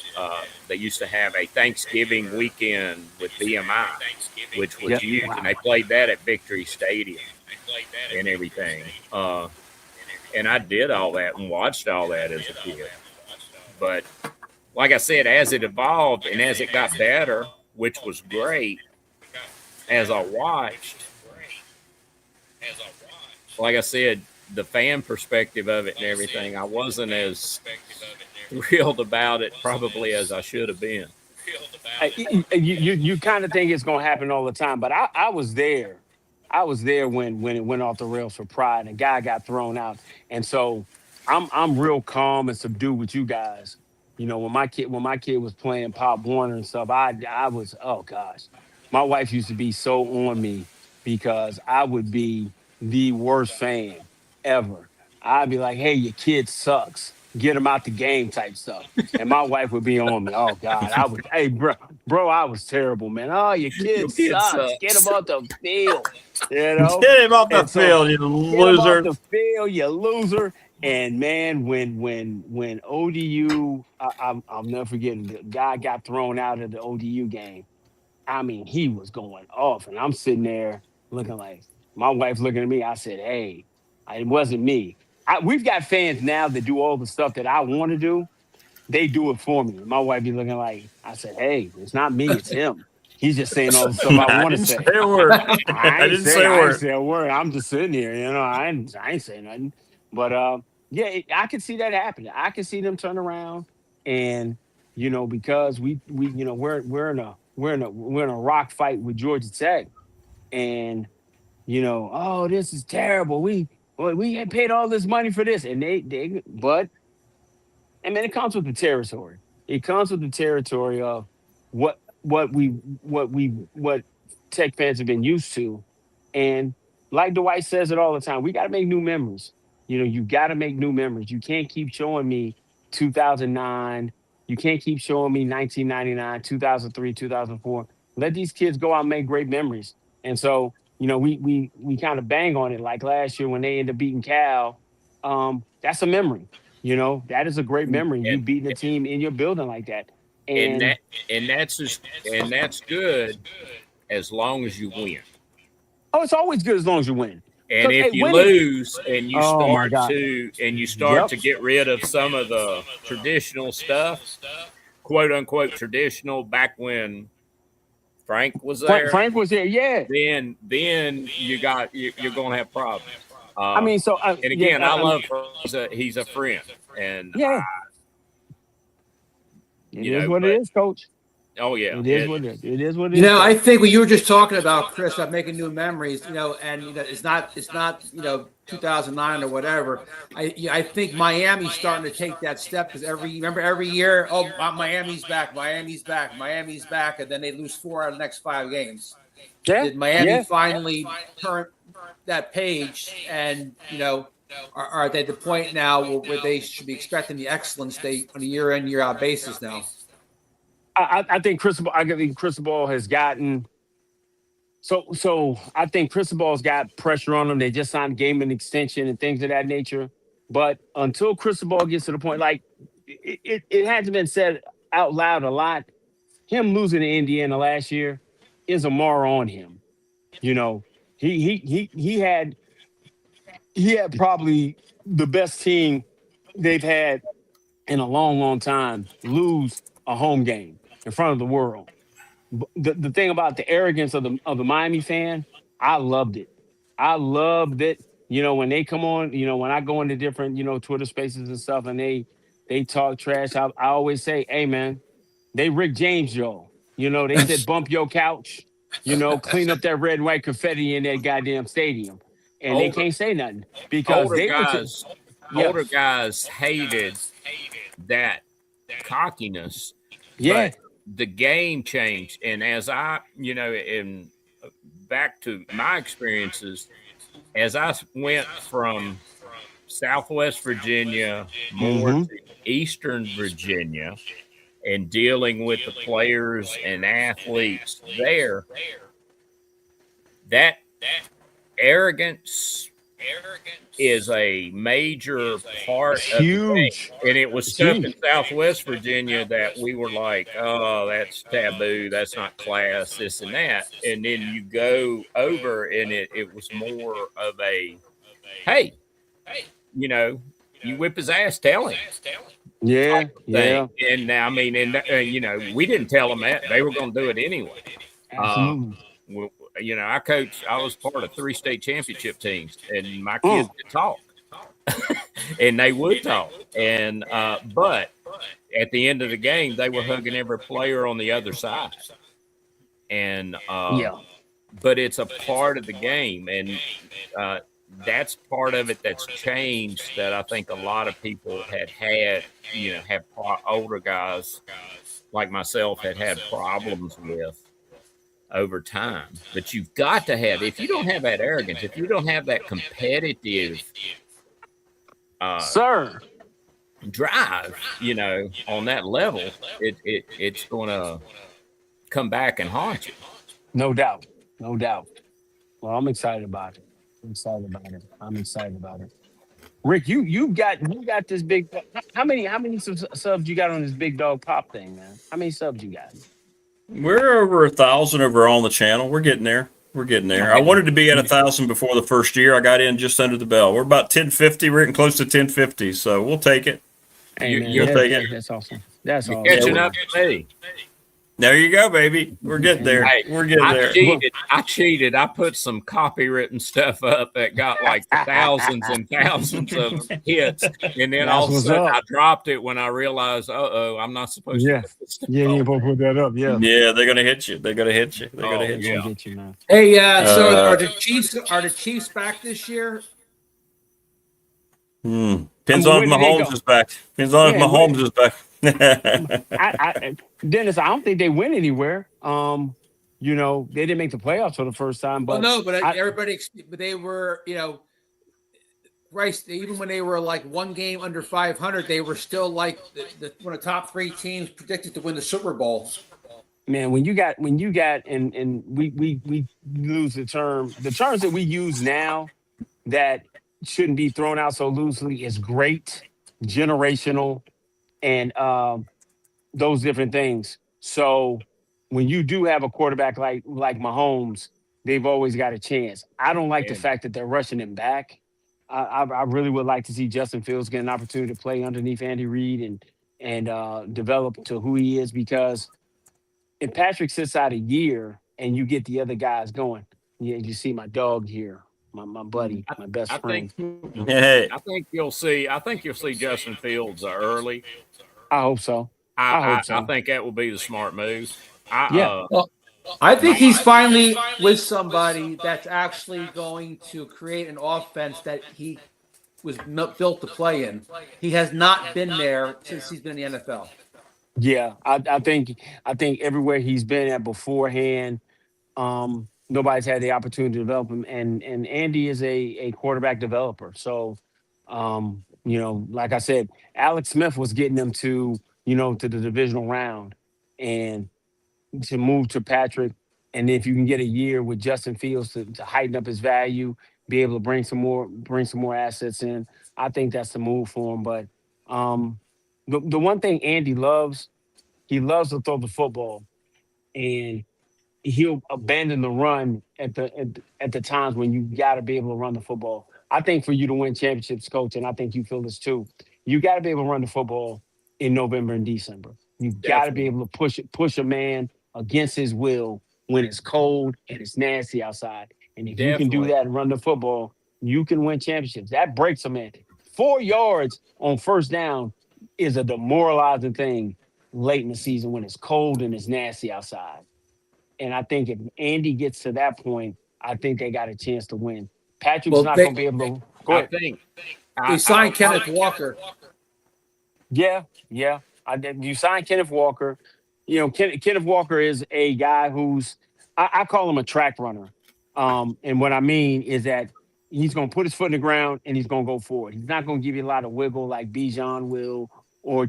they used to have a Thanksgiving weekend with BMI, which was yep. huge, Wow. and they played that at Victory Stadium and everything. And I did all that and watched all that as a kid. But like I said, as it evolved and as it got better, which was great, as I watched, like I said, the fan perspective of it and everything, I wasn't as thrilled about it probably as I should have been. You kind of think it's gonna happen all the time, but I was there. I was there when it went off the rails for Pride and a guy got thrown out. And so I'm real calm and subdued with you guys. You know, when my kid was playing Pop Warner and stuff, I was, oh gosh. My wife used to be so on me because I would be the worst fan ever. I'd be like, "Hey, your kid sucks. Get him out the game," type stuff. And my wife would be on me. Oh God, hey, bro, I was terrible, man. Oh, your Your kid kid sucks. Get him sucks. off the field, you know. Get him off the And so field, you get him off loser. the field, you loser. And man, when ODU, I'll never forget, the guy got thrown out of the ODU game. I mean, he was going off, and I'm sitting there looking like my wife looking at me. I said, "Hey, it wasn't me." We've got fans now that do all the stuff that I want to do. They do it for me. My wife be looking like, I said, "Hey, it's not me, it's him. He's just saying all the stuff I I want to didn't say say." a word. I didn't say a I ain't word. say a word. I'm just sitting here, you know. I ain't saying nothing. But yeah, I can see that happening. I can see them turn around, and you know, because we you know we're in a rock fight with Georgia Tech, and you know, oh, this is terrible. We ain't paid all this money for this, and but I mean, it comes with the territory. It comes with the territory of what Tech fans have been used to, and like Dwight says it all the time, we got to make new memories. You know, you got to make new memories. You can't keep showing me 2009. You can't keep showing me 1999, 2003, 2004. Let these kids go out and make great memories. And so, you know, we kind of bang on it like last year when they ended up beating Cal. That's a memory. You know, that is a great memory. You And beating a team in your building like that. and And that and that's good as long as you win. oh, it's always good as long as you win. And Because if hey, you winning. lose and Oh my God. you start Yep. to get rid of some of the traditional stuff, quote unquote traditional, back when Frank was there, Frank was there. Yeah. then you're going to have problems. I mean, so And yeah, again, I love he's a friend, and yeah. It you is know, what it is, Coach. Oh yeah, It is what it is. It is what it You is. know, I think what you were just talking about, Chris, about making new memories, you know, and you know, it's not, 2009 or whatever. I think Miami's starting to take that step because every year, oh, Miami's back, Miami's back, Miami's back, and then they lose 4 out of the next 5 games. Yeah, Did Miami yeah. finally turn that page? And you know, are they at the point now where they should be expecting the excellence they on a year in year out basis now? I think Cristobal. I think Cristobal has gotten so. I think Cristobal's got pressure on them. They just signed game extension and things of that nature. But until Cristobal gets to the point, like it hasn't been said out loud a lot. Him losing to Indiana last year is a mar on him. You know, he had probably the best team they've had in a long, long time lose a home game in front of the world. The thing about the arrogance of the Miami fan, I loved it. I loved it. You know, when they come on, you know, when I go into different, Twitter spaces and stuff and they talk trash, I always say, hey man, they Rick James Joe. You know, they said bump your couch, clean up that red and white confetti in that goddamn stadium. And they can't say nothing because older they guys, yeah. older guys hated that cockiness. Yeah. But the game changed. And as I, in back to my experiences, as I went from Southwest Virginia more to Eastern Virginia and dealing with the players and athletes there, that arrogance is a major part of the game. And it was stuff in Southwest Virginia that we were like, oh, that's taboo, that's not class, this and that. And then you go over and it was more of a, hey, you whip his ass, tell him. Yeah, yeah. And I mean, we didn't tell them that. They were going to do it anyway. Absolutely. I was part of 3 state championship teams, and my kids could talk, and they would talk. And but at the end of the game, they were hugging every player on the other side. And but it's a part of the game, and that's part of it that's changed. That I think a lot of people older guys like myself had problems with over time. But you've got to have, if you don't have that arrogance, if you don't have that competitive drive, on that level, it's going to come back and haunt you. No doubt. Well, I'm excited about it. I'm excited about it. Rick, you got this big. How many subs you got on this big dog pop thing, man? How many subs you got? We're over 1,000 over on the channel. We're getting there. I wanted to be at 1,000 before the first year. I got in just under the bell. We're about 1050. We're getting close to 1050, so we'll take it. Hey, man, you'll take it. That's awesome. That's awesome. Catching up to me. There you go, baby. We're getting there. Hey, We're getting there. I cheated. I put some copywritten stuff up that got like thousands and thousands of hits, and then all of a sudden I dropped it when I realized, I'm not supposed to. Put this stuff you're supposed to put that up. Yeah, they're gonna hit you. They're gonna hit you. Get you, man. Hey, so are the Chiefs back this year? Depends on if Mahomes is back. Depends on if Mahomes is back. Dennis, I don't think they went anywhere. They didn't make the playoffs for the first time. But they were, Bryce. Even when they were like one game under 500, they were still like one of the top 3 teams predicted to win the Super Bowl. Man, when you got, and we lose the terms that we use now that shouldn't be thrown out so loosely is great, generational, and those different things. So when you do have a quarterback like Mahomes, they've always got a chance. I don't like the fact that they're rushing him back. I really would like to see Justin Fields get an opportunity to play underneath Andy Reid and develop to who he is, because if Patrick sits out a year and you get the other guys going, you see my dog here. My buddy, my best friend. I think you'll see Justin Fields early. I hope so. I hope so. I think that will be the smart move. Yeah. I think he's finally with somebody that's actually going to create an offense that he was built to play in. He has not been there since he's been in the NFL. Yeah, I think everywhere he's been at beforehand, nobody's had the opportunity to develop him, and Andy is a quarterback developer. So, like I said, Alex Smith was getting them to to the divisional round, and to move to Patrick, and if you can get a year with Justin Fields to heighten up his value, be able to bring some more assets in, I think that's the move for him. But the one thing Andy loves, he loves to throw the football, and he'll abandon the run at the times when you got to be able to run the football. I think for you to win championships, coach, and I think you feel this too, you got to be able to run the football in November and December. You got to be able to push a man against his will when it's cold and it's nasty outside. And if you can do that and run the football, you can win championships. That breaks a man. 4 yards on first down is a demoralizing thing late in the season when it's cold and it's nasty outside. And I think if Andy gets to that point, I think they got a chance to win. Patrick's not going to be able to. Go ahead. I think they signed Kenneth Walker. Yeah. You signed Kenneth Walker. Kenneth Walker is a guy who's I call him a track runner. And what I mean is that he's going to put his foot in the ground and he's going to go forward. He's not going to give you a lot of wiggle like Bijan will or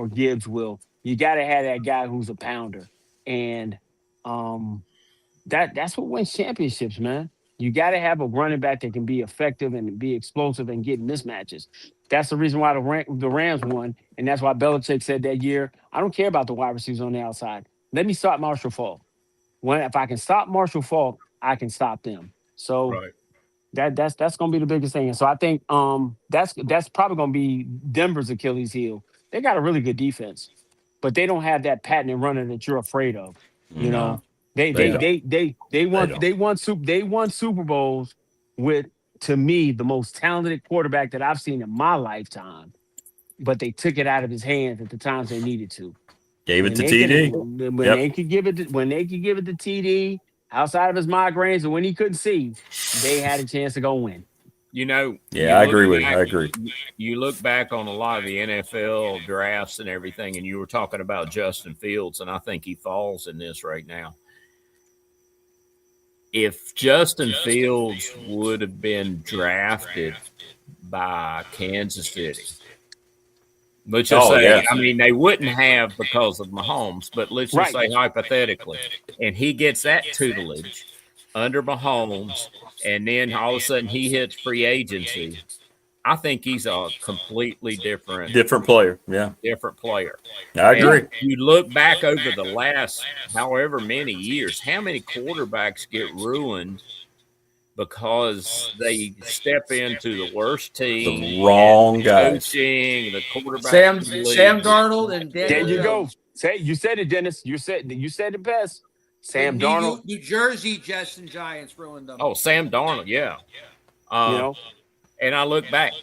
Gibbs will. You got to have that guy who's a pounder. And that's what wins championships, man. You got to have a running back that can be effective and be explosive and get mismatches. That's the reason why the Rams won, and that's why Belichick said that year, I don't care about the wide receivers on the outside. Let me stop Marshall Faulk. If I can stop Marshall Faulk, I can stop them. So that's going to be the biggest thing. And so I think that's probably going to be Denver's Achilles heel. They got a really good defense, but they don't have that patented runner that you're afraid of. They won Super Bowls with, to me, the most talented quarterback that I've seen in my lifetime, but they took it out of his hands at the times they needed to. Gave it to TD. When they could give it to TD outside of his migraines and when he couldn't see, they had a chance to go win. I agree with you. I agree. You look back on a lot of the NFL drafts and everything, and you were talking about Justin Fields, and I think he falls in this right now. If Justin Fields would have been drafted by Kansas City, let's just say, I mean, they wouldn't have because of Mahomes, but let's just say hypothetically, and he gets that tutelage under Mahomes, and then all of a sudden he hits free agency, I think he's a completely different player. Yeah. Different player. I agree. And you look back over the last however many years, how many quarterbacks get ruined because they step into the worst team, the wrong guys, coaching, the quarterback. Sam Darnold and Daniel. There you go. You said it, Dennis. You said it best. Sam Darnold. New Jersey Jets and Giants ruined them. Oh, Sam Darnold, yeah. And I look back,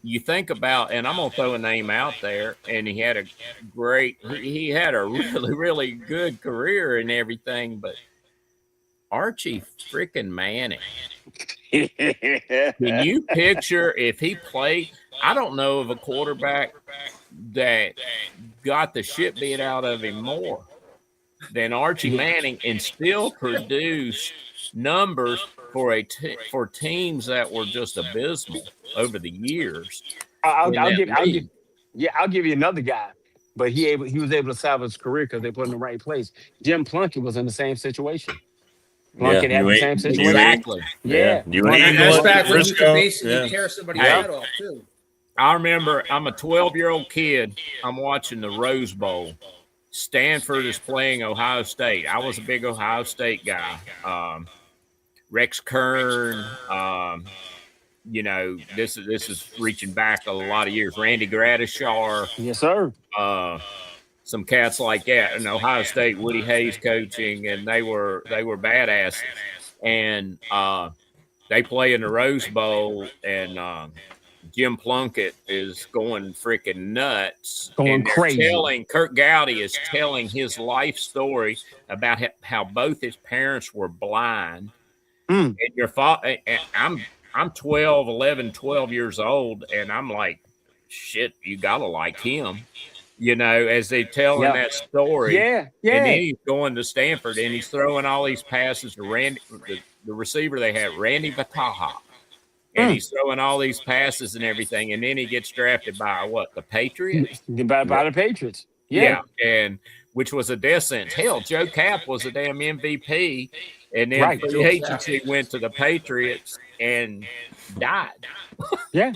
you think about, and I'm going to throw a name out there, and he had a really, really good career and everything, but Archie freaking Manning. Can you picture if he played? I don't know of a quarterback that got the shit beat out of him more than Archie Manning and still produced numbers for teams that were just abysmal over the years. I'll give you another guy, but he was able to salvage his career because they put him in the right place. Jim Plunkett was in the same situation. Plunkett had the same situation. Exactly. Yeah. That's back when you could basically tear somebody's head off too. I remember I'm a 12-year-old kid. I'm watching the Rose Bowl. Stanford is playing Ohio State. I was a big Ohio State guy. Rex Kern, this is reaching back a lot of years. Randy Gradishar. Yes, sir. Some cats like that. In Ohio State, Woody Hayes coaching, and they were badasses. And they play in the Rose Bowl, and Jim Plunkett is going freaking nuts. Going And they're crazy. Kirk Gowdy is telling his life story about how both his parents were blind. Mm. And your father, I'm 12, 11, 12 years old, and I'm like, shit, you gotta like him. As they telling Yeah. that story, Yeah. and then Yeah. he's going to Stanford and he's throwing all these passes to Randy, the receiver they had, Randy Bataha. And Mm. he's throwing all these passes and everything, and then he gets drafted by what, the Patriots? By the Patriots. Yeah. Yeah, and which was a death sentence. Hell, Joe Cap was a damn MVP, and then Right. free agency went to the Patriots and died. Yeah.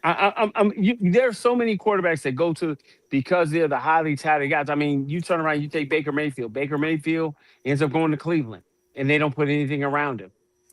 There are so many quarterbacks that go to because they're the highly touted guys. I mean, you turn around, you take Baker Mayfield. Baker Mayfield ends up going to Cleveland, and they don't put anything around him.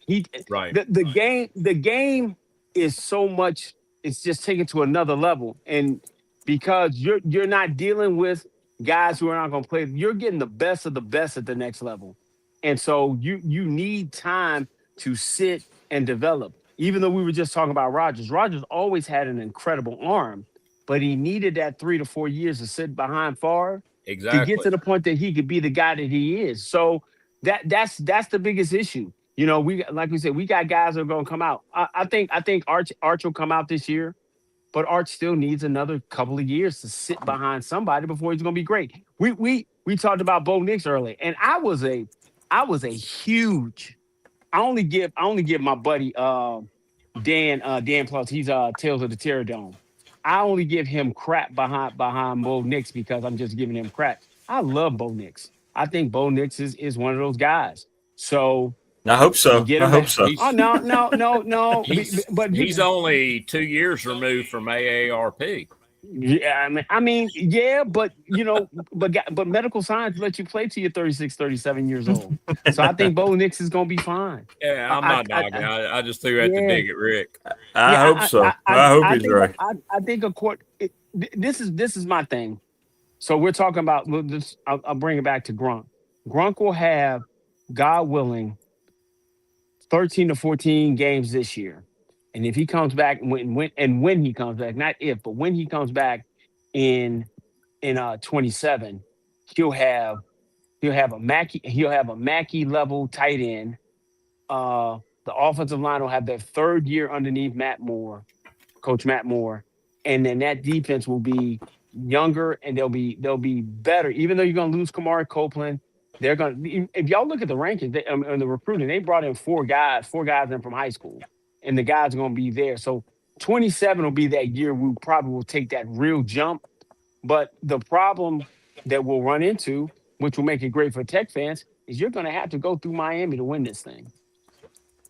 He Right. the game is so much. It's just taken to another level, and because you're not dealing with guys who are not going to play, you're getting the best of the best at the next level, and so you need time to sit and develop. Even though we were just talking about Rodgers always had an incredible arm, but he needed that 3 to 4 years to sit behind Favre to get Exactly. to the point that he could be the guy that he is. So that's the biggest issue. We like we said, we got guys that are going to come out. I think Arch will come out this year, but Arch still needs another couple of years to sit behind somebody before he's going to be great. We talked about Bo Nix earlier, and I was a huge. I only give my buddy Dan Plus. He's Tales of the Terror Dome. I only give him crap behind Bo Nix because I'm just giving him crap. I love Bo Nix. I think Bo Nix is one of those guys. So I hope you so. get I him hope back. so. Oh no. But He's only 2 years removed from AARP. yeah, yeah, but but medical science lets you play till you're 36, 37 years old. So I think Bo Nix is gonna be fine. Yeah, I'm not dogging. I just threw out the Yeah. dig at Rick. I Yeah, hope so. I hope he's think right. I think a court. This is my thing. So we're talking about this. I'll bring it back to Gronk. Gronk will have, God willing, 13 to 14 games this year, and if he comes back, when he comes back, not if, but when he comes back in 27, he'll have Mackey level tight end. The offensive line will have their third year underneath Coach Matt Moore, and then that defense will be younger and they'll be better. Even though you're going to lose Kamari Copeland, they're going to. If y'all look at the rankings and the recruiting, they brought in four guys in from high school, and the guys are going to be there. So 27 will be that year we probably will take that real jump. But the problem that we'll run into, which will make it great for Tech fans, is you're going to have to go through Miami to win this thing.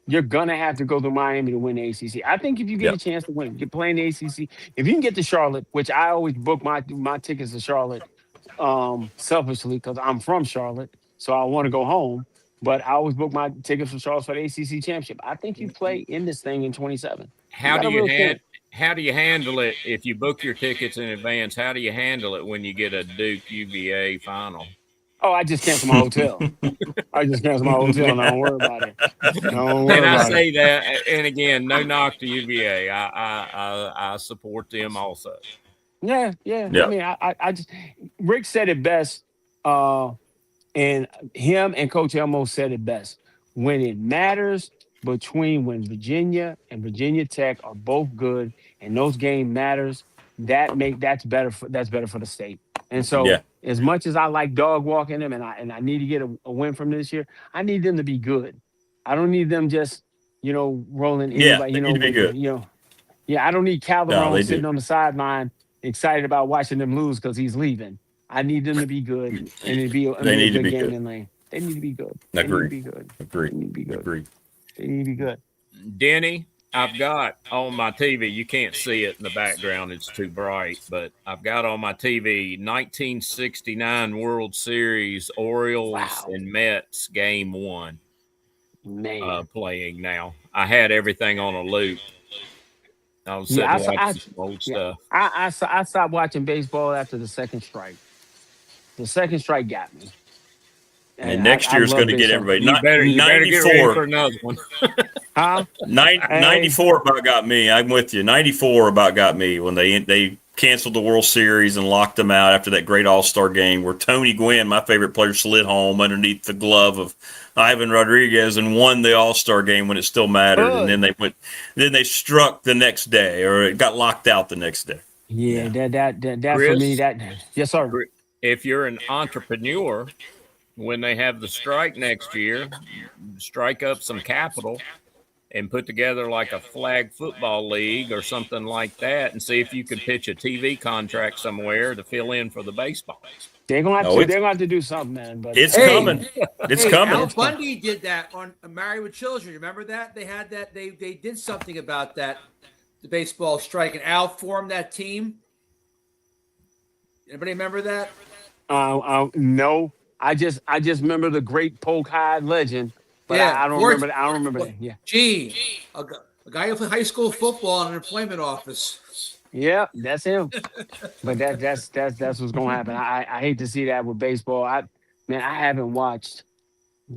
You're gonna have to go through Miami to win the ACC. I think if you get a chance to win, get playing the ACC, if you can get to Charlotte, which I always book my tickets to Charlotte, selfishly because I'm from Charlotte, so I want to go home. But I always book my tickets for Charlotte for the ACC championship. I think you play in this thing in 27. How do you handle it if you book your tickets in advance? How do you handle it when you get a Duke UVA final? Oh, I just cancel my hotel. I just cancel my hotel. And I don't worry about it. And I say that, and again, no knock to UVA. I support them also. Yeah. I mean, I just Rick said it best, and him and Coach Elmo said it best. When it matters between when Virginia and Virginia Tech are both good, and those game matters, that's better for the state. And so, as much as I like dog walking them, and I need to get a win from this year, I need them to be good. I don't need them just rolling anybody. They need to be good. I don't need Calderon sitting do. on the sideline excited about watching them lose because he's leaving. I need them to be good and to be a good game in lane. They need to be good. Agree. They need to be good. Agree. They need to be good. Agree. They need to be good. Denny, I've got on my TV, you can't see it in the background, it's too bright, but I've got on my TV 1969 World Series, Orioles and Mets game 1. Man. Playing now. I had everything on a loop. I was sitting watching some old stuff. I stopped watching baseball after the second strike. The second strike got me. And next year is going to get everybody. You better get ready for 94. another one. Huh? 94 about got me. I'm with you. 94 about got me when they canceled the World Series and locked them out after that great All-Star game where Tony Gwynn, my favorite player, slid home underneath the glove of Ivan Rodriguez and won the All-Star game when it still mattered. And then they struck the next day, or it got locked out the next day. Yeah, that Chris, for me, yes, sir. If you're an entrepreneur, when they have the strike next year, strike up some capital and put together like a flag football league or something like that and see if you could pitch a TV contract somewhere to fill in for the baseball. They're gonna have to do something, man. But it's coming. It's coming. Al Bundy did that on Married with Children. Remember that? They had that. They did something about that, the baseball strike, and Al formed that team. Anybody remember that? No. I just remember the great Polk High legend, but I don't remember. I don't remember that. Yeah. Gee, a guy who played high school football in an employment office. Yeah, that's him. But that's what's gonna happen. I hate to see that with baseball. I haven't watched.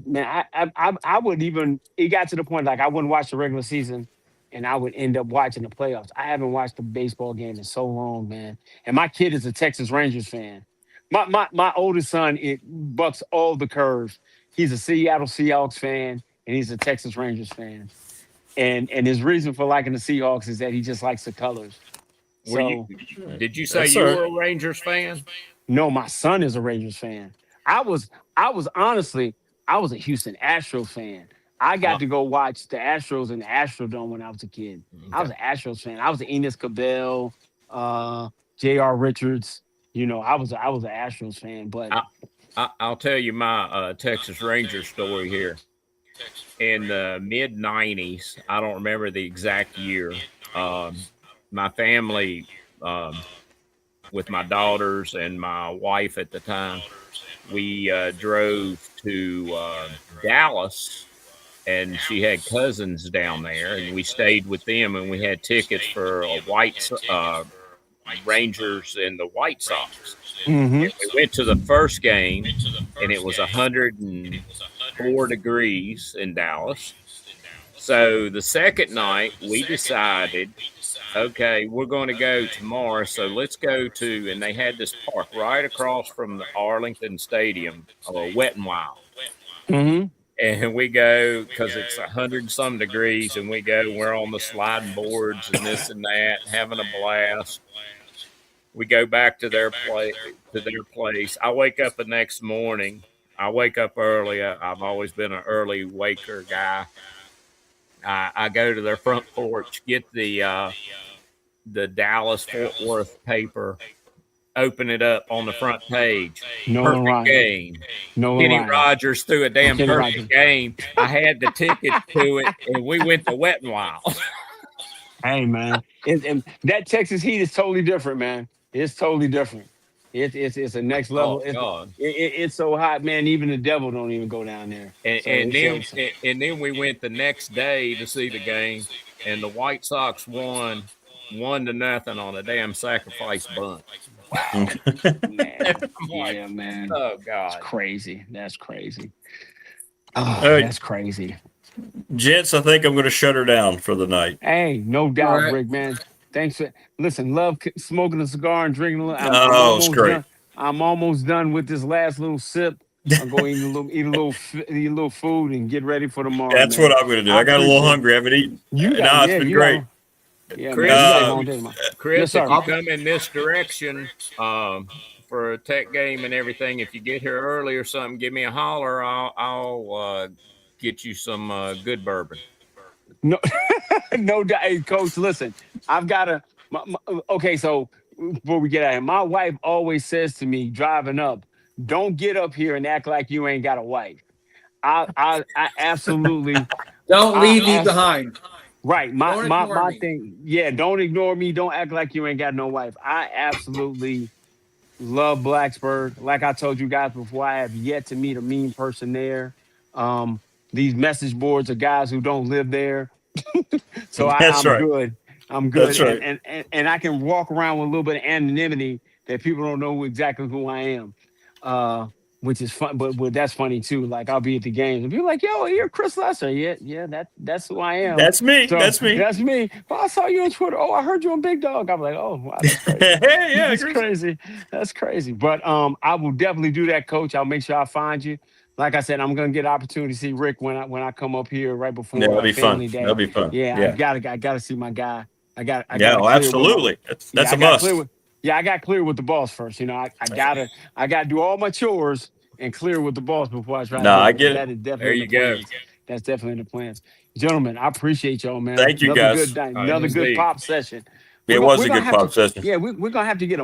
Man, I would even. It got to the point like I wouldn't watch the regular season, and I would end up watching the playoffs. I haven't watched a baseball game in so long, man. And my kid is a Texas Rangers fan. My oldest son, it bucks all the curves. He's a Seattle Seahawks fan, and he's a Texas Rangers fan. And his reason for liking the Seahawks is that he just likes the colors. Did you say you were a Rangers fan? No, my son is a Rangers fan. I was honestly, I was a Houston Astros fan. I got to go watch the Astros in the Astrodome when I was a kid. Okay. I was an Astros fan. I was an Enos Cabell, J.R. Richards. You know, I was an Astros fan. But I'll tell you my Texas Rangers story here. In the mid '90s, I don't remember the exact year. My family, with my daughters and my wife at the time, we drove to Dallas, and she had cousins down there, and we stayed with them, and we had tickets for Rangers and the White Sox. Mm-hmm. We went to the first game, and it was 104 degrees in Dallas. So the second night, we decided, okay, we're going to go tomorrow, so let's go to, and they had this park right across from the Arlington Stadium, Wet n Wild. Mm-hmm. And we go, because it's 100-some degrees, and we're on the sliding boards and this and that, having a blast. We go back to their place. I wake up the next morning. I wake up early. I've always been an early waker guy. I go to their front porch, get the Dallas Fort Worth paper, open it up on the front page. Perfect game. Kenny Rogers threw a damn perfect game. I had the ticket to it, and we went to Wet n Wild. Hey, man. And that Texas heat is totally different, man. It's totally different. It's a next level. Oh, it's so hot, man. Even the devil don't even go down there. And then we went the next day to see the game, and the White Sox won 1-0 on a damn sacrifice bunt. Wow, man. Yeah, man. Oh God, that's crazy. That's crazy. Oh, that's crazy. Gents, I think I'm going to shut her down for the night. Hey, no doubt, Rick, man. Thanks for love smoking a cigar and drinking a little. It's great. I'm almost done with this last little sip. I'm going to eat a little food and get ready for tomorrow. That's what I'm going to do. I got a little hungry. I haven't eaten. It's been great. Yeah, Chris, if you come in this direction for a tech game and everything, if you get here early or something, give me a holler. I'll get you some good bourbon. No, no doubt. Hey, Coach, listen, I've got to. Okay, so before we get out of here, my wife always says to me driving up, "Don't get up here and act like you ain't got a wife." I absolutely don't leave me behind. Right, my thing. Yeah, don't ignore me. Don't act like you ain't got no wife. I absolutely love Blacksburg. Like I told you guys before, I have yet to meet a mean person there. These message boards are guys who don't live there. So I'm good. I'm good. That's right. And I can walk around with a little bit of anonymity that people don't know exactly who I am. which is fun. But that's funny too. Like I'll be at the games and be like, "Yo, you're Chris Lester." Yeah, that's who I am. That's me. So That's me. that's me. Oh, I saw you on Twitter. Oh, I heard you on Big Dog. I'm like, oh, wow, that's crazy. Yeah, That's Chris. crazy. That's crazy. But I will definitely do that, Coach. I'll make sure I find you. Like I said, I'm gonna get an opportunity to see Rick when I come up here right Yeah, before that'll be fun. Family Day. That'll be fun. Yeah, Yeah. I gotta see my guy. I got Yeah, to well, clear with absolutely. That's I a got must. clear with I got clear with the boss first. You know, I gotta do all my chores and clear with the boss before I try to No, get I it. get But it. that is There definitely you in the go. plans. That's definitely in the plans. Gentlemen, I appreciate y'all, man. Thank you, guys. Another good Indeed. pop session. It was a good Have to, pop session. yeah, we're gonna have to get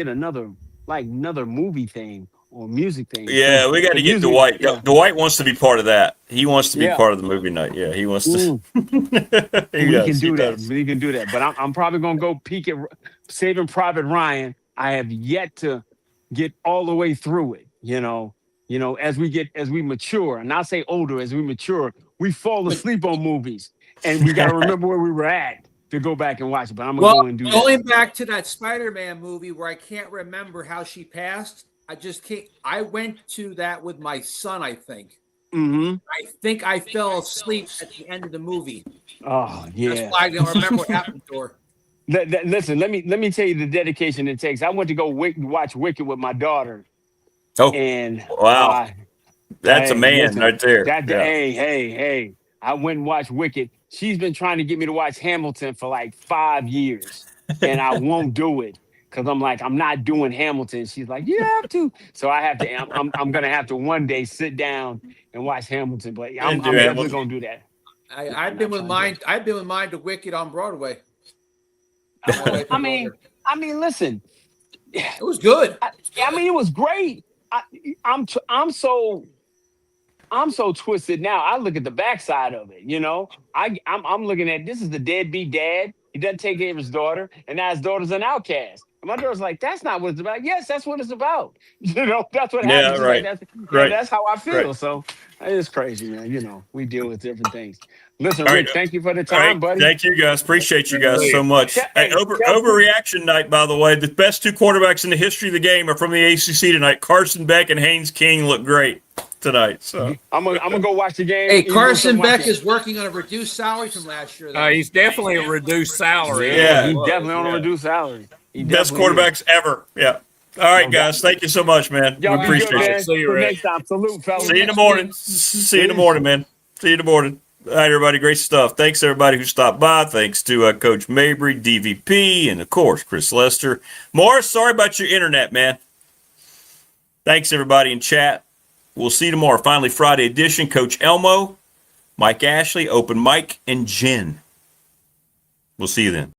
another another movie thing or music thing Yeah, too. we got to The get music, Dwight. yeah, Dwight wants to be part of that. He wants to be yeah. part of the movie night. Yeah, he wants to. Mm. He We does. can He do that. does. We can do that. But I'm probably gonna go peek at Saving Private Ryan. I have yet to get all the way through it. As we mature, and I'll say older, as we mature, we fall asleep on movies, and we got to remember where we were at to go back and watch it. But I'm gonna Well, go and do going that. back to that Spider-Man movie where I can't remember how she passed, I just can't. I went to that with my son, I think. Mm-hmm. I think I fell asleep at the end of the movie. Oh That's yeah. why I don't remember what happened to her. Listen, let me tell you the dedication it takes. I went to go watch Wicked with my daughter, Oh, and wow. That's a hey, man listen, right there. that Yeah. hey. I went and watched Wicked. She's been trying to get me to watch Hamilton for like 5 years, and I won't do it because I'm like, I'm not doing Hamilton. She's like, you have to. So I have to. I'm gonna have to one day sit down and watch Hamilton. But I'm And do definitely Hamilton. gonna do that. I've been with mine. I've been with mine to Wicked on Broadway. I mean, listen. It was good. I mean, it was great. I'm so twisted now. I look at the backside of it. I'm looking at this is the deadbeat dad. He doesn't take care of his daughter, and now his daughter's an outcast. And my daughter's like, that's not what it's about. Yes, that's what it's about. That's what Yeah, happens. She's right. like, Right. that's how I feel. Right. So it's crazy, man. We deal with different things. Listen, All Rick, right. thank you for the All time, right. buddy. Thank you, guys. Appreciate you guys so much. Tell- Hey, hey, tell- overreaction night, by the way. The best two quarterbacks in the history of the game are from the ACC tonight. Carson Beck and Haynes King look great tonight. So I'm gonna go watch the game. Hey, Eagles Carson and watch Beck it. is working on a reduced salary from last year. though. He's definitely a reduced salary. Yeah, Yeah. he's definitely on a reduced salary. He best definitely is. quarterbacks ever. Yeah. All right, guys. Thank you so much, man. Y'all We be appreciate good, it. man. See you, Till Rick. next time. Salute, fellas. See you in the morning. See you in the morning, man. See you in the morning. All right, everybody. Great stuff. Thanks, everybody who stopped by. Thanks to Coach Mabry, DVP, and, of course, Chris Lester. Morris, sorry about your internet, man. Thanks, everybody in chat. We'll see you tomorrow. Finally, Friday edition. Coach Elmo, Mike Ashley, Open Mike, and Jen. We'll see you then.